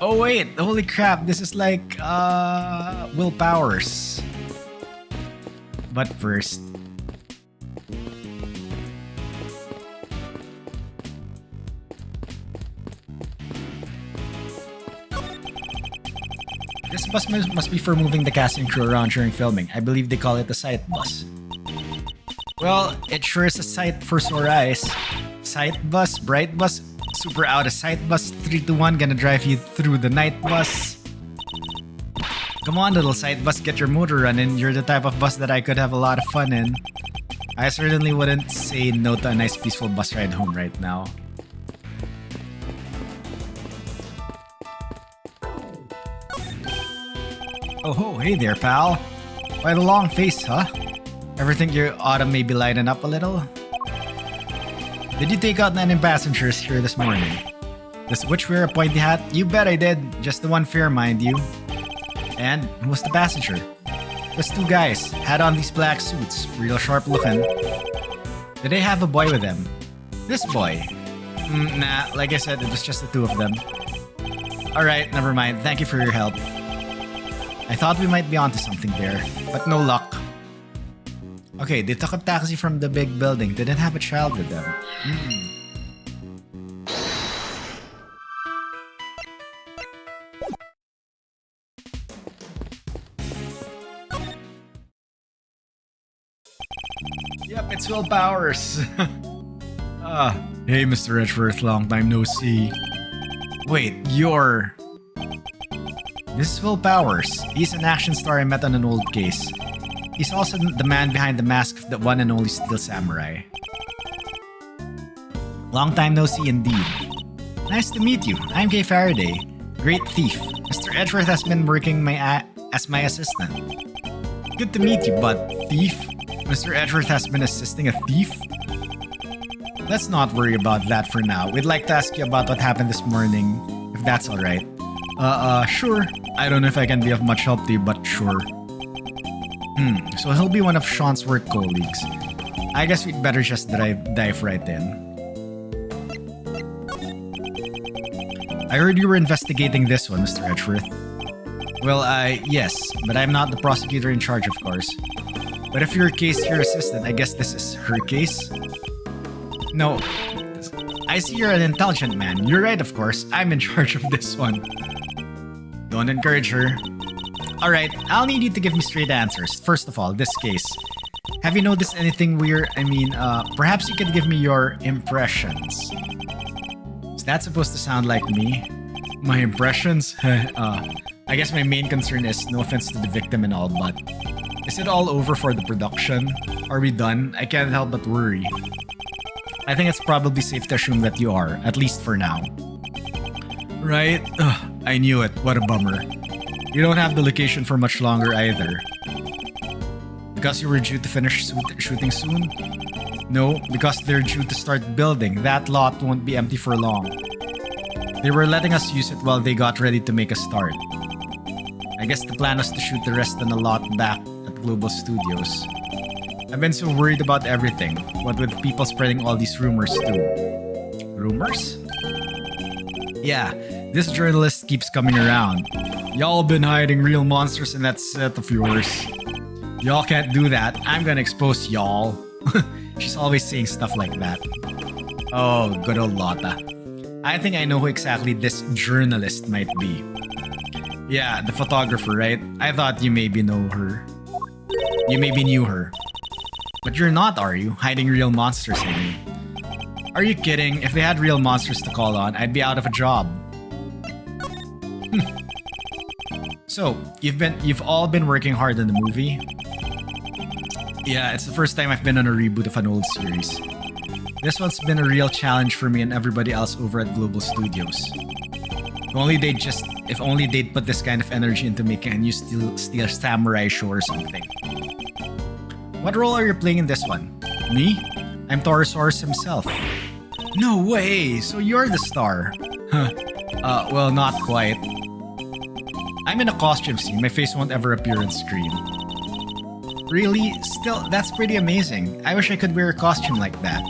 Oh wait, holy crap, this is like, Will Powers. But first... This bus must be for moving the cast and crew around during filming. I believe they call it a sight bus. Well, it sure is a sight for sore eyes. Sight bus, bright bus, super out of sight bus, 3-2-1 gonna drive you through the night bus. Come on, little sight bus, get your motor running. You're the type of bus that I could have a lot of fun in. I certainly wouldn't say no to a nice peaceful bus ride home right now. Oh, hey there, pal. Why the long face, huh? Ever think your autumn may be lighting up a little? Did you take out any passengers here this morning? Does Witch wear a pointy hat? You bet I did. Just the one fare, mind you. And who was the passenger? Just 2 guys. Had on these black suits. Real sharp looking. Did they have a boy with them? This boy? Nah, like I said, it was just the 2 of them. Alright, never mind. Thank you for your help. I thought we might be onto something there, but no luck. Okay, they took a taxi from the big building. They didn't have a child with them. Yep, it's Will Powers. Hey Mr. Edgeworth, long time no see. Wait, you're... This is Will Powers. He's an action star I met on an old case. He's also the man behind the mask of the one and only Steel Samurai. Long time no see indeed. Nice to meet you. I'm Kay Faraday. Great thief. Mr. Edgeworth has been working as my assistant. Good to meet you, bud. Thief? Mr. Edgeworth has been assisting a thief? Let's not worry about that for now. We'd like to ask you about what happened this morning, if that's alright. Sure. I don't know if I can be of much help to you, but sure. So he'll be one of Sean's work colleagues. I guess we'd better just dive right in. I heard you were investigating this one, Mr. Edgeworth. Well, yes, but I'm not the prosecutor in charge, of course. But if you're a case here assistant, I guess this is her case? No. I see you're an intelligent man. You're right, of course. I'm in charge of this one. Don't encourage her. Alright, I'll need you to give me straight answers. First of all, this case. Have you noticed anything weird? I mean, perhaps you could give me your impressions. Is that supposed to sound like me? My impressions? I guess my main concern is, no offense to the victim and all, but... Is it all over for the production? Are we done? I can't help but worry. I think it's probably safe to assume that you are, at least for now. Right? I knew it. What a bummer. You don't have the location for much longer either. Because you were due to finish shooting soon? No, because they're due to start building. That lot won't be empty for long. They were letting us use it while they got ready to make a start. I guess the plan was to shoot the rest in a lot back at Global Studios. I've been so worried about everything. What with people spreading all these rumors too. Rumors? Yeah, this journalist keeps coming around. Y'all been hiding real monsters in that set of yours. Y'all can't do that. I'm gonna expose y'all. She's always saying stuff like that. Oh, good old Lotta. I think I know who exactly this journalist might be. Yeah, the photographer, right? I thought you maybe know her. You maybe knew her. But you're not, are you? Hiding real monsters, I mean. Are you kidding? If they had real monsters to call on, I'd be out of a job. So, you've all been working hard on the movie? Yeah, it's the first time I've been on a reboot of an old series. This one's been a real challenge for me and everybody else over at Global Studios. If only they'd put this kind of energy into making a new Steel Samurai show or something. What role are you playing in this one? Me? I'm Taurosaurus himself. No way! So you're the star. Well, not quite. I'm in a costume scene. My face won't ever appear on screen. Really? Still, that's pretty amazing. I wish I could wear a costume like that.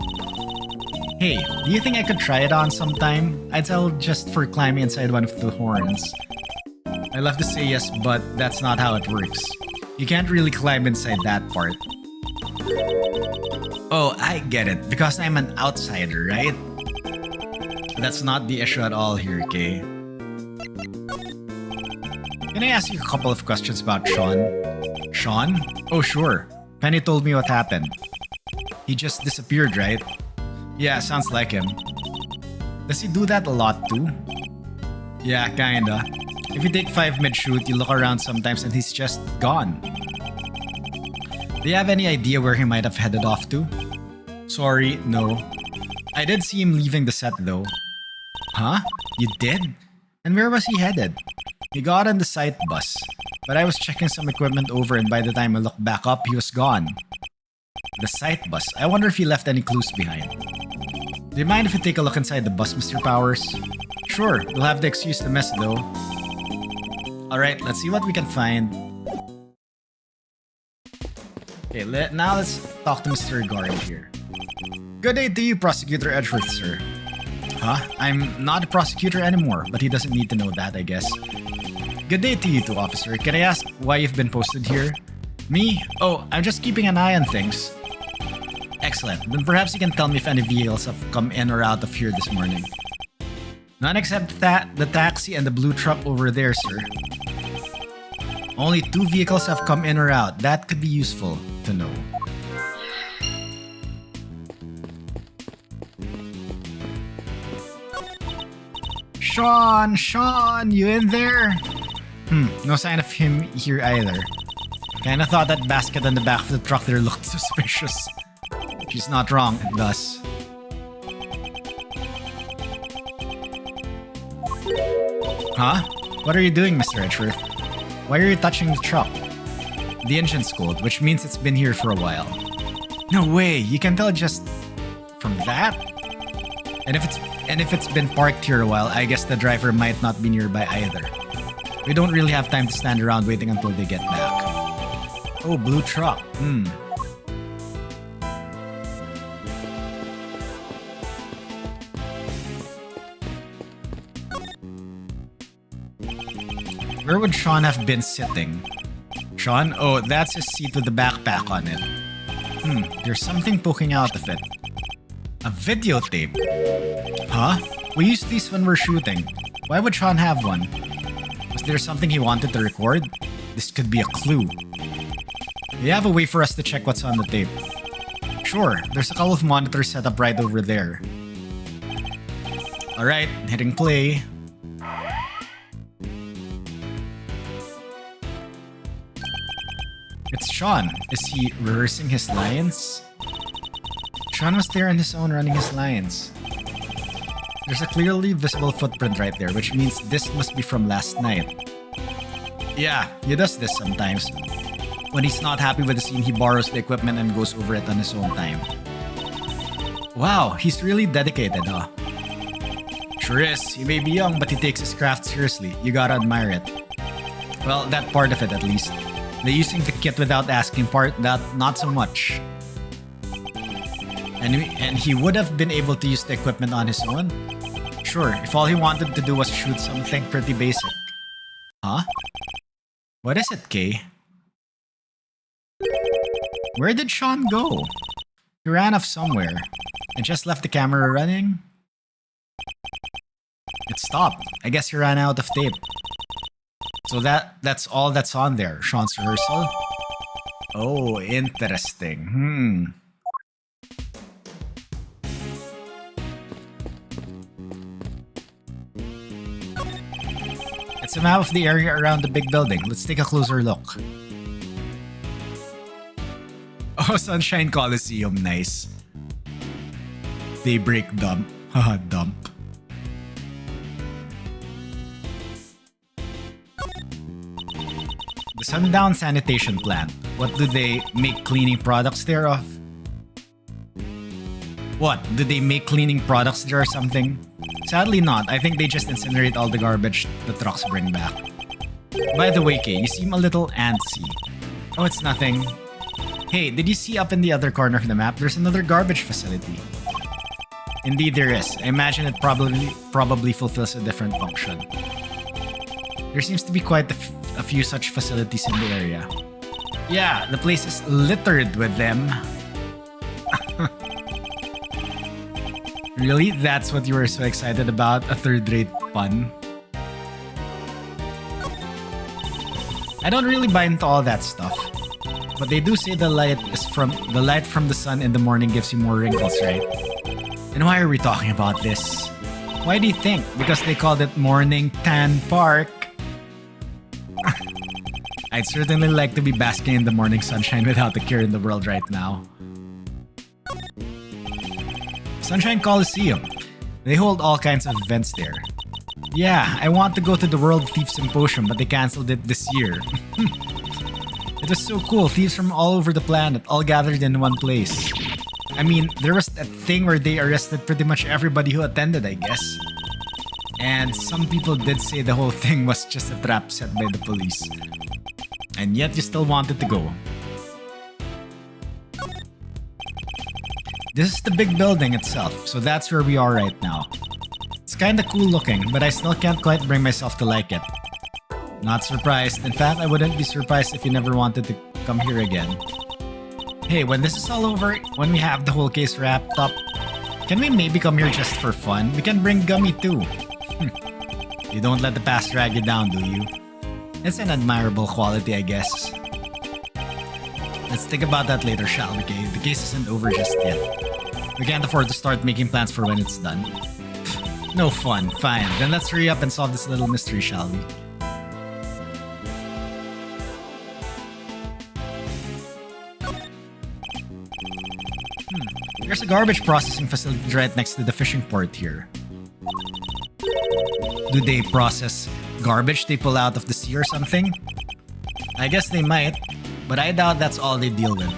Hey, do you think I could try it on sometime? I'd tell just for climbing inside one of the horns. I love to say yes, but that's not how it works. You can't really climb inside that part. Oh, I get it. Because I'm an outsider, right? That's not the issue at all here, okay? Can I ask you a couple of questions about Sean? Sean? Oh, sure. Penny told me what happened. He just disappeared, right? Yeah, sounds like him. Does he do that a lot too? Yeah, kinda. If you take 5 mid-shoot, you look around sometimes and he's just gone. Do you have any idea where he might have headed off to? Sorry, no. I did see him leaving the set though. Huh? You did? And where was he headed? He got on the site bus, but I was checking some equipment over and by the time I looked back up, he was gone. The site bus? I wonder if he left any clues behind. Do you mind if we take a look inside the bus, Mr. Powers? Sure, we'll have the excuse to mess though. Alright, let's see what we can find. Okay, now let's talk to Mr. Guard here. Good day to you, Prosecutor Edgeworth, sir. Huh? I'm not a prosecutor anymore, but he doesn't need to know that, I guess. Good day to you too, officer. Can I ask why you've been posted here? Me? Oh, I'm just keeping an eye on things. Excellent. Then perhaps you can tell me if any vehicles have come in or out of here this morning. None except the taxi and the blue truck over there, sir. Only 2 vehicles have come in or out. That could be useful to know. Sean, you in there? No sign of him here either. Kinda thought that basket on the back of the truck there looked suspicious. She's not wrong, it does. Huh? What are you doing, Mr. Edgeworth? Why are you touching the truck? The engine's cold, which means it's been here for a while. No way, you can tell just from that? And if it's been parked here a while, I guess the driver might not be nearby either. We don't really have time to stand around waiting until they get back. Oh, blue truck. Where would Sean have been sitting? Sean? Oh, that's his seat with the backpack on it. There's something poking out of it. A videotape? Huh? We use these when we're shooting. Why would Sean have one? Was there something he wanted to record? This could be a clue. Do you have a way for us to check what's on the tape? Sure, there's a couple of monitors set up right over there. Alright, hitting play. It's Sean. Is he rehearsing his lines? Sean was there on his own running his lines. There's a clearly visible footprint right there, which means this must be from last night. Yeah, he does this sometimes. When he's not happy with the scene, he borrows the equipment and goes over it on his own time. Wow, he's really dedicated, huh? Sure is. He may be young, but he takes his craft seriously. You gotta admire it. Well, that part of it at least. The using the kit without asking part, that not so much. And he would have been able to use the equipment on his own? Sure, if all he wanted to do was shoot something pretty basic. Huh? What is it, Kay? Where did Sean go? He ran off somewhere and just left the camera running? It stopped. I guess he ran out of tape. So that's all that's on there, Sean's rehearsal? Oh, interesting. It's a map of the area around the big building. Let's take a closer look. Oh, Sunshine Coliseum, nice. Daybreak dump. Haha, dump. The Sundown Sanitation Plant. What do they make cleaning products there of? What? Do they make cleaning products there or something? Sadly not. I think they just incinerate all the garbage the trucks bring back. By the way, Kay, you seem a little antsy. Oh, it's nothing. Hey, did you see up in the other corner of the map? There's another garbage facility. Indeed there is. I imagine it probably fulfills a different function. There seems to be quite a few such facilities in the area. Yeah, the place is littered with them. Really? That's what you were so excited about? A third-rate pun? I don't really buy into all that stuff. But they do say the light from the sun in the morning gives you more wrinkles, right? And why are we talking about this? Why do you think? Because they called it Morning Tan Park. I'd certainly like to be basking in the morning sunshine without a care in the world right now. Sunshine Coliseum. They hold all kinds of events there. Yeah, I want to go to the World Thief Symposium, but they cancelled it this year. It was so cool. Thieves from all over the planet, all gathered in one place. I mean, there was that thing where they arrested pretty much everybody who attended, I guess. And some people did say the whole thing was just a trap set by the police. And yet you still wanted to go. This is the big building itself, so that's where we are right now. It's kinda cool looking, but I still can't quite bring myself to like it. Not surprised. In fact, I wouldn't be surprised if you never wanted to come here again. Hey, when this is all over, when we have the whole case wrapped up, can we maybe come here just for fun? We can bring Gummy too. You don't let the past drag you down, do you? It's an admirable quality, I guess. Let's think about that later, shall we, Kay? The case isn't over just yet. We can't afford to start making plans for when it's done. No fun. Fine. Then let's hurry up and solve this little mystery, shall we? There's a garbage processing facility right next to the fishing port here. Do they process garbage they pull out of the sea or something? I guess they might, but I doubt that's all they deal with.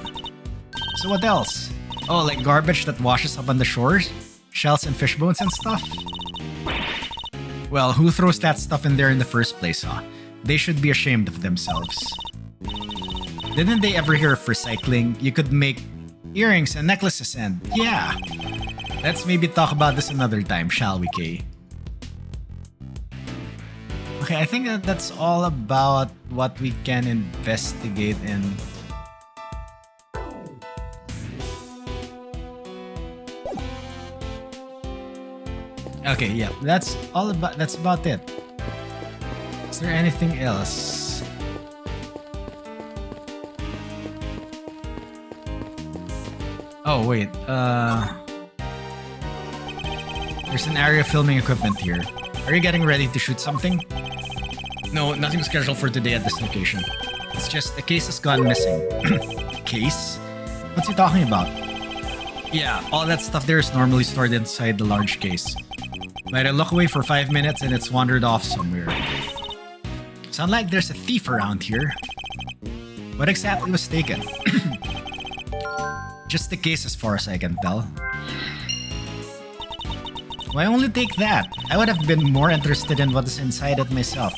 So what else? Oh, like garbage that washes up on the shores? Shells and fish bones and stuff? Well, who throws that stuff in there in the first place, huh? They should be ashamed of themselves. Didn't they ever hear of recycling? You could make earrings and necklaces and... yeah! Let's maybe talk about this another time, shall we, Kay? Okay, I think that's all about what we can investigate in... Okay, yeah, that's about it. Is there anything else? Oh, wait, there's an area of filming equipment here. Are you getting ready to shoot something? No, nothing scheduled for today at this location. It's just the case has gone missing. Case? What's he talking about? Yeah, all that stuff there is normally stored inside the large case. But I look away for 5 minutes and it's wandered off somewhere. Sounds like there's a thief around here. What exactly was taken? Just the case as far as I can tell. Why only take that? I would have been more interested in what is inside it myself.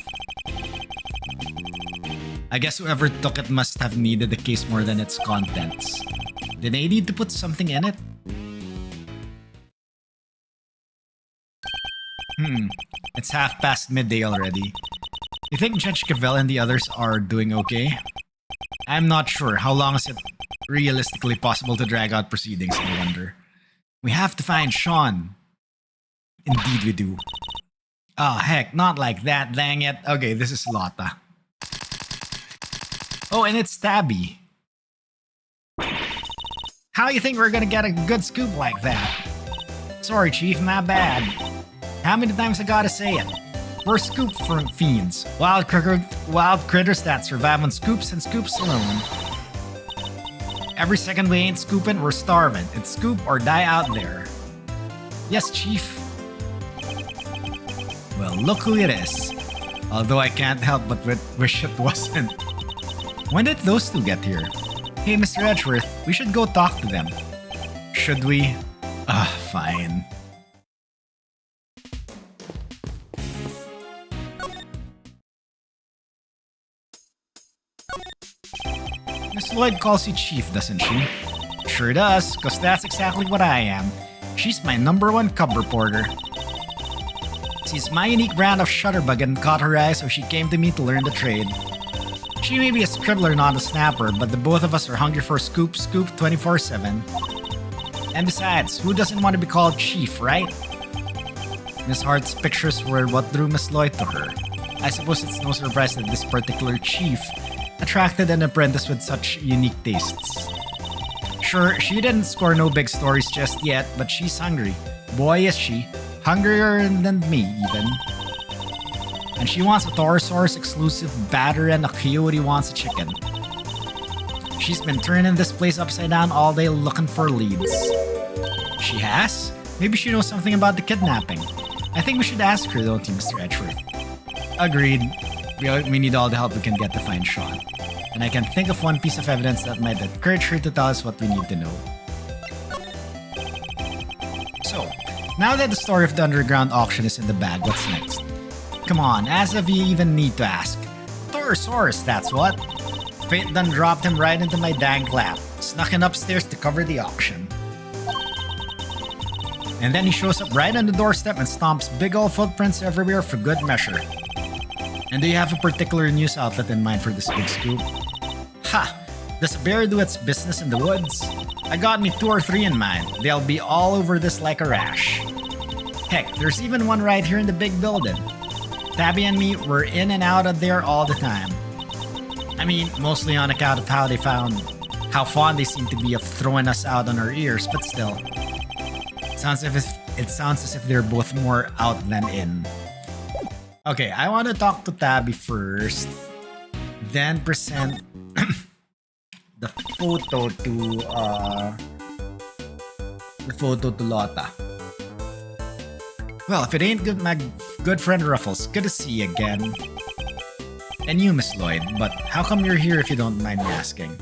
I guess whoever took it must have needed the case more than its contents. Did they need to put something in it? It's midday already. You think Judge Cavell and the others are doing okay? I'm not sure. How long is it realistically possible to drag out proceedings, I wonder? We have to find Sean. Indeed we do. Oh heck, not like that, dang it. Okay, this is Lotta. Oh, and it's Tabby. How you think we're gonna get a good scoop like that? Sorry, Chief, my bad. How many times I gotta say it? We're scoop fiends. Wild critters that survive on scoops and scoops alone. Every second we ain't scooping, we're starving. It's scoop or die out there. Yes, Chief. Well, look who it is. Although I can't help but wish it wasn't. When did those two get here? Hey, Mr. Edgeworth, we should go talk to them. Should we? Fine. Miss Lloyd calls you Chief, doesn't she? Sure does, cause that's exactly what I am. She's my #1 cub reporter. She's my unique brand of shutterbug and caught her eye, so she came to me to learn the trade. She may be a scribbler, not a snapper, but the both of us are hungry for scoop 24/7. And besides, who doesn't want to be called Chief, right? Miss Hart's pictures were what drew Miss Lloyd to her. I suppose it's no surprise that this particular Chief attracted an apprentice with such unique tastes. Sure, she didn't score no big stories just yet, but she's hungry. Boy is she. Hungrier than me, even. And she wants a Taurosaurus exclusive batter and a Coyote wants a chicken. She's been turning this place upside down all day looking for leads. She has? Maybe she knows something about the kidnapping. I think we should ask her, don't you, Mr. Edgeworth? Agreed. We need all the help we can get to find Sean. And I can think of one piece of evidence that might encourage her to tell us what we need to know. So, now that the story of the underground auction is in the bag, what's next? Come on, as if you even need to ask. Taurosaurus, that's what. Fate done dropped him right into my dank lap, snuck in upstairs to cover the auction. And then he shows up right on the doorstep and stomps big ol' footprints everywhere for good measure. And do you have a particular news outlet in mind for this big scoop? Ha! Does a bear do its business in the woods? I got me 2 or 3 in mind. They'll be all over this like a rash. Heck, there's even one right here in the big building. Tabby and me were in and out of there all the time. I mean, mostly on account of how fond they seem to be of throwing us out on our ears, but still. It sounds as if they're both more out than in. Okay, I want to talk to Tabby first, then present the photo to Lotta. Well, if it ain't good, my good friend Ruffles, good to see you again. And you, Miss Lloyd, but how come you're here if you don't mind me asking?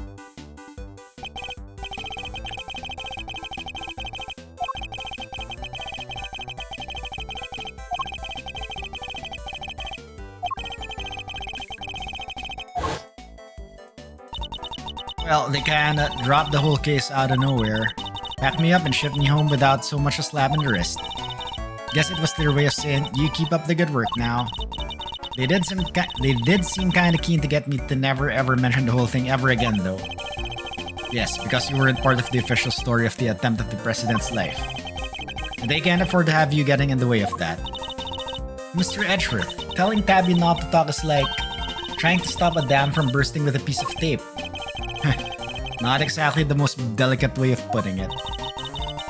Well, they kinda dropped the whole case out of nowhere, packed me up and shipped me home without so much as slap in the wrist. Guess it was their way of saying, you keep up the good work now. They did seem kinda keen to get me to never ever mention the whole thing ever again though. Yes, because you weren't part of the official story of the attempt at the president's life. And they can't afford to have you getting in the way of that. Mr. Edgeworth, telling Tabby not to talk is like trying to stop a dam from bursting with a piece of tape. Not exactly the most delicate way of putting it.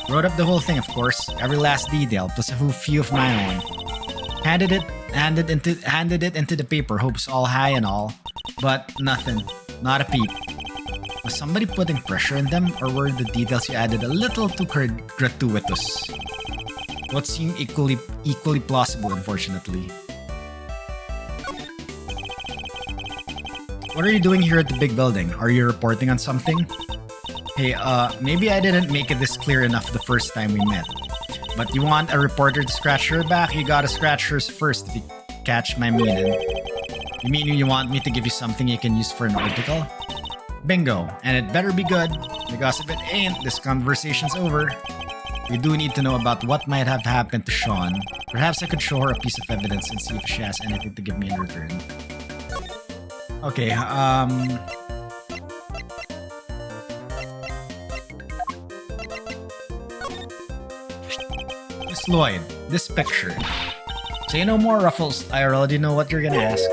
Wrote up the whole thing, of course, every last detail, plus a few of my own. Handed it into the paper, hopes all high and all, but nothing, not a peep. Was somebody putting pressure on them, or were the details you added a little too gratuitous? What seemed equally plausible, unfortunately. What are you doing here at the big building? Are you reporting on something? Hey, maybe I didn't make it this clear enough the first time we met. But you want a reporter to scratch her back? You gotta scratch hers first if you catch my meaning. You mean you want me to give you something you can use for an article? Bingo, and it better be good, because if it ain't, this conversation's over. We do need to know about what might have happened to Sean. Perhaps I could show her a piece of evidence and see if she has anything to give me in return. Okay, Miss Lloyd, this picture. Say no more, Ruffles. I already know what you're gonna ask.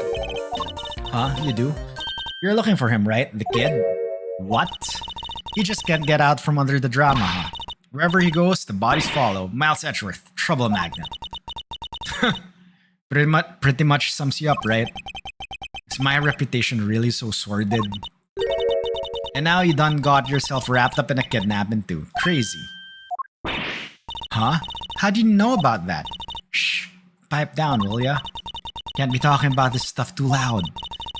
Huh? You do? You're looking for him, right? The kid? What? He just can't get out from under the drama, huh? Wherever he goes, the bodies follow. Miles Edgeworth, trouble magnet. Pretty much sums you up, right? Is my reputation really so sordid? And now you done got yourself wrapped up in a kidnapping too. Crazy. Huh? How do you know about that? Shh. Pipe down, will ya? Can't be talking about this stuff too loud.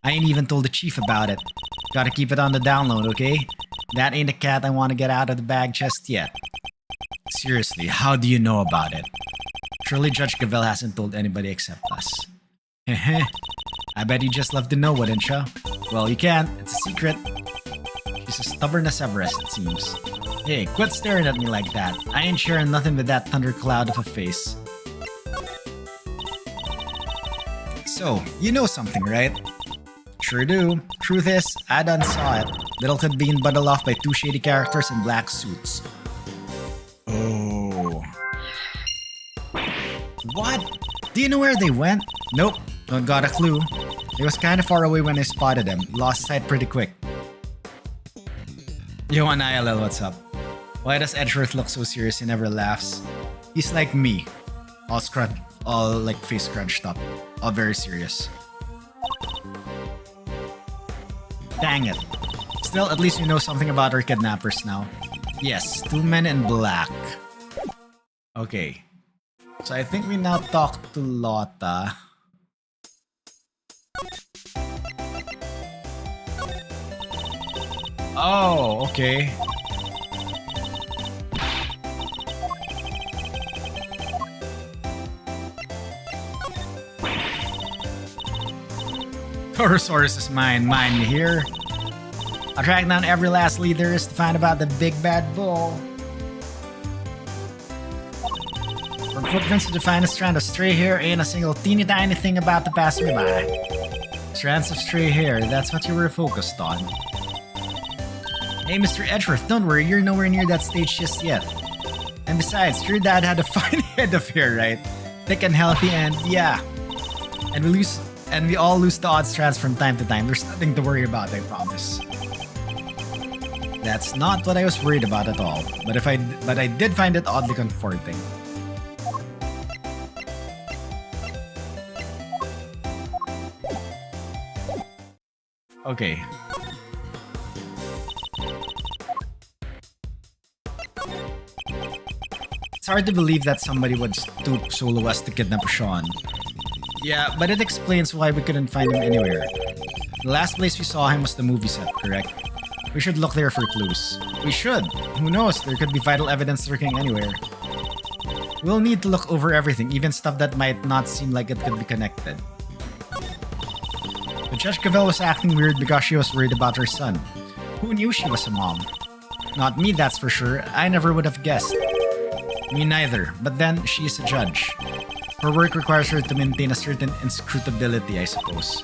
I ain't even told the chief about it. Gotta keep it on the download, okay? That ain't a cat I want to get out of the bag just yet. Seriously, how do you know about it? Surely Judge Gavel hasn't told anybody except us. Heh. I bet you just love to know, wouldn't ya? Well, you can't. It's a secret. She's as stubborn as Everest, it seems. Hey, quit staring at me like that. I ain't sharing nothing with that thundercloud of a face. So, you know something, right? Sure do. Truth is, I done saw it. Littleton being bundled off by two shady characters in black suits. Oh. What? Do you know where they went? Nope, don't got a clue. It was kinda far away when I spotted them. Lost sight pretty quick. Yo, on ILL, what's up? Why does Edgeworth look so serious? He never laughs. He's like me. All like face scrunched up. All very serious. Dang it. Still, at least we know something about our kidnappers now. Yes, two men in black. Okay. So I think we now talk to Lotta. Oh, okay. Torosaurus is mine, you hear? I'll track down every last lead there is to find about the big bad bull. From footprints to define a strand of stray hair, ain't a single teeny tiny thing about to pass me by. Strands of stray hair, that's what you were focused on. Hey, Mr. Edgeworth, don't worry, you're nowhere near that stage just yet. And besides, your dad had a fine head of hair, right? Thick and healthy, and yeah. And we all lose the odd strands from time to time. There's nothing to worry about, I promise. That's not what I was worried about at all. But I did find it oddly comforting. Okay. It's hard to believe that somebody would stoop so low as to kidnap Sean. Yeah, but it explains why we couldn't find him anywhere. The last place we saw him was the movie set, correct? We should look there for clues. We should. Who knows, there could be vital evidence lurking anywhere. We'll need to look over everything, even stuff that might not seem like it could be connected. But Judge Cavell was acting weird because she was worried about her son. Who knew she was a mom? Not me, that's for sure. I never would have guessed. Me neither, but then she is a judge. Her work requires her to maintain a certain inscrutability, I suppose.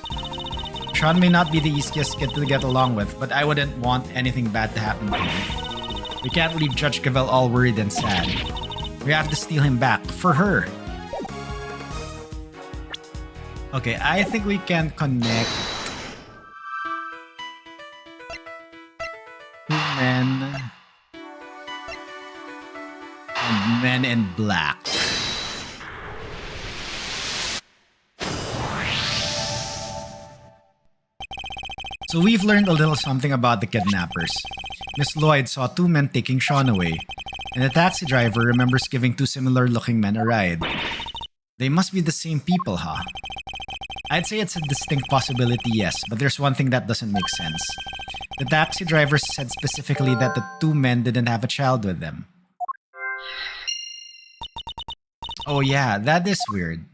Sean may not be the easiest kid to get along with, but I wouldn't want anything bad to happen to him. We can't leave Judge Cavell all worried and sad. We have to steal him back for her. Okay, I think we can connect two men and men in black. So we've learned a little something about the kidnappers. Miss Lloyd saw two men taking Sean away, and the taxi driver remembers giving two similar-looking men a ride. They must be the same people, huh? I'd say it's a distinct possibility, yes, but there's one thing that doesn't make sense. The taxi driver said specifically that the two men didn't have a child with them. Oh yeah, that is weird.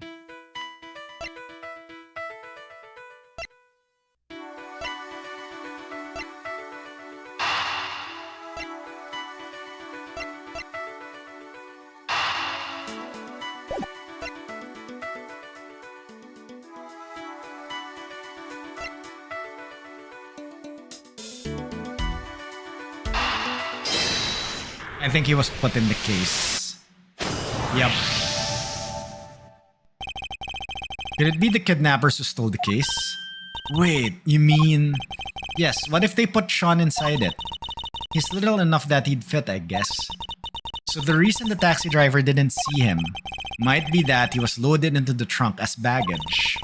I think he was put in the case. Yep. Could it be the kidnappers who stole the case? Wait, you mean... Yes, what if they put Sean inside it? He's little enough that he'd fit, I guess. So the reason the taxi driver didn't see him might be that he was loaded into the trunk as baggage.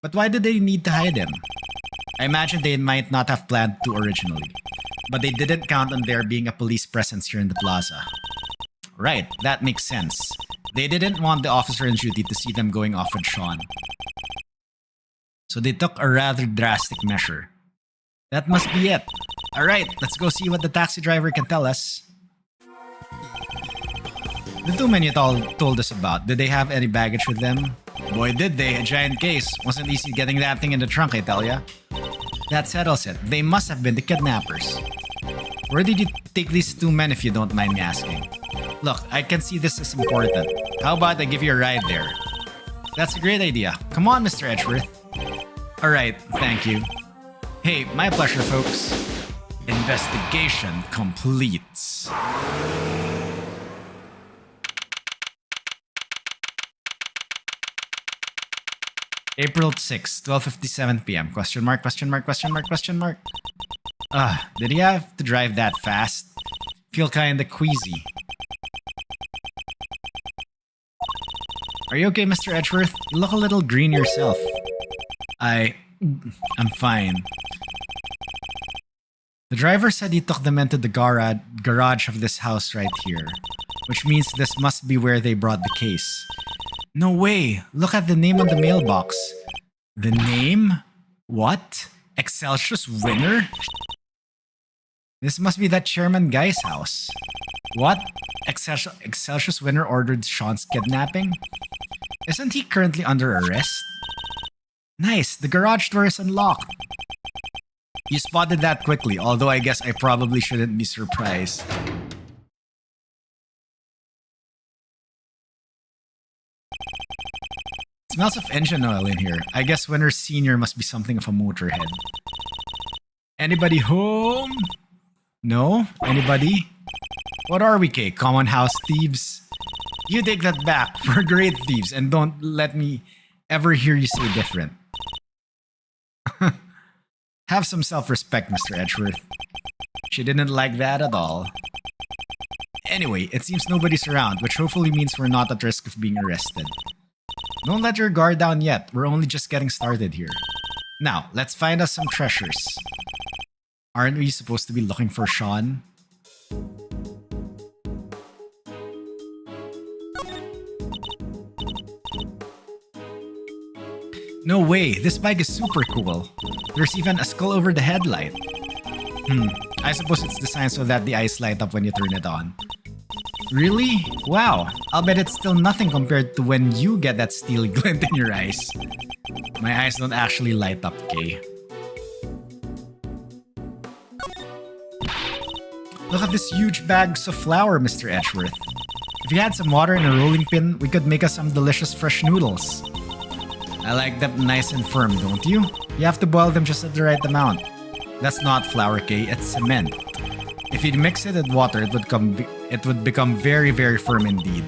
But why did they need to hide him? I imagine they might not have planned to originally, but they didn't count on there being a police presence here in the plaza. Right, that makes sense. They didn't want the officer on duty to see them going off with Sean. So they took a rather drastic measure. That must be it. Alright, let's go see what the taxi driver can tell us. The two men you told us about, did they have any baggage with them? Boy, did they. A giant case. Wasn't easy getting that thing in the trunk, I tell ya. That settles it. They must have been the kidnappers. Where did you take these two men, if you don't mind me asking? Look, I can see this is important. How about I give you a ride there? That's a great idea. Come on, Mr. Edgeworth. Alright, thank you. Hey, my pleasure, folks. Investigation complete. April 6, 12:57 p.m. Question mark, question mark, question mark, question mark. Did he have to drive that fast? Feel kinda queasy. Are you okay, Mr. Edgeworth? You look a little green yourself. I'm fine. The driver said he took them into the garage of this house right here, which means this must be where they brought the case. No way! Look at the name on the mailbox. The name? What? Excelsius Winner? This must be that Chairman guy's house. What? Excelsius Winner ordered Sean's kidnapping? Isn't he currently under arrest? Nice, the garage door is unlocked. You spotted that quickly, although I guess I probably shouldn't be surprised. Smells of engine oil in here. I guess Winner Sr. must be something of a motorhead. Anybody home? No? Anybody? What are we, Kay? Common house thieves? You take that back. We're great thieves, and don't let me ever hear you say different. Have some self-respect, Mr. Edgeworth. She didn't like that at all. Anyway, it seems nobody's around, which hopefully means we're not at risk of being arrested. Don't let your guard down yet. We're only just getting started here. Now, let's find us some treasures. Aren't we supposed to be looking for Sean? No way, this bike is super cool. There's even a skull over the headlight. I suppose it's designed so that the eyes light up when you turn it on. Really? Wow, I'll bet it's still nothing compared to when you get that steely glint in your eyes. My eyes don't actually light up, Kay. Look at this huge bags of flour, Mr. Edgeworth. If you had some water and a rolling pin, we could make us some delicious fresh noodles. I like them nice and firm, don't you? You have to boil them just at the right amount. That's not flour, Kay, it's cement. If you mix it with water, it would become very, very firm indeed.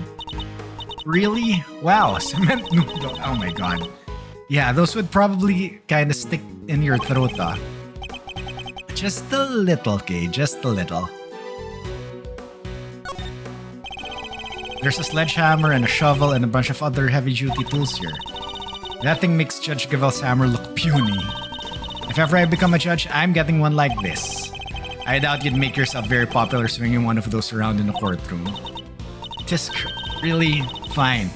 Really? Wow, cement noodle. Oh my god. Yeah, those would probably kinda stick in your throat, Just a little, Kay, just a little. There's a sledgehammer and a shovel and a bunch of other heavy-duty tools here. That thing makes Judge Gavel's hammer look puny. If ever I become a judge, I'm getting one like this. I doubt you'd make yourself very popular swinging one of those around in the courtroom. Just really fine.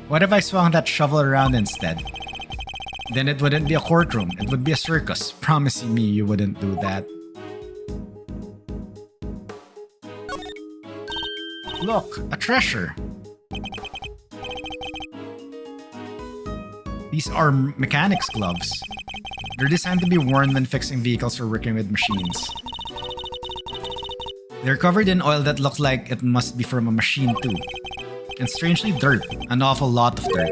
What if I swung that shovel around instead? Then it wouldn't be a courtroom, it would be a circus. Promise me you wouldn't do that. Look, a treasure. These are mechanics gloves. They're designed to be worn when fixing vehicles or working with machines. They're covered in oil that looks like it must be from a machine too. And strangely dirt, an awful lot of dirt.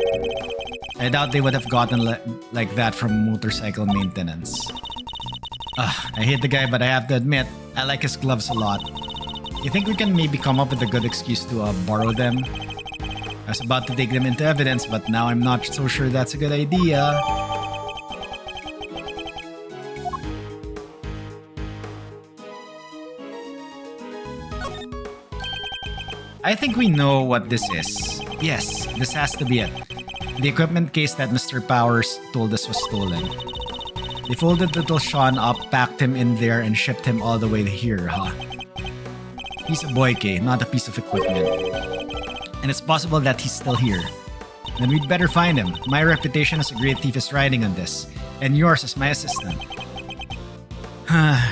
I doubt they would have gotten like that from motorcycle maintenance. I hate the guy, but I have to admit, I like his gloves a lot. You think we can maybe come up with a good excuse to borrow them? I was about to take them into evidence, but now I'm not so sure that's a good idea. I think we know what this is. Yes, this has to be it. The equipment case that Mr. Powers told us was stolen. They folded little Sean up, packed him in there, and shipped him all the way here, huh? He's a boyke, not a piece of equipment. And it's possible that he's still here. Then we'd better find him. My reputation as a great thief is riding on this. And yours as my assistant.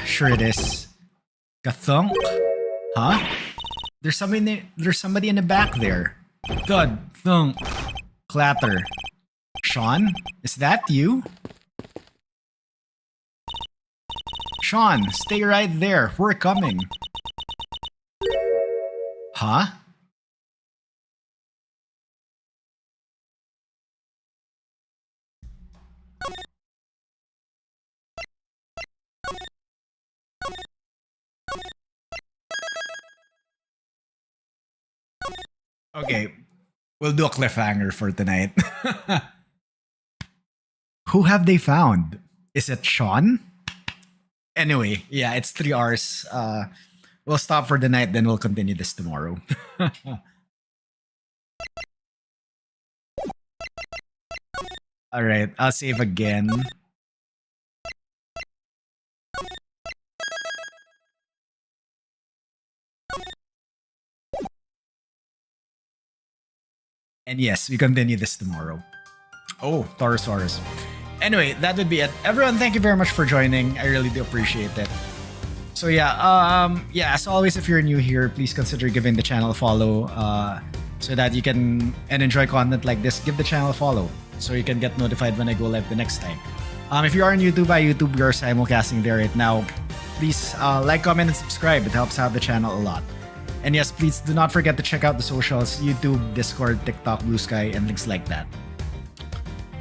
Sure it is. Kathunk? Huh? There's somebody in the back there. Thud, thunk, clatter. Sean? Is that you? Sean, stay right there. We're coming. Huh? Okay, we'll do a cliffhanger for tonight. Who have they found? Is it Sean? Anyway, yeah, it's 3 hours. We'll stop for the night, then we'll continue this tomorrow. Alright, I'll save again. And yes, we continue this tomorrow. Oh, Taurosaurus. Anyway, that would be it. Everyone, thank you very much for joining. I really do appreciate it. So yeah, as always, if you're new here, please consider giving the channel a follow so that you can enjoy content like this. Give the channel a follow so you can get notified when I go live the next time. If you are on YouTube, we are simulcasting there right now. Please like, comment, and subscribe. It helps out the channel a lot. And yes, please do not forget to check out the socials, YouTube, Discord, TikTok, Blue Sky, and things like that.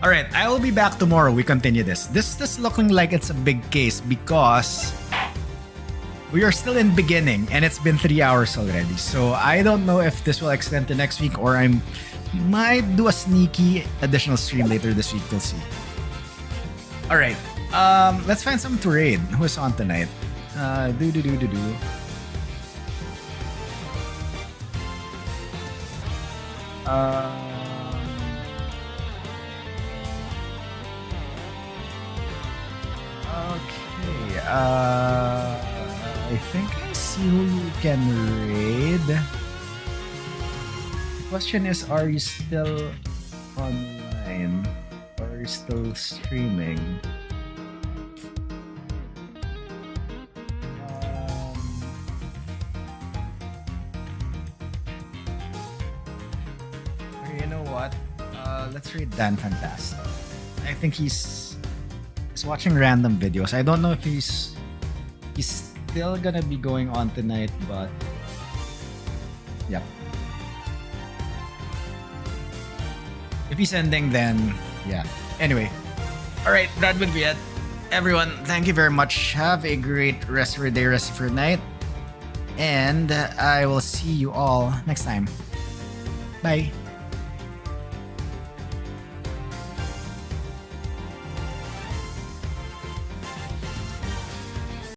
Alright, I will be back tomorrow. We continue this. This is looking like it's a big case because we are still in beginning and it's been 3 hours already. So I don't know if this will extend to next week or I might do a sneaky additional stream later this week. We'll see. Alright, let's find some to raid. Who's on tonight? Okay, I think I see who you can raid. The question is, are you still online? Or are you still streaming? You know what? Let's read Dan Fantastic. I think he's watching random videos. I don't know if he's still gonna be going on tonight, but yeah. If he's ending, then yeah. Anyway, all right, that would be it. Everyone, thank you very much. Have a great rest of your day, rest of your night, and I will see you all next time. Bye.